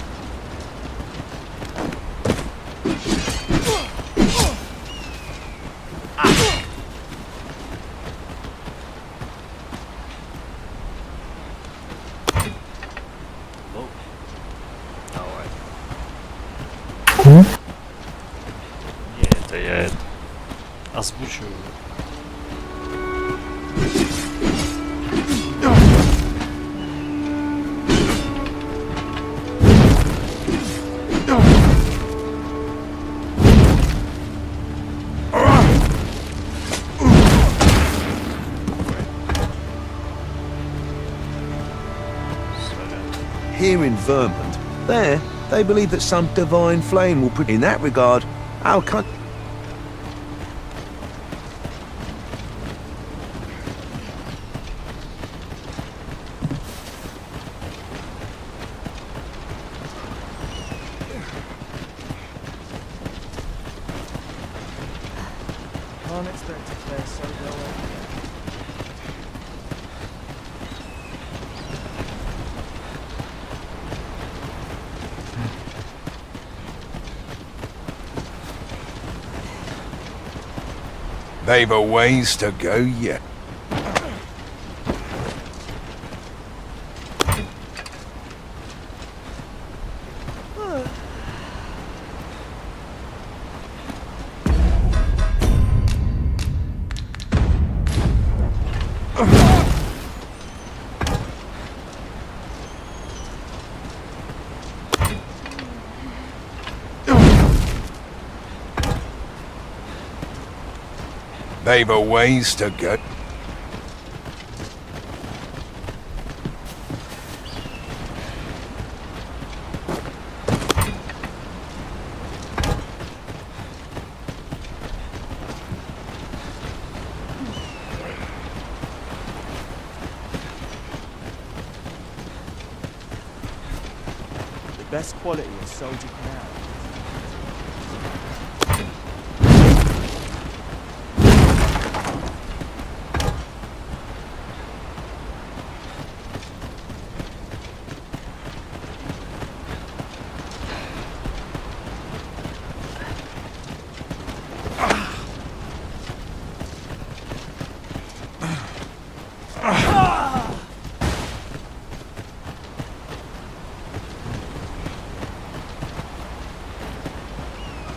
Speaker 8: Не, это я озвучиваю.
Speaker 19: Here in Vermont, there, they believe that some divine flame will put. In that regard, our country.
Speaker 13: Can't expect to fare so well.
Speaker 3: They've a ways to go yet. They've a ways to go.
Speaker 10: best quality a soldier can have.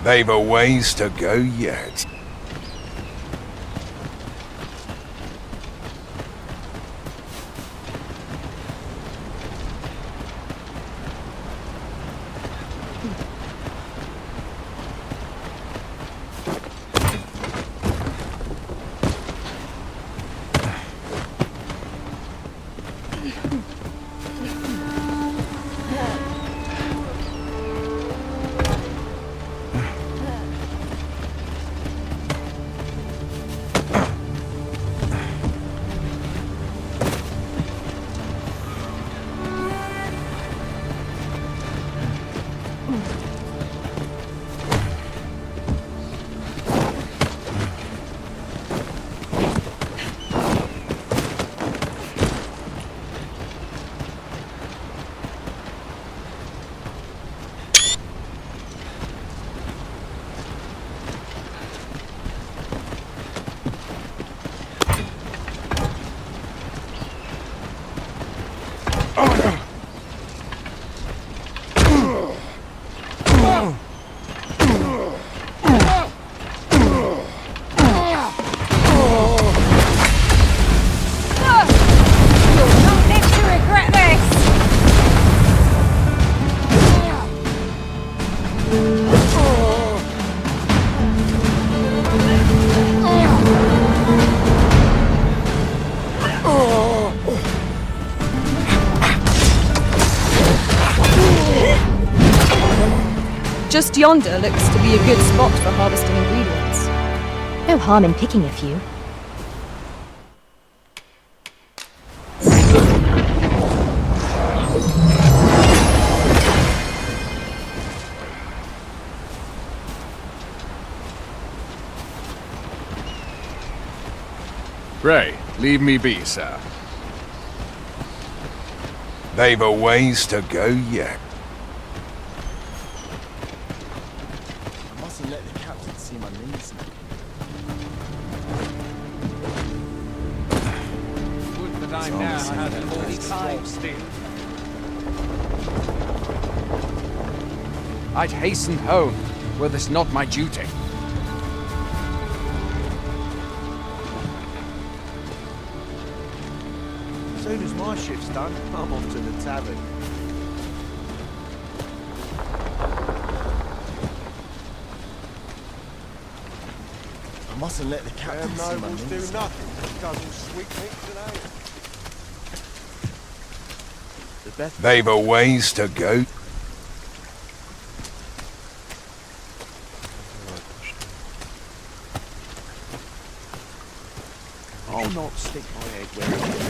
Speaker 3: They've a ways to go yet.
Speaker 12: Just yonder looks to be a good spot for harvesting ingredients.
Speaker 5: No harm in picking a few.
Speaker 17: Pray, leave me be, sir.
Speaker 3: They've a ways to go yet.
Speaker 10: I mustn't let the captain see my knees.
Speaker 21: Would that I now had 45 steel. I'd hasten home, were this not my duty.
Speaker 10: As soon as my shift's done, I'm off to the tavern. I mustn't let the captain see my knees.
Speaker 7: Do nothing. Guzzle sweet meats and ale.
Speaker 3: They've a ways to go.
Speaker 10: I'll not stick my head where it is.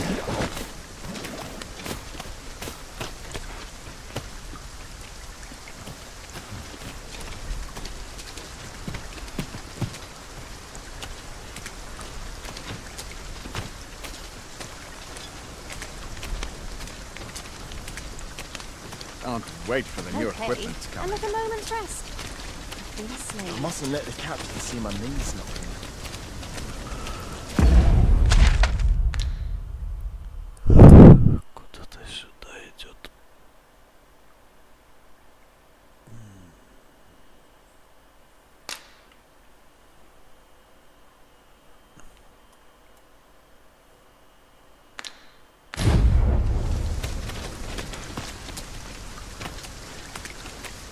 Speaker 21: Can't wait for the new equipment to come.
Speaker 2: Another moment's rest. Be
Speaker 10: I
Speaker 2: asleep.
Speaker 10: mustn't let the captain see my knees knocking.
Speaker 8: Куда-то сюда идет.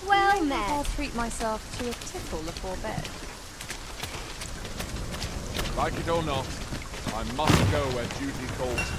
Speaker 2: Well
Speaker 4: I'll
Speaker 2: met.
Speaker 4: treat myself to a tickle before bed.
Speaker 17: Like it or not, I must go where duty calls.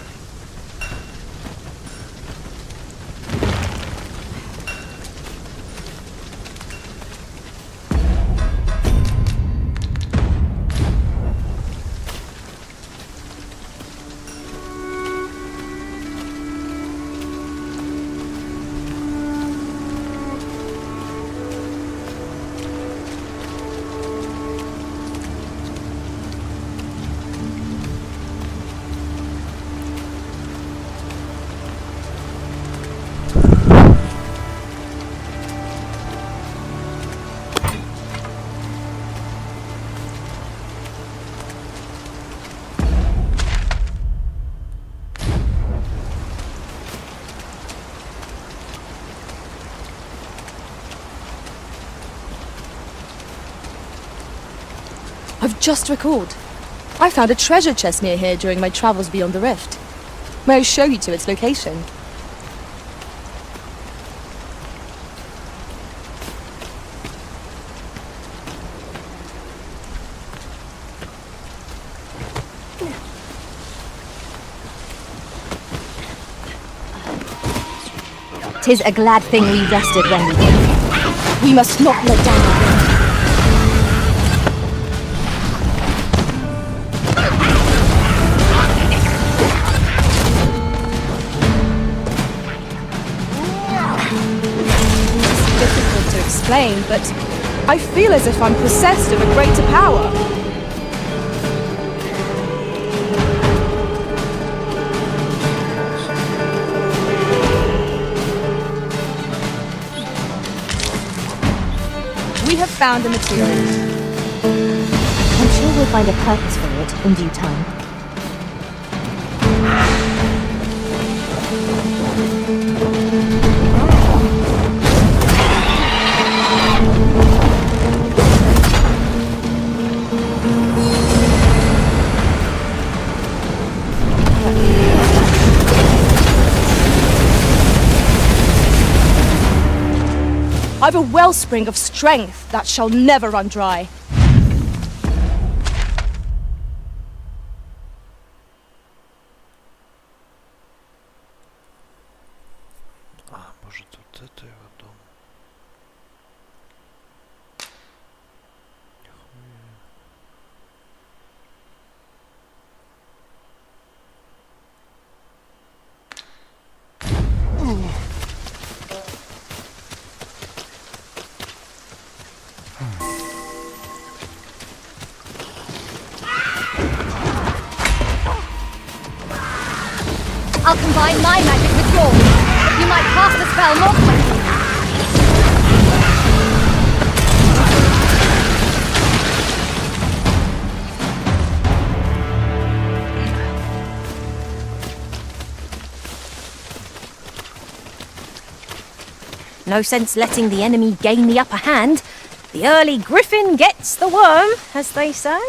Speaker 12: I've just recalled. I found a treasure chest near here during my travels beyond the rift. May I show you to its location?
Speaker 4: "'Tis a glad thing we rested when we did.
Speaker 12: We must not let down our wind. It's difficult to explain, but I feel as if I'm possessed of a greater power. We have found a material.
Speaker 4: I'm sure we'll find a purpose for it in due time.
Speaker 12: I've a wellspring of strength that shall never run dry.
Speaker 8: Может, вот это его дом?
Speaker 4: I'll combine my magic with yours. You might cast the spell more quickly.
Speaker 5: No sense letting the enemy gain the upper hand. The early griffin gets the worm, as they say.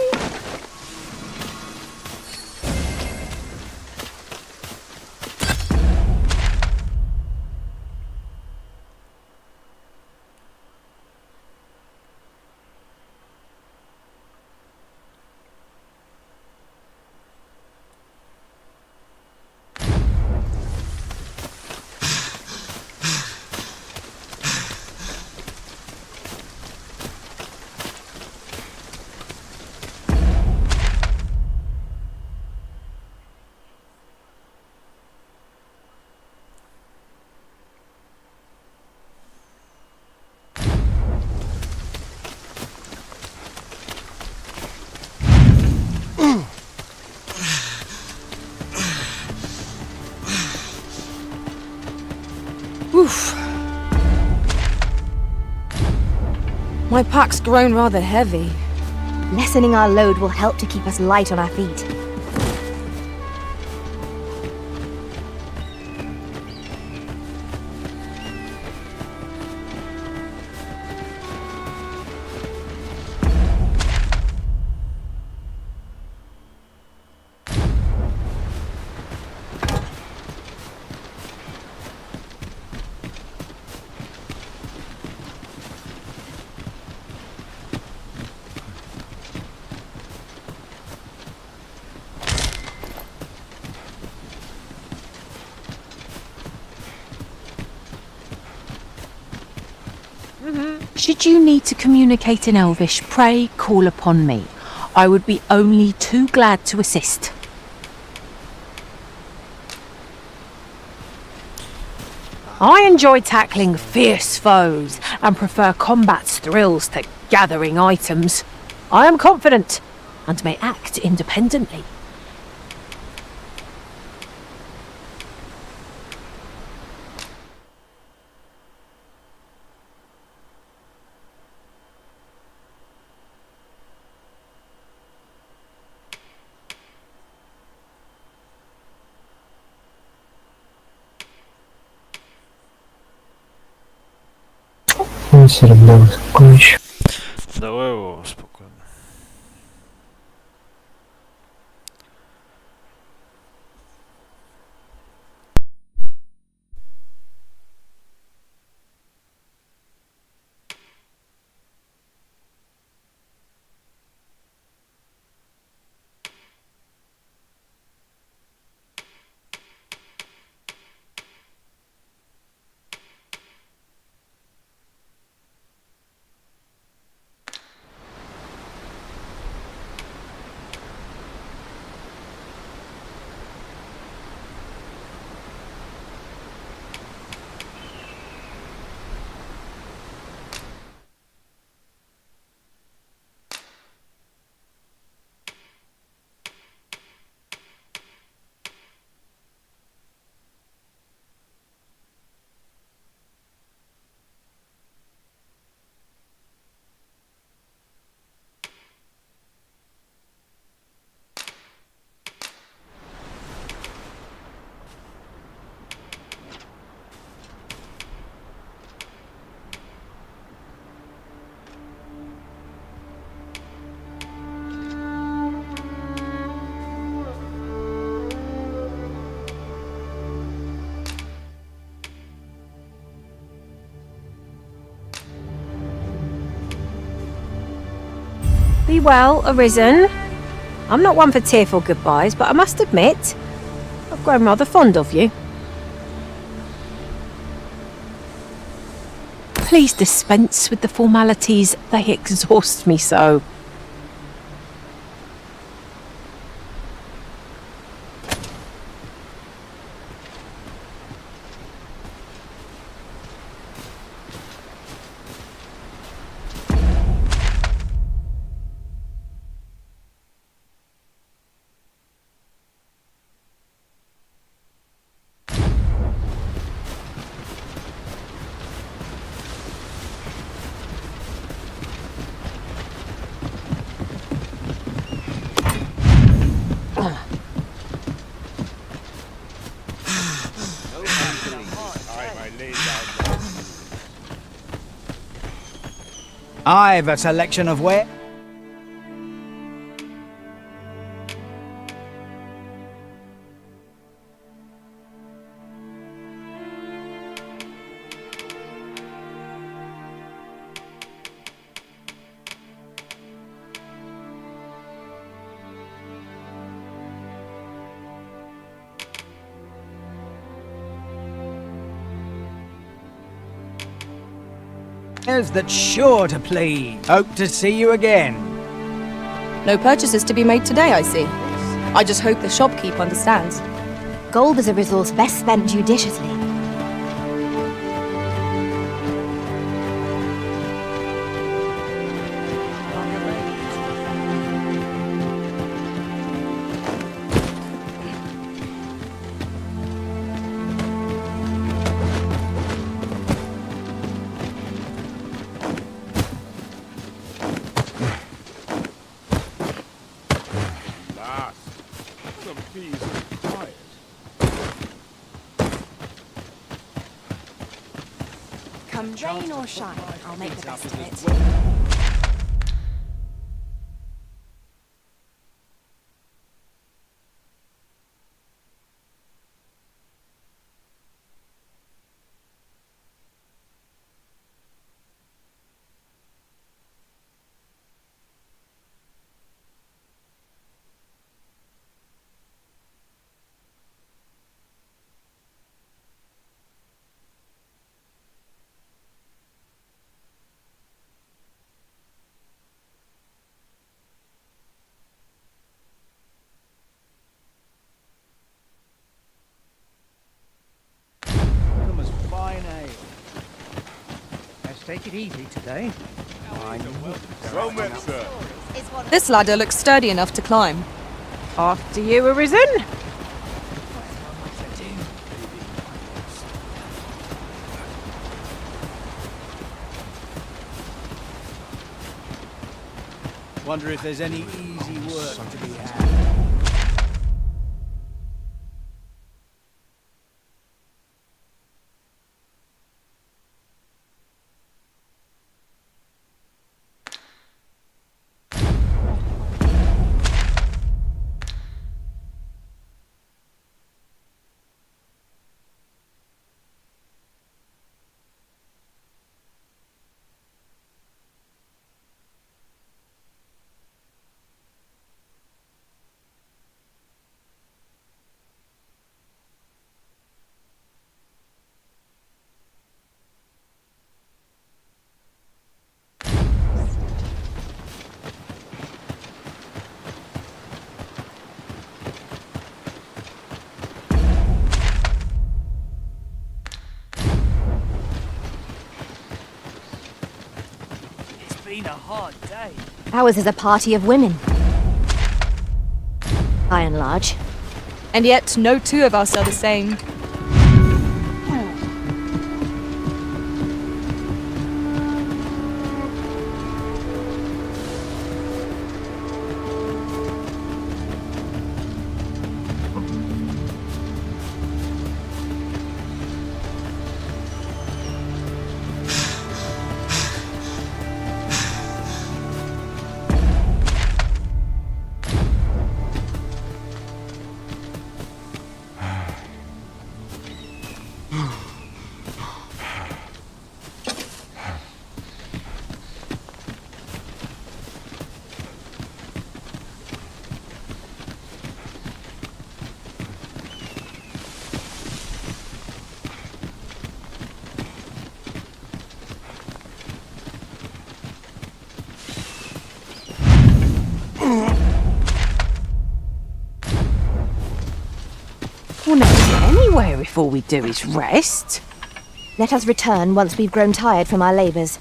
Speaker 12: Oof. My pack's grown rather heavy.
Speaker 4: Lessening our load will help to keep us light on our feet.
Speaker 18: Should you need to communicate in Elvish, pray call upon me. I would be only too glad to assist. I enjoy tackling fierce foes and prefer combat's thrills to gathering items. I am confident and may act independently.
Speaker 9: Серый, давай, спокойнее.
Speaker 8: Давай его спокойно.
Speaker 18: Be well, Arisen. I'm not one for tearful goodbyes, but I must admit, I've grown rather fond of you. Please dispense with the formalities. They exhaust me so.
Speaker 16: I've a selection of where. That's sure to please. Hope to see you again.
Speaker 12: No purchases to be made today, I see. I just hope the shopkeep understands.
Speaker 4: Gold is a resource best spent judiciously. Come rain or shine, I'll make the best of it.
Speaker 16: Take it easy today.
Speaker 12: This ladder looks sturdy enough to climb.
Speaker 18: After you, Arisen.
Speaker 16: Wonder if there's any easy work to be had. Been a hard day.
Speaker 4: Ours is a party of women. By and large.
Speaker 12: And yet, no two of us are the same.
Speaker 18: anywhere if all we do is rest.
Speaker 4: Let us return once we've grown tired from our labours.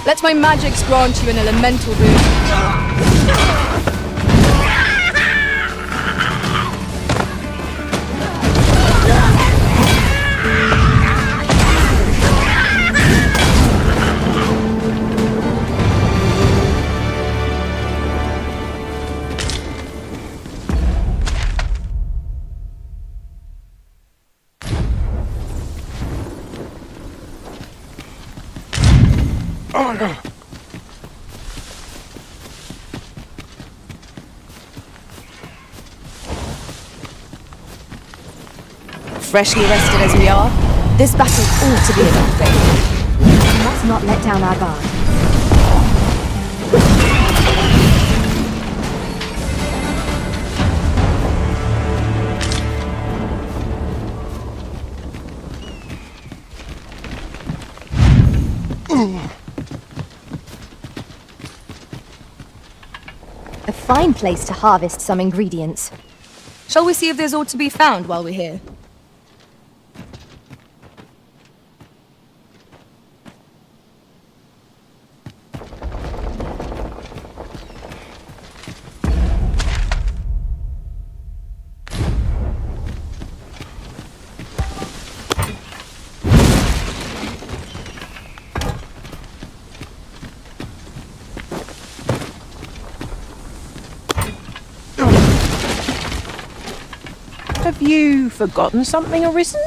Speaker 12: Let my magics grant you an elemental boon.
Speaker 4: Freshly rested as we are, this battle ought to be an epic. We must not let down our guard. A fine place to harvest some ingredients.
Speaker 12: Shall we see if there's aught to be found while we're here?
Speaker 18: Have you forgotten something, Arisen?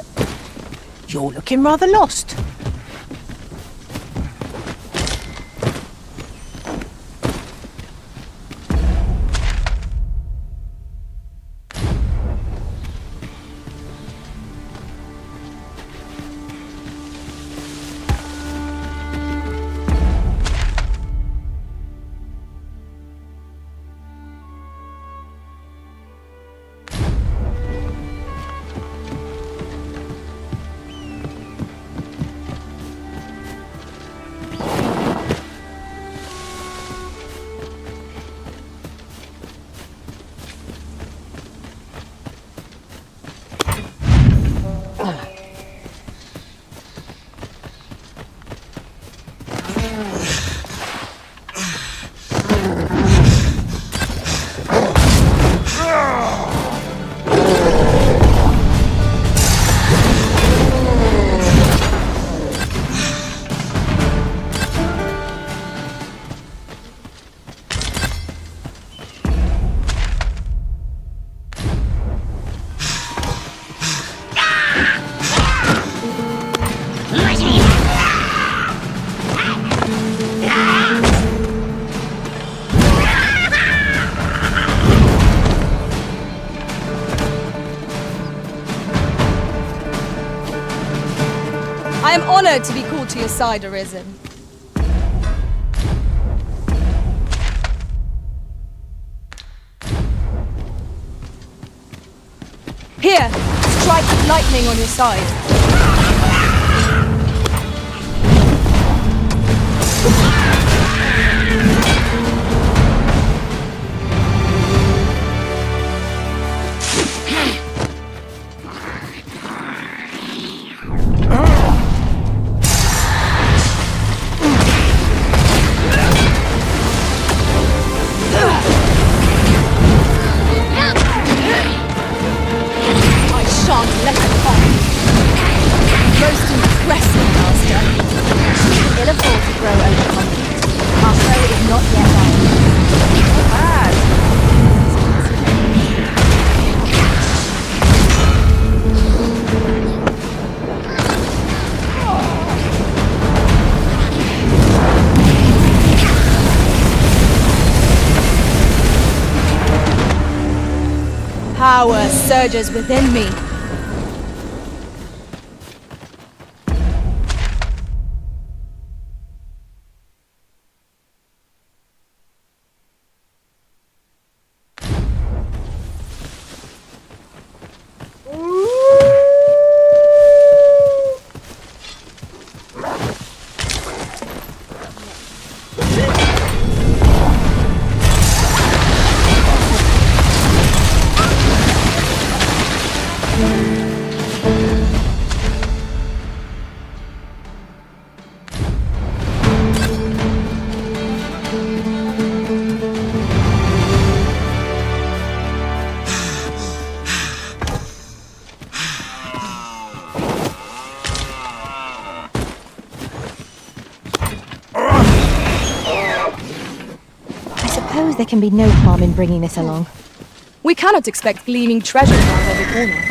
Speaker 18: You're looking rather lost.
Speaker 12: I am honored to be called to your side, Arisen. Here, strike lightning on your side.
Speaker 4: Most impressive, Master. Ill afford to grow overconfident. Our foe is not yet down. Not bad.
Speaker 12: Power surges within me.
Speaker 4: suppose there can be no harm in bringing this along.
Speaker 12: We cannot expect gleaming treasure around every corner.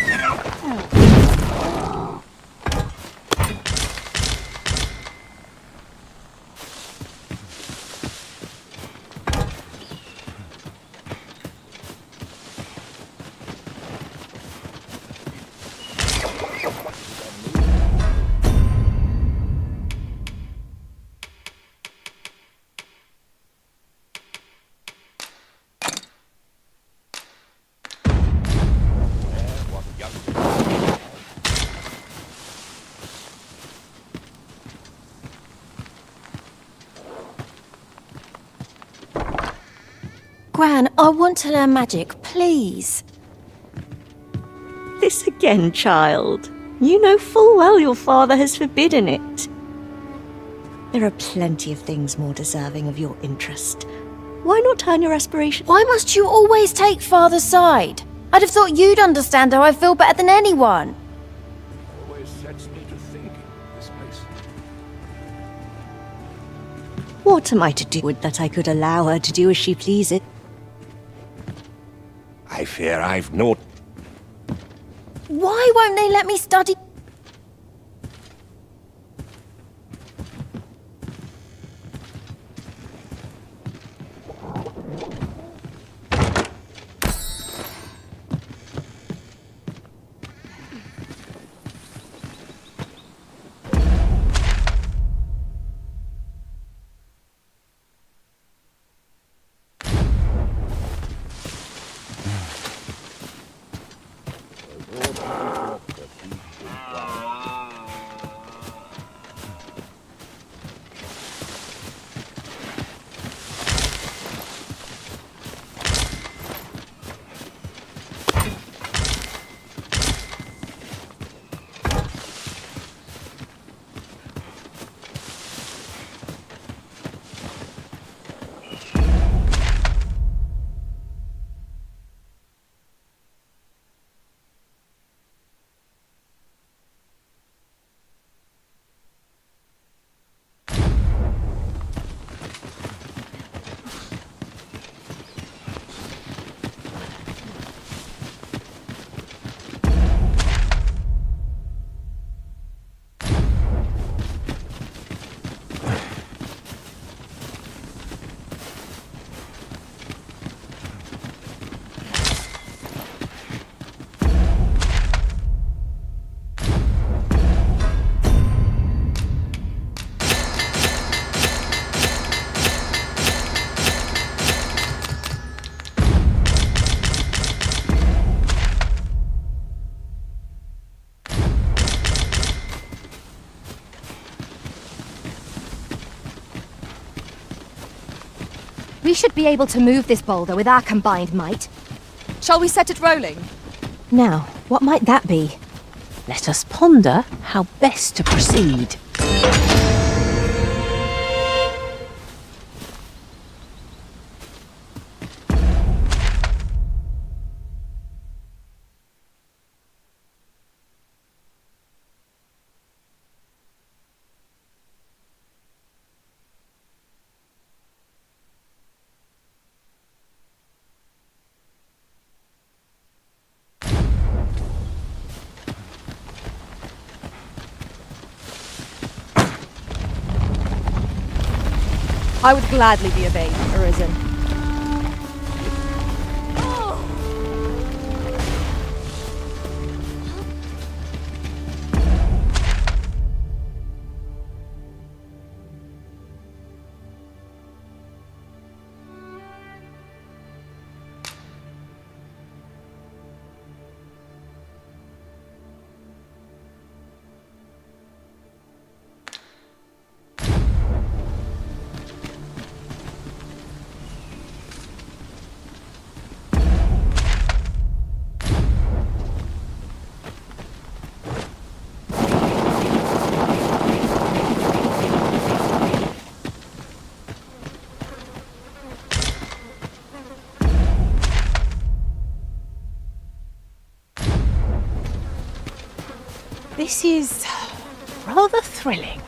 Speaker 5: Gran, I want to learn magic, please.
Speaker 15: This again, child. You know full well your father has forbidden it. There are plenty of things more deserving of your interest. Why not turn your aspiration?
Speaker 5: Why must you always take Father's side? I'd have thought you'd understand how I feel better than anyone.
Speaker 3: Always sets me to thinking, this place.
Speaker 15: What am I to do that I could allow her to do as she pleases?
Speaker 3: I fear I've no...
Speaker 5: Why won't they let me study?
Speaker 4: We should be able to move this boulder with our combined might.
Speaker 12: Shall we set it rolling?
Speaker 4: Now, what might that be?
Speaker 18: Let us ponder how best to proceed.
Speaker 12: I would gladly be obeyed, Arisen.
Speaker 18: This is rather thrilling.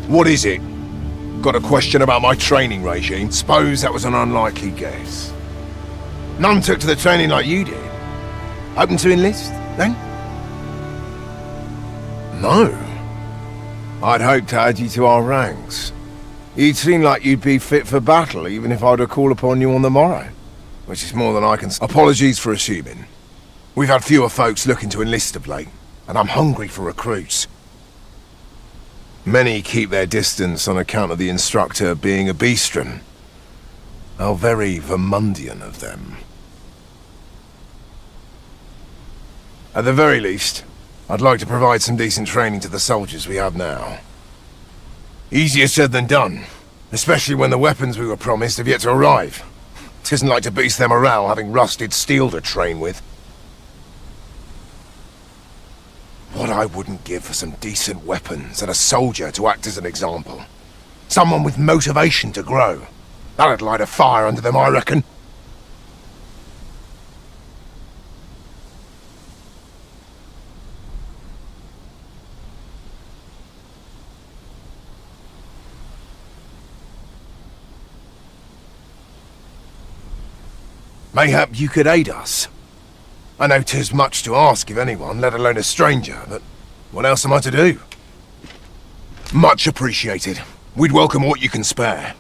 Speaker 3: What is it? Got a question about my training regime? Suppose that was an unlikely guess. None took to the training like you did. Open to enlist, then? No. I'd hoped to add you to our ranks. You'd seem like you'd be fit for battle, even if I were to call upon you on the morrow. Which is more than I can... Apologies for assuming. We've had fewer folks looking to enlist of late, and I'm hungry for recruits. Many keep their distance on account of the instructor being a beastron. How very Vermundian of them. At the very least, I'd like to provide some decent training to the soldiers we have now. Easier said than done, especially when the weapons we were promised have yet to arrive. 'Tisn't like to boost their morale having rusted steel to train with. What I wouldn't give for some decent weapons and a soldier to act as an example. Someone with motivation to grow. That'd light a fire under them, I reckon. Mayhap you could aid us. I know 'tis much to ask of anyone, let alone a stranger, but what else am I to do? Much appreciated. We'd welcome what you can spare.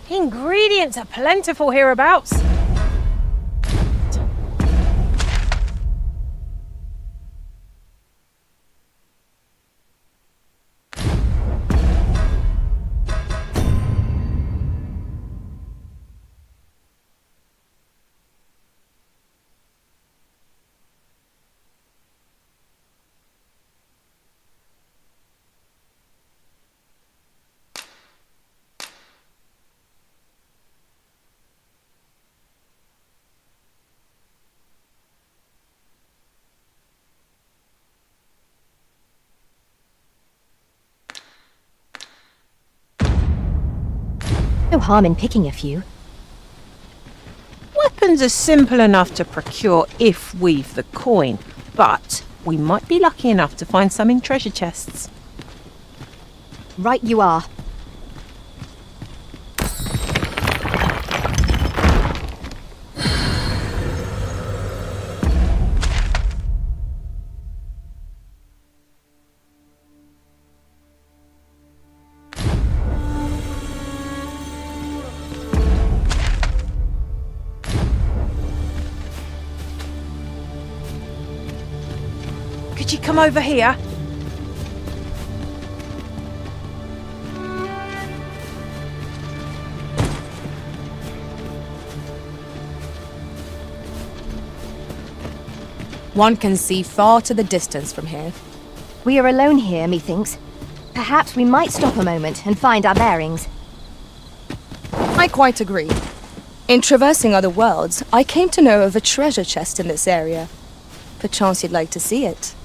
Speaker 18: Ingredients are plentiful hereabouts.
Speaker 4: No harm in picking a few.
Speaker 18: Weapons are simple enough to procure if we've the coin, but we might be lucky enough to find some in treasure chests.
Speaker 4: Right you are.
Speaker 18: Could you come over here?
Speaker 12: One can see far to the distance from here.
Speaker 4: We are alone here, methinks. Perhaps we might stop a moment and find our bearings.
Speaker 12: I quite agree. In traversing other worlds, I came to know of a treasure chest in this area. Perchance you'd like to see it.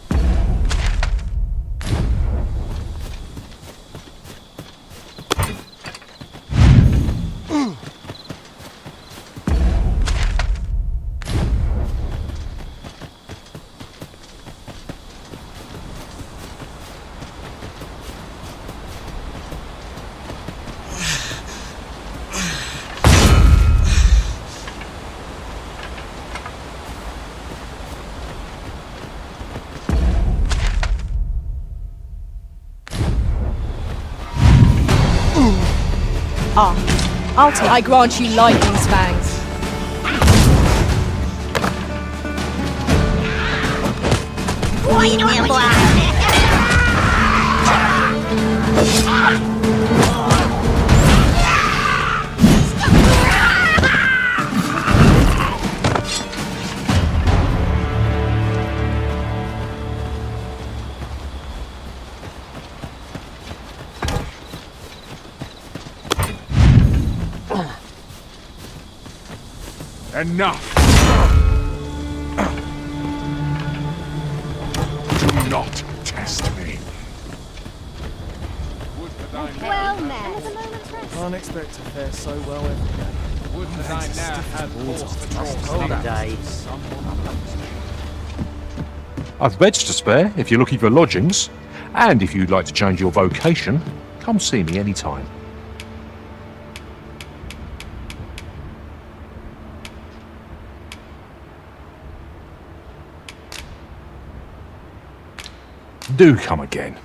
Speaker 12: I'll take. I grant you lightning's fangs.
Speaker 17: Enough! Do not test me.
Speaker 2: Well met.
Speaker 20: Can't expect to fare so well every day.
Speaker 17: Wouldn't I now have forced the troll
Speaker 20: holiday.
Speaker 6: I've beds to spare if you're looking for lodgings, and if you'd like to change your vocation, come see me anytime. Do come again.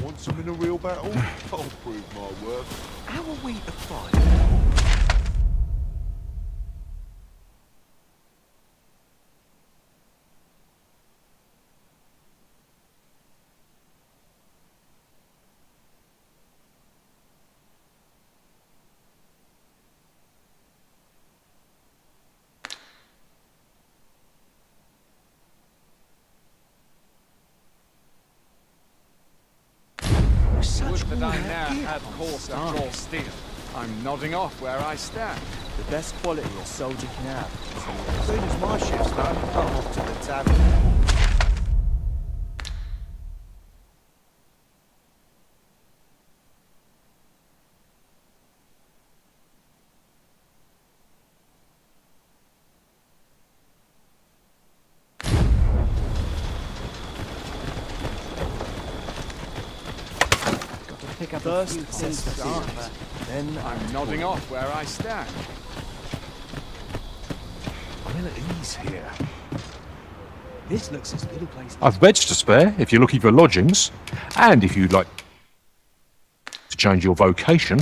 Speaker 7: Want some in a real battle? I'll prove my worth. How are we to fight?
Speaker 17: Would that I now had cause to draw steel. I'm nodding off where I stand.
Speaker 14: The best quality a soldier can have. As soon as my shift's done, I'm off to the tavern.
Speaker 16: Pick up
Speaker 14: First,
Speaker 17: then I'm nodding off where I stand.
Speaker 6: I'm at ease here.
Speaker 16: This looks as good a place.
Speaker 6: I've beds to spare if you're looking for lodgings, and if you'd like to change your vocation,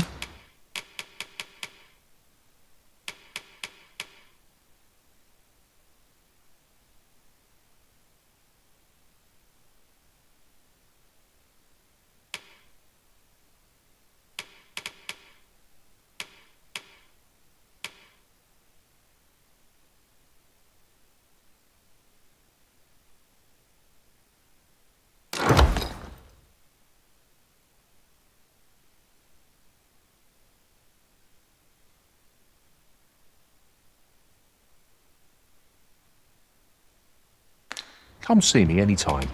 Speaker 6: come see me anytime.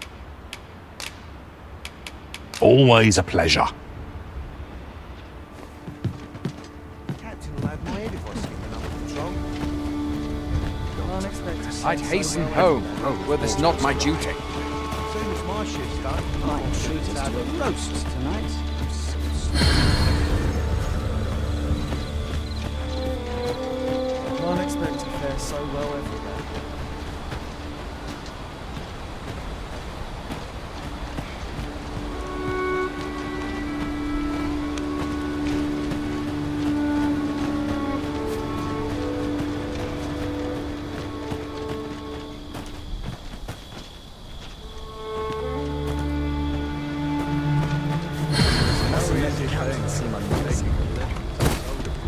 Speaker 6: Always a pleasure.
Speaker 14: Captain will have my head if I skip another patrol.
Speaker 20: Can't expect to
Speaker 17: I'd hasten home, were this not my duty.
Speaker 14: As soon as my shift's done, I'm off to the tavern.
Speaker 16: Roast tonight.
Speaker 20: Can't expect to fare so well every day.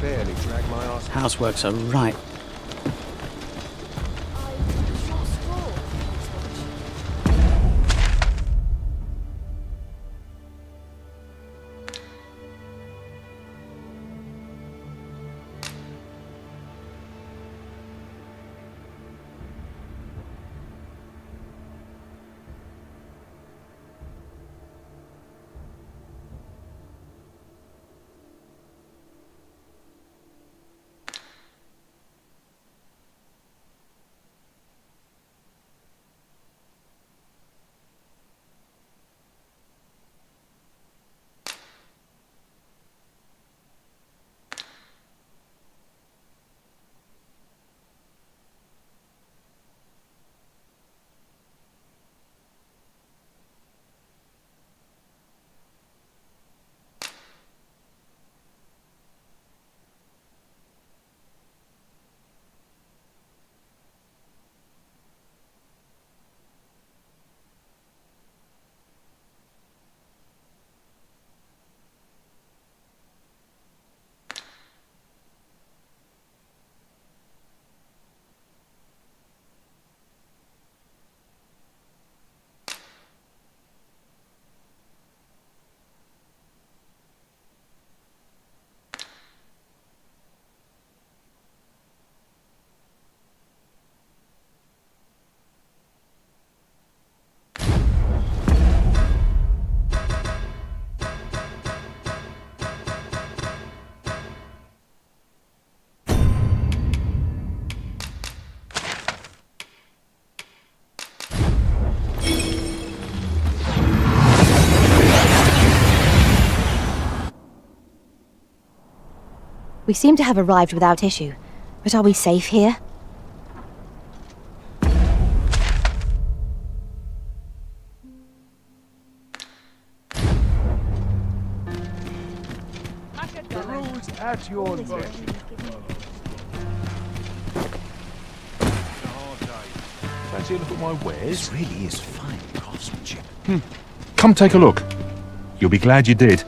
Speaker 14: Barely drag my ass.
Speaker 16: Houseworks are right.
Speaker 4: We seem to have arrived without issue. But are we safe here?
Speaker 17: The road's at your beck.
Speaker 6: Fancy a look at my wares?
Speaker 14: This really is fine craftsmanship.
Speaker 6: Come take a look. You'll be glad you did.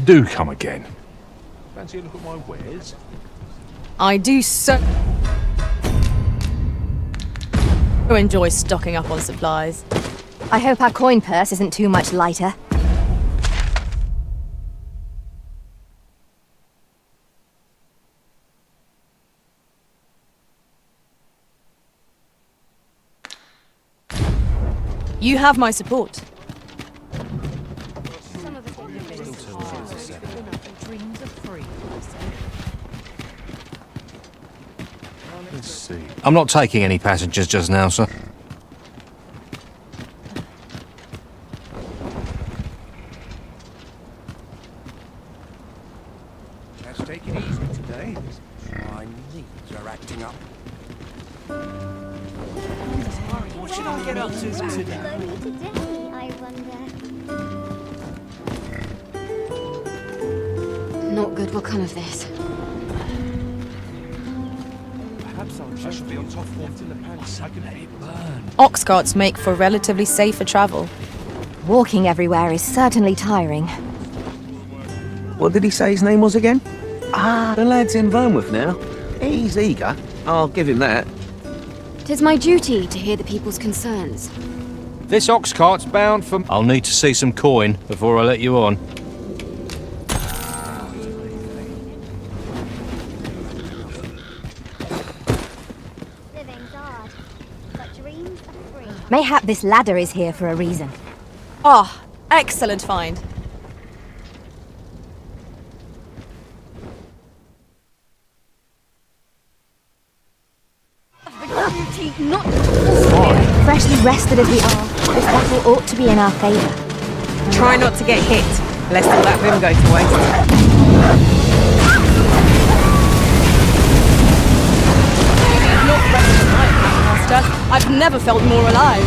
Speaker 6: Do come again. Fancy a look at my wares?
Speaker 12: I do so enjoy stocking up on supplies.
Speaker 4: I hope our coin purse isn't too much lighter.
Speaker 12: You have my support.
Speaker 6: Let's see.
Speaker 11: I'm not taking any passengers just now, sir.
Speaker 14: Let's take it easy today. My knees are acting up.
Speaker 16: What should I get up to today?
Speaker 22: I wonder.
Speaker 2: Not good will come of this.
Speaker 14: I should be on top form in the pants. I can let it burn.
Speaker 12: Ox carts make for relatively safer travel.
Speaker 4: Walking everywhere is certainly tiring.
Speaker 14: What did he say his name was again? Ah, the lad's in Vermouth now. He's eager. I'll give him that.
Speaker 2: 'Tis my duty to hear the people's concerns.
Speaker 21: This ox cart's bound for...
Speaker 11: I'll need to see some coin before I let you on.
Speaker 4: Mayhap this ladder is here for a reason.
Speaker 12: Ah, excellent find.
Speaker 4: Freshly rested as we are, this battle ought to be in our favour.
Speaker 18: Try not to get hit, lest all that vim go to waste.
Speaker 12: Not ready tonight, Master. I've never felt more alive.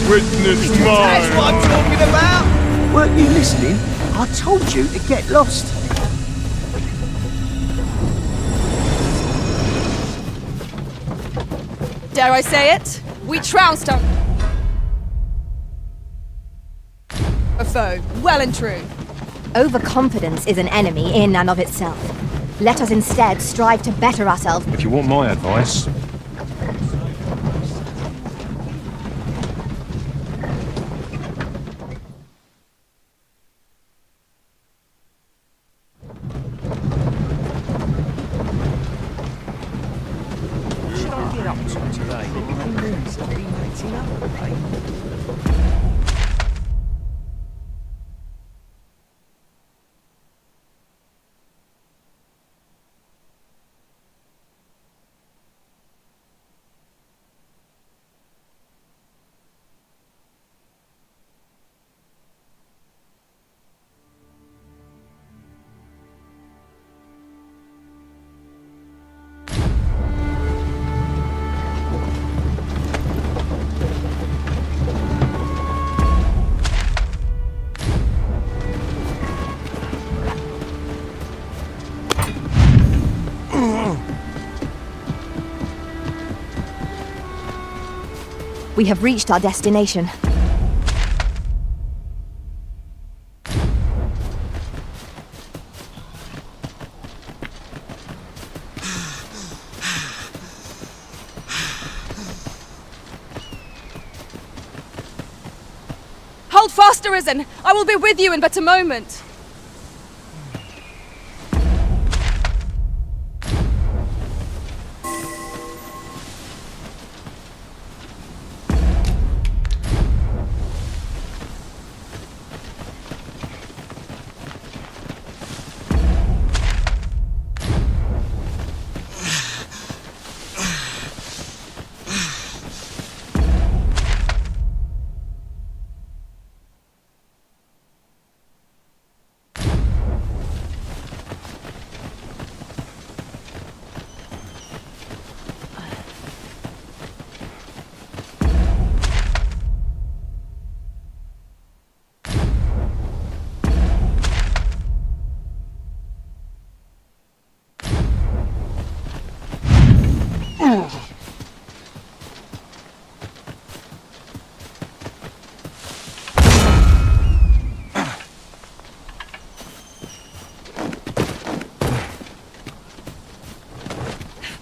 Speaker 17: Witness mine!
Speaker 14: That's what I'm talking about! Weren't you listening? I told you to get lost.
Speaker 12: Dare I say it? We trounced our a foe, well and true.
Speaker 4: Overconfidence is an enemy in and of itself. Let us instead strive to better ourselves.
Speaker 6: If you want my advice,
Speaker 4: We have reached our destination.
Speaker 12: Hold fast, Arisen! I will be with you in but a moment!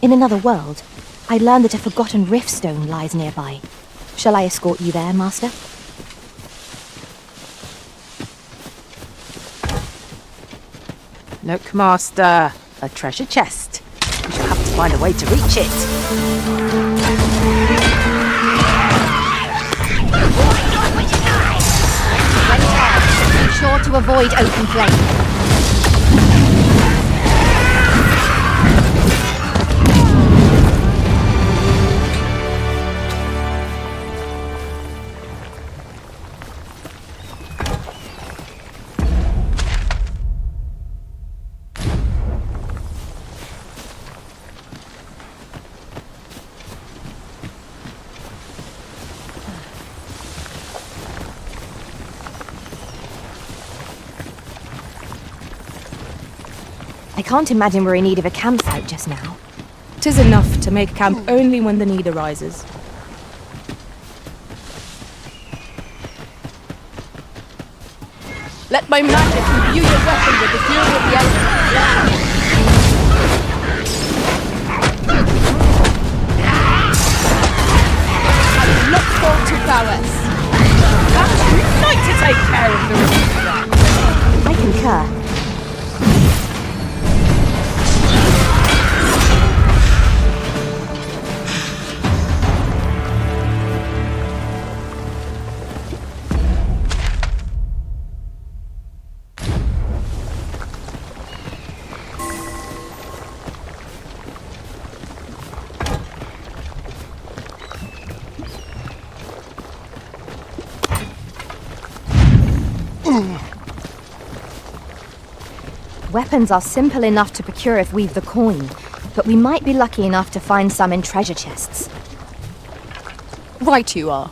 Speaker 4: In another world, I learned that a forgotten riftstone lies nearby. Shall I escort you there, Master?
Speaker 18: Look, Master. A treasure chest. We shall have to find a way to reach it.
Speaker 4: Be sure to avoid open flame. I can't imagine we're in need of a campsite just now.
Speaker 12: 'Tis enough to make camp only when the need arises. Let my magic imbue your weapon with the fury of the elements. I will not fall to prowess.
Speaker 18: Perhaps you'd like to take care of the rest.
Speaker 4: I concur. Weapons are simple enough to procure if we've the coin, but we might be lucky enough to find some in treasure chests.
Speaker 12: Right you are.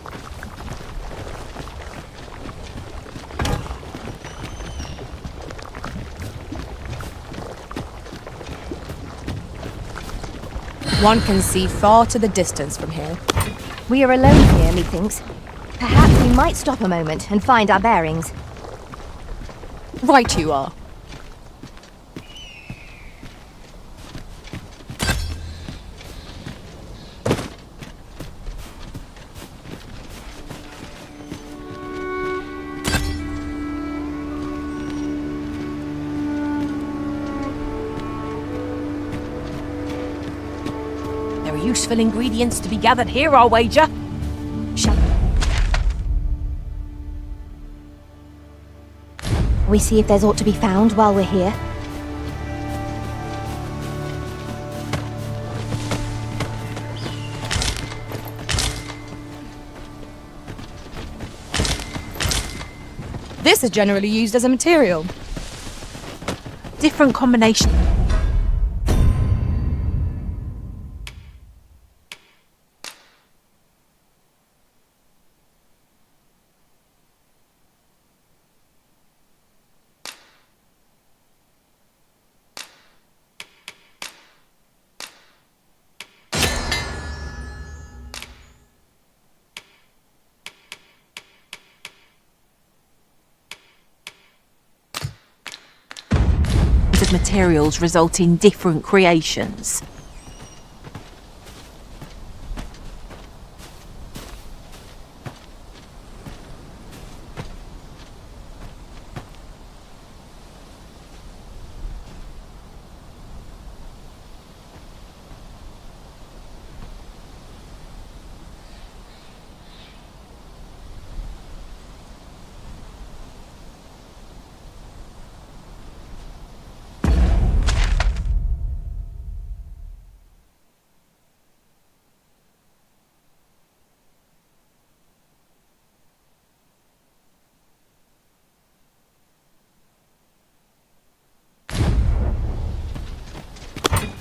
Speaker 12: One can see far to the distance from here.
Speaker 4: We are alone here, methinks. Perhaps we might stop a moment and find our bearings.
Speaker 12: Right you are.
Speaker 18: There are useful ingredients to be gathered here, I'll wager.
Speaker 4: We see if there's aught to be found while we're here.
Speaker 12: This is generally used as a material.
Speaker 18: Different combination. of materials result in different creations.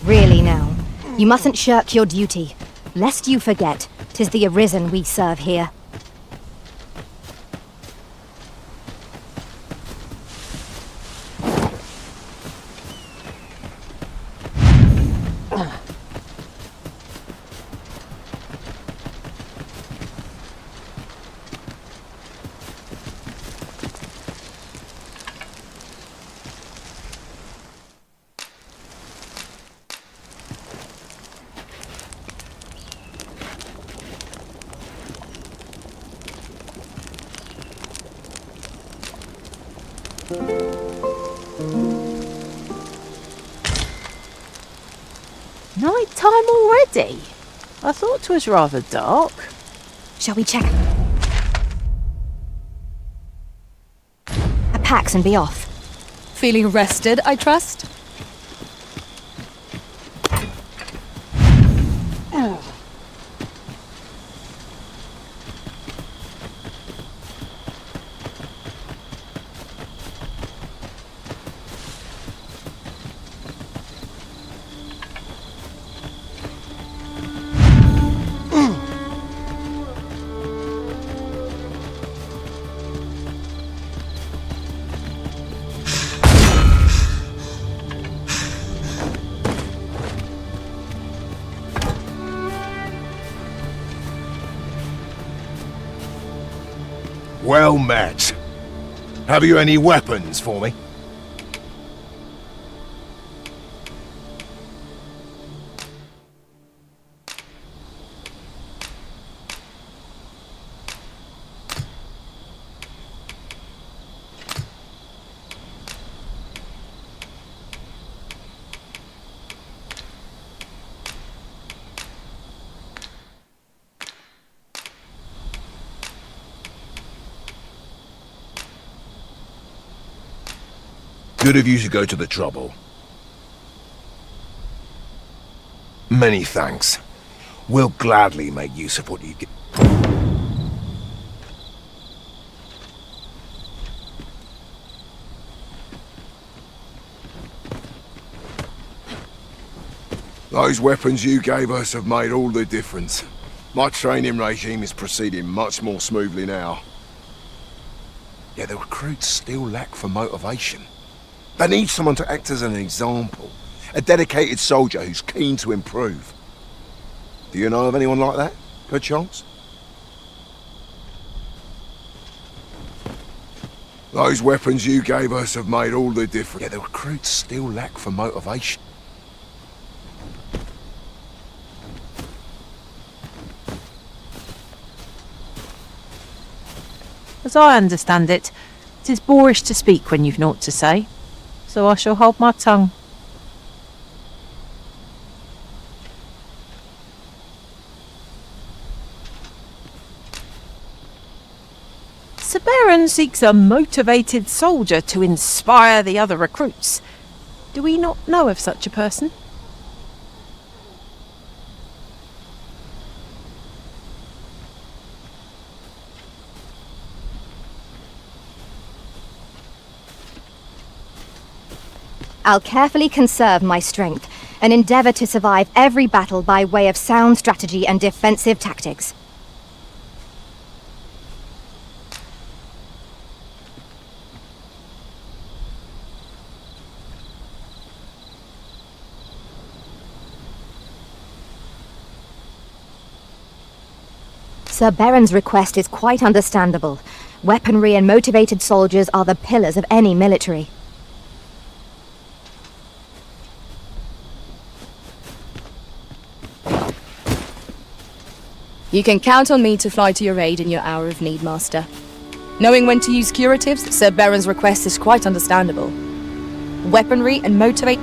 Speaker 4: Really now, you mustn't shirk your duty, lest you forget 'tis the Arisen we serve here.
Speaker 18: Night time already? I thought 'twas rather dark.
Speaker 4: Shall we check? A packs and be off.
Speaker 12: Feeling rested, I trust?
Speaker 3: Well met. Have you any weapons for me? Good of you to go to the trouble. Many thanks. We'll gladly make use of what you get. Those weapons you gave us have made all the difference. My training regime is proceeding much more smoothly now. Yet the recruits still lack for motivation. They need someone to act as an example. A dedicated soldier who's keen to improve. Do you know of anyone like that, perchance? Those weapons you gave us have made all the difference. Yet the recruits still lack for motivation.
Speaker 18: As I understand it, 'tis boorish to speak when you've naught to say, so I shall hold my tongue. Saberen seeks a motivated soldier to inspire the other recruits. Do we not know of such a person?
Speaker 4: I'll carefully conserve my strength and endeavor to survive every battle by way of sound strategy and defensive tactics. Sir Beron's request is quite understandable. Weaponry and motivated soldiers are the pillars of any military.
Speaker 12: You can count on me to fly to your aid in your hour of need, Master. Knowing when to use curatives, Sir Baron's request is quite understandable. Weaponry and motivate...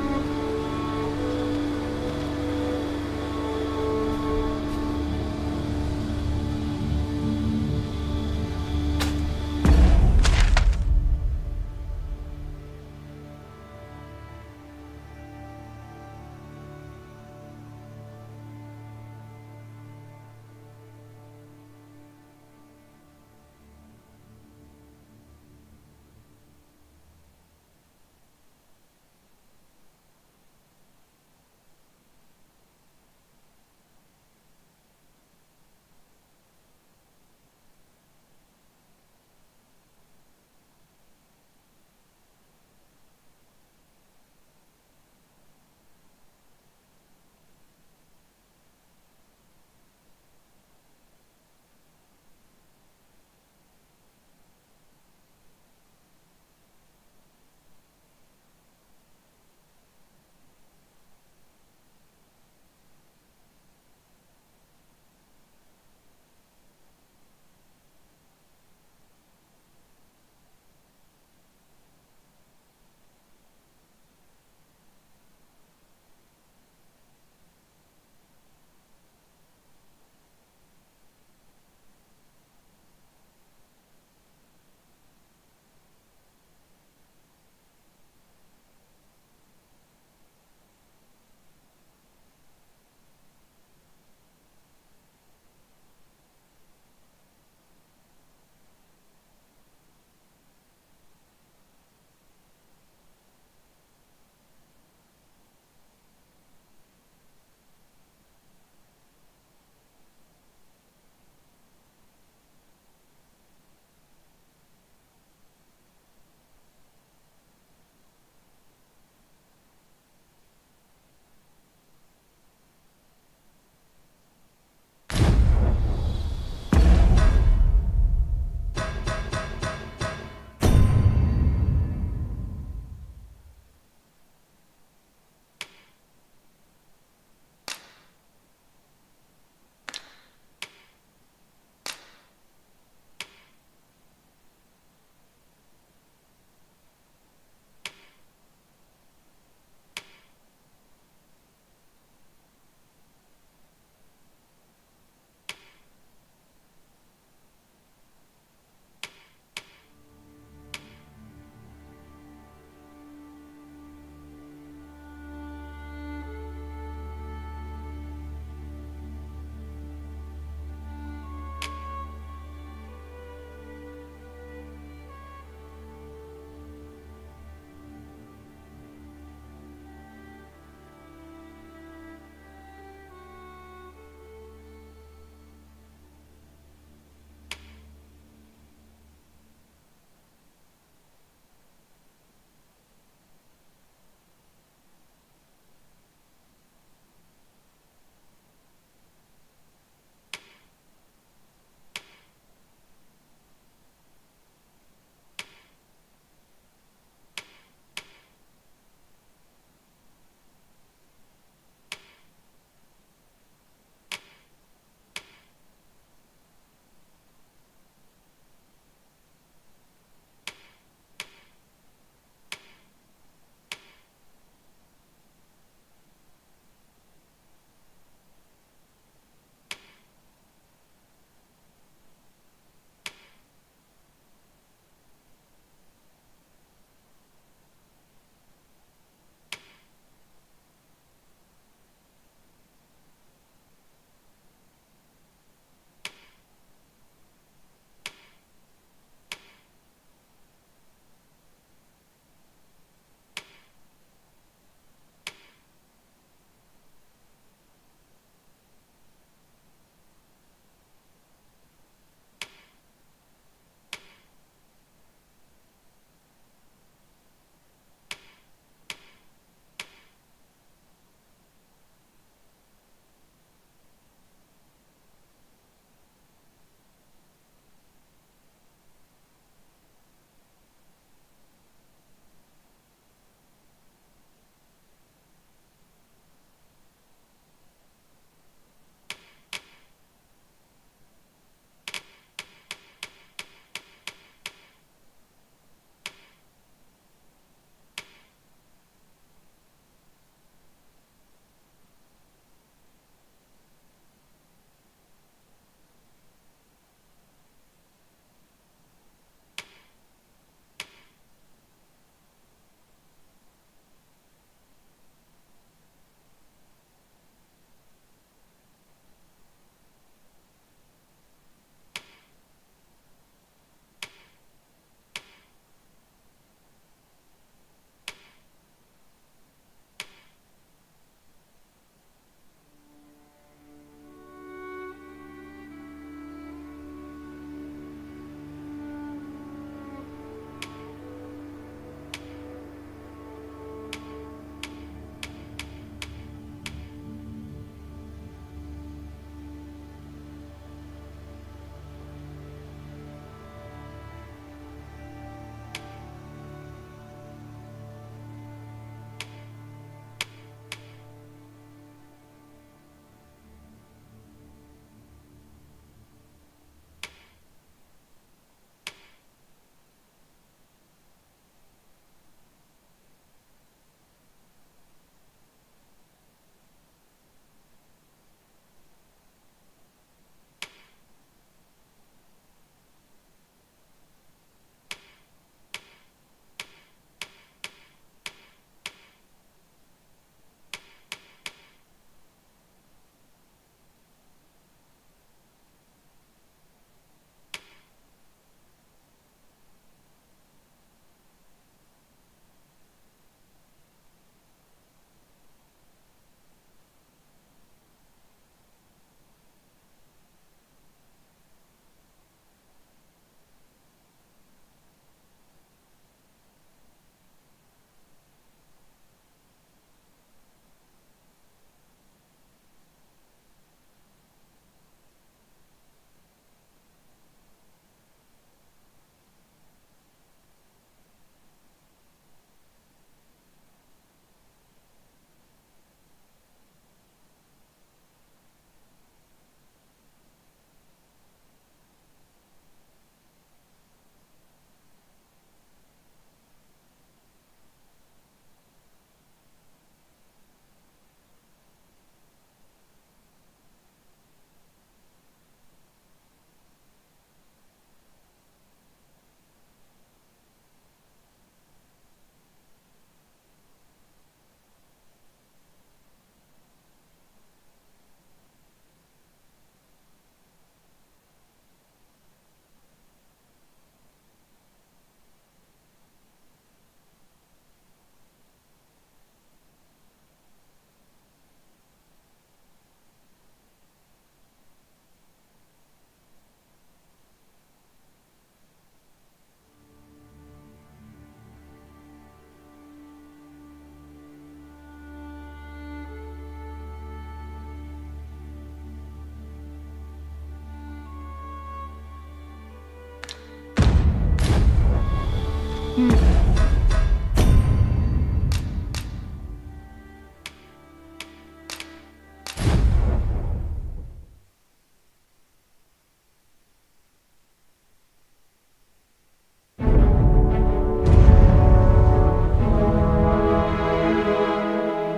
Speaker 4: Hmm.